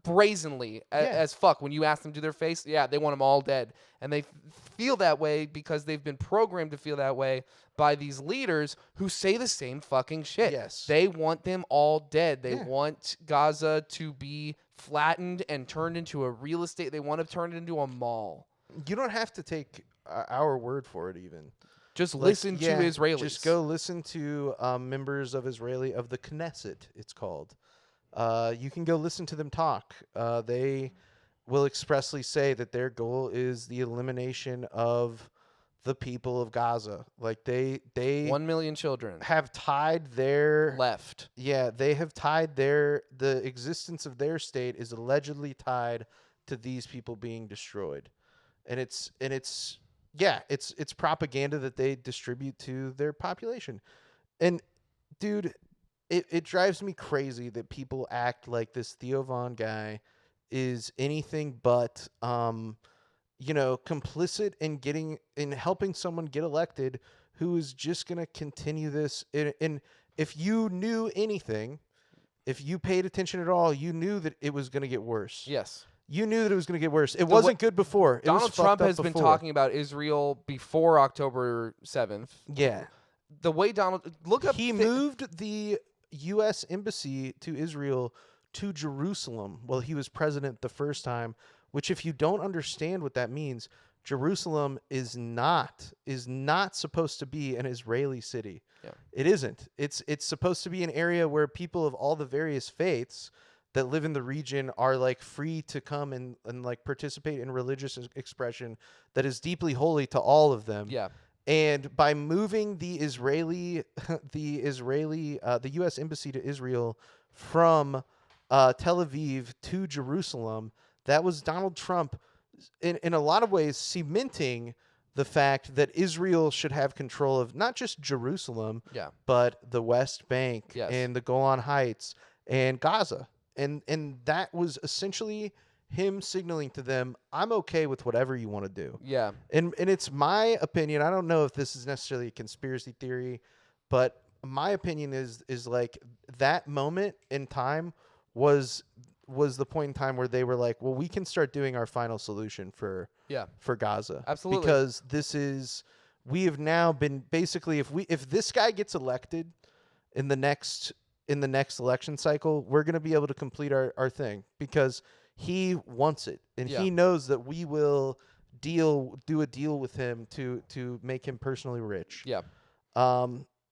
brazenly as fuck when you ask them to their face. Yeah, they want them all dead, and they feel that way because they've been programmed to feel that way by these leaders who say the same fucking shit. Yes. They want them all dead. They want Gaza to be flattened and turned into a real estate. They want to turn it into a mall. You don't have to take our word for it even. Just listen to Israelis. Just go listen to members of the Knesset, it's called. You can go listen to them talk. They will expressly say that their goal is the elimination of the people of Gaza. Like they 1 million children have tied their left. Yeah, they have tied the existence of their state is allegedly tied to these people being destroyed. And it's propaganda that they distribute to their population. And dude, it drives me crazy that people act like this Theo Von guy is anything but complicit in helping someone get elected who is just going to continue this. And if you knew anything, if you paid attention at all, you knew that it was going to get worse. Yes. You knew that it was going to get worse. It wasn't good before. Donald Trump has been talking about Israel before October 7th. Yeah. The way he moved the U.S. embassy to Israel to Jerusalem while he was president the first time, which if you don't understand what that means, Jerusalem is not supposed to be an Israeli city. Yeah. It isn't. It's supposed to be an area where people of all the various faiths that live in the region are like free to come and like participate in religious expression that is deeply holy to all of them. Yeah. And by moving the U.S. embassy to Israel from Tel Aviv to Jerusalem, that was Donald Trump in a lot of ways cementing the fact that Israel should have control of not just Jerusalem, but the West Bank and the Golan Heights and Gaza. And that was essentially him signaling to them, I'm okay with whatever you want to do. Yeah. And it's my opinion. I don't know if this is necessarily a conspiracy theory, but my opinion is like that moment in time was the point in time where they were like, well, we can start doing our final solution for Gaza. Absolutely. Because we have now been basically, if this guy gets elected in the next election cycle, we're going to be able to complete our thing because he wants it. And he knows that we will do a deal with him to make him personally rich. Yeah.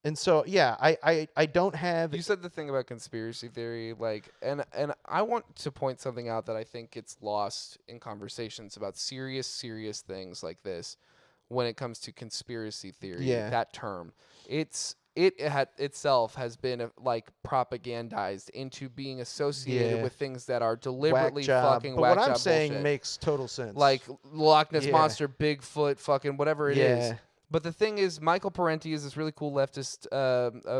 And so, I don't have... You said the thing about conspiracy theory, like, and I want to point something out that I think gets lost in conversations about serious things like this when it comes to conspiracy theory, that term. It itself has been like propagandized into being associated with things that are deliberately fucking but whack what I'm job saying bullshit. Makes total sense. Like Loch Ness Monster, Bigfoot, fucking whatever it is. Yeah. But the thing is, Michael Parenti is this really cool leftist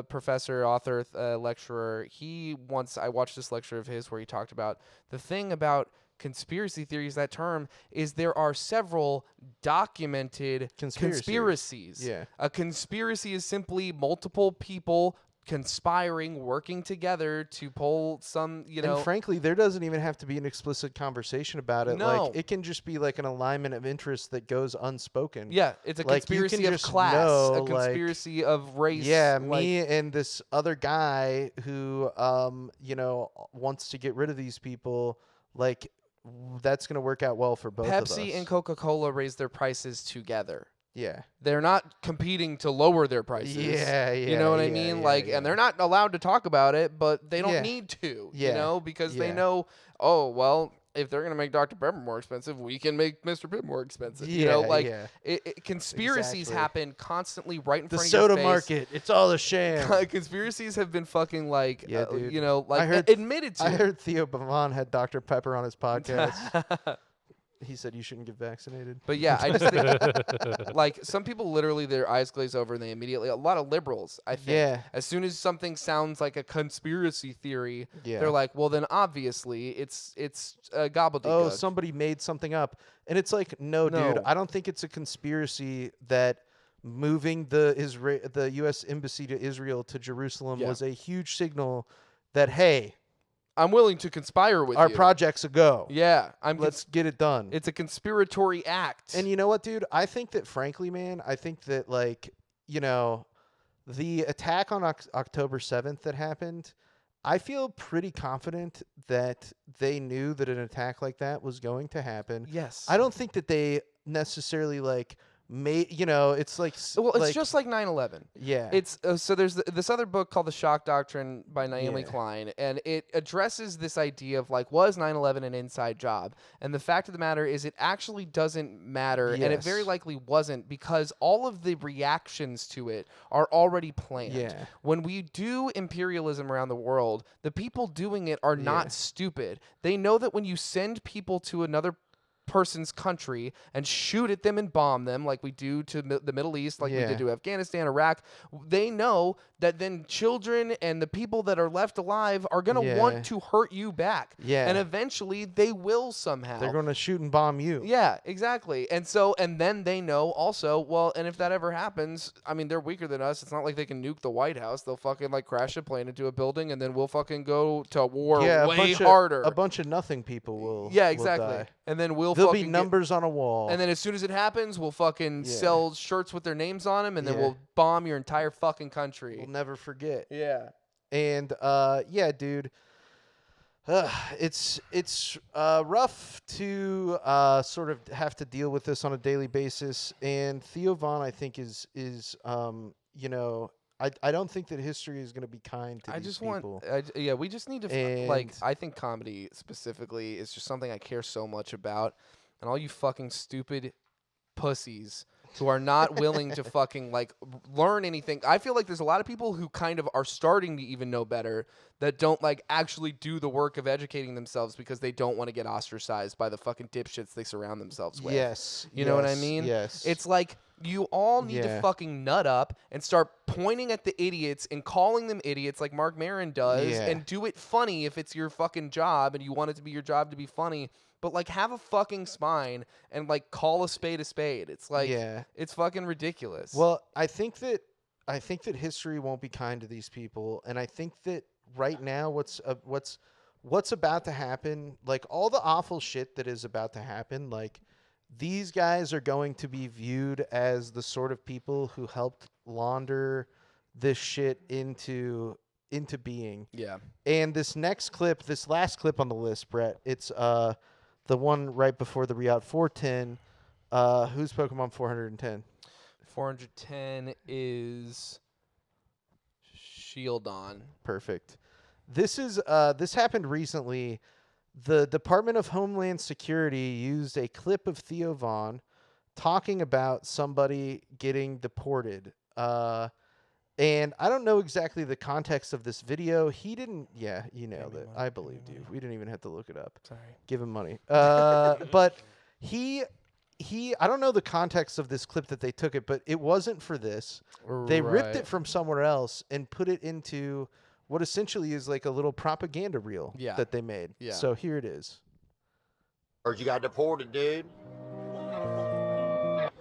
professor, author, lecturer. I watched this lecture of his where he talked about the thing about conspiracy theories, that term, is there are several documented conspiracies. Yeah. A conspiracy is simply multiple people conspiring, working together to pull some, And frankly, there doesn't even have to be an explicit conversation about it. No. Like, it can just be like an alignment of interest that goes unspoken. Yeah, it's a Like, you conspiracy can of just class, know, a conspiracy of race. Yeah, like, me and this other guy who, wants to get rid of these people, like, that's going to work out well for both of us. Pepsi and Coca-Cola raise their prices together. Yeah. They're not competing to lower their prices. Yeah, You know what I mean? And they're not allowed to talk about it, but they don't Yeah. need to, Yeah. because they Yeah. know, if they're going to make Dr. Pepper more expensive, we can make Mr. Pibb more expensive. Conspiracies Exactly. happen constantly right in The front of your soda face. market, it's all a sham. Conspiracies have been fucking like, dude. admitted to. I heard Theo Bavon had Dr. Pepper on his podcast. He said you shouldn't get vaccinated. But yeah, I just think, like, some people literally, their eyes glaze over and they immediately, a lot of liberals, I think, Yeah. as soon as something sounds like a conspiracy theory, Yeah. they're like, well, then obviously it's gobbledygook. Oh, somebody made something up. And it's like, no, dude, No. I don't think it's a conspiracy that moving the U.S. embassy to Israel to Jerusalem Yeah. was a huge signal that, hey, I'm willing to conspire with Our you. project's a go. Yeah, Let's get it done. It's a conspiratory act. And you know what, dude? I think that, frankly, man, I think that, like, you know, the attack on October 7th that happened, I feel pretty confident that they knew that an attack like that was going to happen. Yes. I don't think that they necessarily, like, made, you know, it's like... Well, it's just like 9/11. Yeah. It's so there's this other book called The Shock Doctrine by Naomi Klein, and it addresses this idea of, like, was 9/11 an inside job? And the fact of the matter is it actually doesn't matter, and it very likely wasn't, because all of the reactions to it are already planned. Yeah. When we do imperialism around the world, the people doing it are not stupid. They know that when you send people to another person's country and shoot at them and bomb them like we do to the Middle East, like we did to Afghanistan, Iraq, they know that then children and the people that are left alive are going to want to hurt you back. Yeah. And eventually they will somehow. They're going to shoot and bomb you. Yeah, exactly. And so, and then they know also, well, and if that ever happens, I mean, they're weaker than us. It's not like they can nuke the White House. They'll fucking, like, crash a plane into a building, and then we'll fucking go to war way harder. A bunch of nothing people will exactly. will die. And then we'll There'll be fucking numbers on a wall. And then as soon as it happens, we'll fucking sell shirts with their names on them, and then Yeah. we'll bomb your entire fucking country. We'll never forget. Yeah. And yeah, dude, it's rough to sort of have to deal with this on a daily basis. And Theo Von, I think, is you know, I don't think that history is going to be kind to these people. We just need to like. I think comedy specifically is just something I care so much about, and all you fucking stupid pussies who are not willing to fucking, like, learn anything. I feel like there's a lot of people who kind of are starting to even know better that don't, like, actually do the work of educating themselves because they don't want to get ostracized by the fucking dipshits they surround themselves with. Yes. You know what I mean? Yes. It's like you all need to fucking nut up and start pointing at the idiots and calling them idiots like Mark Maron does, and do it funny if it's your fucking job and you want it to be your job to be funny. But, like, have a fucking spine and, like, call a spade a spade. It's like, it's fucking ridiculous. Well, I think that history won't be kind to these people, and I think that right now what's about to happen, like, all the awful shit that is about to happen, like, these guys are going to be viewed as the sort of people who helped launder this shit into being. Yeah. And this next clip, this last clip on the list, Brett, it's the one right before the Riot 410. Who's Pokemon 410? 410 is Shieldon. Perfect. This happened recently. The Department of Homeland Security used a clip of Theo Von talking about somebody getting deported. And I don't know exactly the context of this video. He didn't. Yeah, you nailed it. I believed you. We didn't even have to look it up. Sorry. Give him money. But he. I don't know the context of this clip that they took it, but it wasn't for this. They ripped it from somewhere else and put it into what essentially is like a little propaganda reel that they made. Yeah. So here it is. Heard you got deported, dude.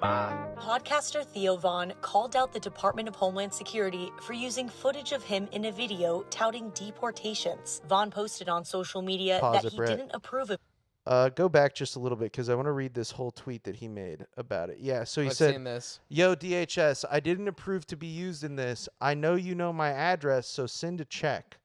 Podcaster Theo Von called out the Department of Homeland Security for using footage of him in a video touting deportations. Von posted on social media Pause that it, he Brett. didn't approve of. Go back just a little bit because I want to read this whole tweet that he made about it. Yeah, so he I've said, seen this. Yo, DHS, I didn't approve to be used in this. I know you know my address, so send a check.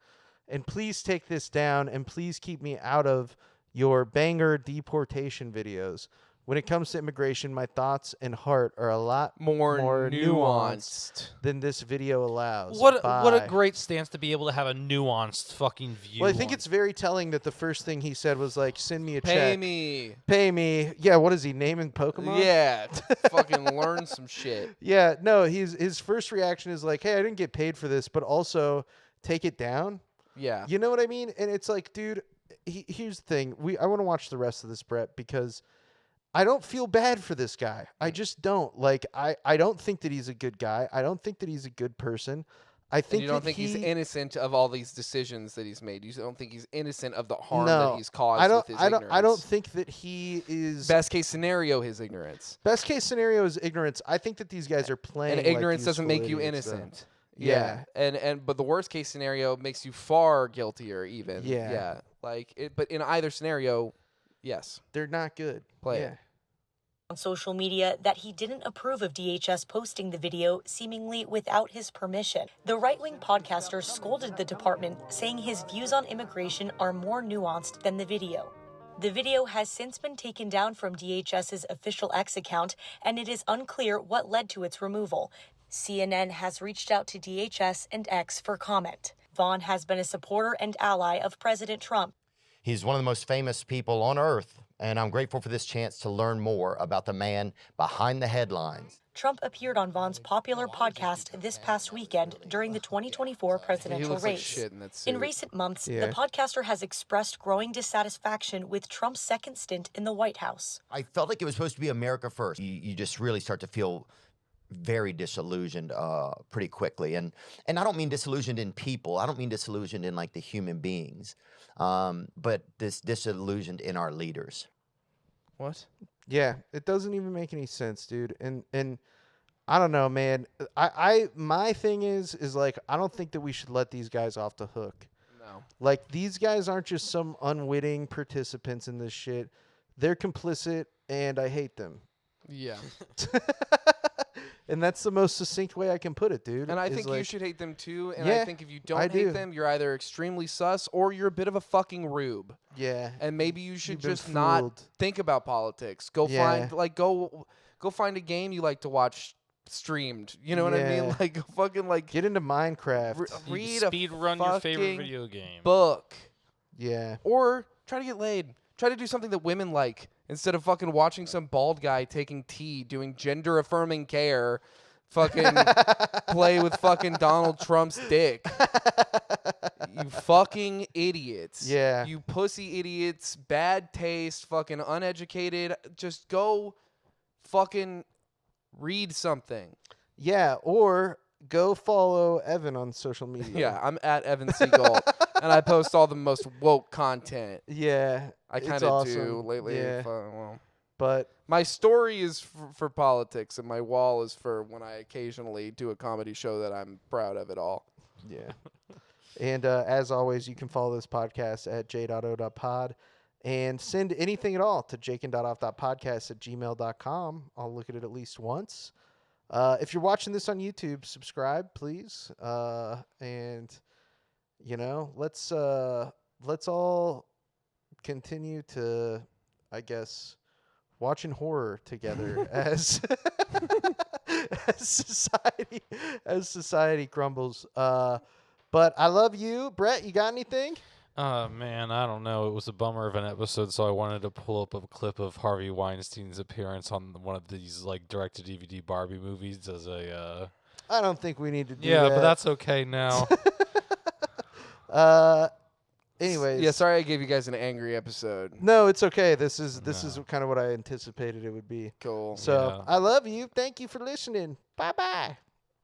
And please take this down, and please keep me out of your banger deportation videos. When it comes to immigration, my thoughts and heart are a lot more nuanced than this video allows. What a Bye. great stance to be able to have a nuanced fucking view. Well, I think it's very telling that the first thing he said was like, send me a check. Pay me. Pay me. Yeah, what is he, naming Pokemon? Yeah, fucking learn some shit. Yeah, no, his first reaction is like, hey, I didn't get paid for this, but also take it down. Yeah. You know what I mean? And it's like, dude, here's the thing. I want to watch the rest of this, Brett, because I don't feel bad for this guy. I just don't. Like, I don't think that he's a good guy. I don't think that he's a good person. I think you don't that think he's innocent of all these decisions that he's made. You don't think he's innocent of the harm No, that he's caused with his ignorance. I don't think that he is... Best case scenario, his ignorance. Best case scenario is ignorance. I think that these guys are playing And ignorance like doesn't useful make you idiots, though. innocent. Yeah. But the worst case scenario makes you far guiltier even. Yeah. Yeah. But in either scenario, yes. They're not good. Play it. On social media that he didn't approve of DHS posting the video seemingly without his permission. The right-wing podcaster scolded the department, saying his views on immigration are more nuanced than the video. The video has since been taken down from DHS's official X account, and it is unclear what led to its removal. CNN has reached out to DHS and X for comment. Vaughn has been a supporter and ally of President Trump. He's one of the most famous people on earth, and I'm grateful for this chance to learn more about the man behind the headlines. Trump appeared on Vaughn's popular podcast this past weekend during the 2024 presidential race. In recent months, the podcaster has expressed growing dissatisfaction with Trump's second stint in the White House. I felt like it was supposed to be America first. You just really start to feel very disillusioned pretty quickly. And I don't mean disillusioned in people. I don't mean disillusioned in like the human beings, but this disillusioned in our leaders. What? Yeah, it doesn't even make any sense, dude. And I don't know, man. My thing is like I don't think that we should let these guys off the hook. No. Like these guys aren't just some unwitting participants in this shit. They're complicit, and I hate them. Yeah. And that's the most succinct way I can put it, dude. And I is think like, you should hate them too. And Yeah, I think if you I don't do. hate them, you're either extremely sus or you're a bit of a fucking rube. Yeah. And maybe you should You've been just not fooled. think about politics. Go Yeah. find go find a game you like to watch streamed. You know what I mean? Yeah. Like fucking like get into Minecraft. read speed a run your favorite fucking video game. book. Yeah. Or try to get laid. Try to do something that women like instead of fucking watching some bald guy taking tea, doing gender affirming care, fucking play with fucking Donald Trump's dick. You fucking idiots. Yeah. You pussy idiots, bad taste, fucking uneducated. Just go fucking read something. Yeah, or go follow Evan on social media. Yeah, I'm at Evan C. Goldt, and I post all the most woke content. Yeah, I it's kind of awesome. do lately. Yeah. Well, but my story is for politics, and my wall is for when I occasionally do a comedy show that I'm proud of it all. Yeah. And as always, you can follow this podcast at J.O.Pod and send anything at all to Jakin.Off.Podcast@gmail.com. I'll look at it at least once. If you're watching this on YouTube, subscribe, please. And, you know, let's all continue to, I guess, watching horror together as society crumbles. But I love you, Brett. You got anything? Man, I don't know. It was a bummer of an episode, so I wanted to pull up a clip of Harvey Weinstein's appearance on one of these like direct-to-DVD Barbie movies as a. I don't think we need to do that. Yeah, but that's okay now. Anyways. Yeah, sorry I gave you guys an angry episode. No, it's okay. This is kind of what I anticipated it would be. Cool. So Yeah. I love you. Thank you for listening. Bye-bye.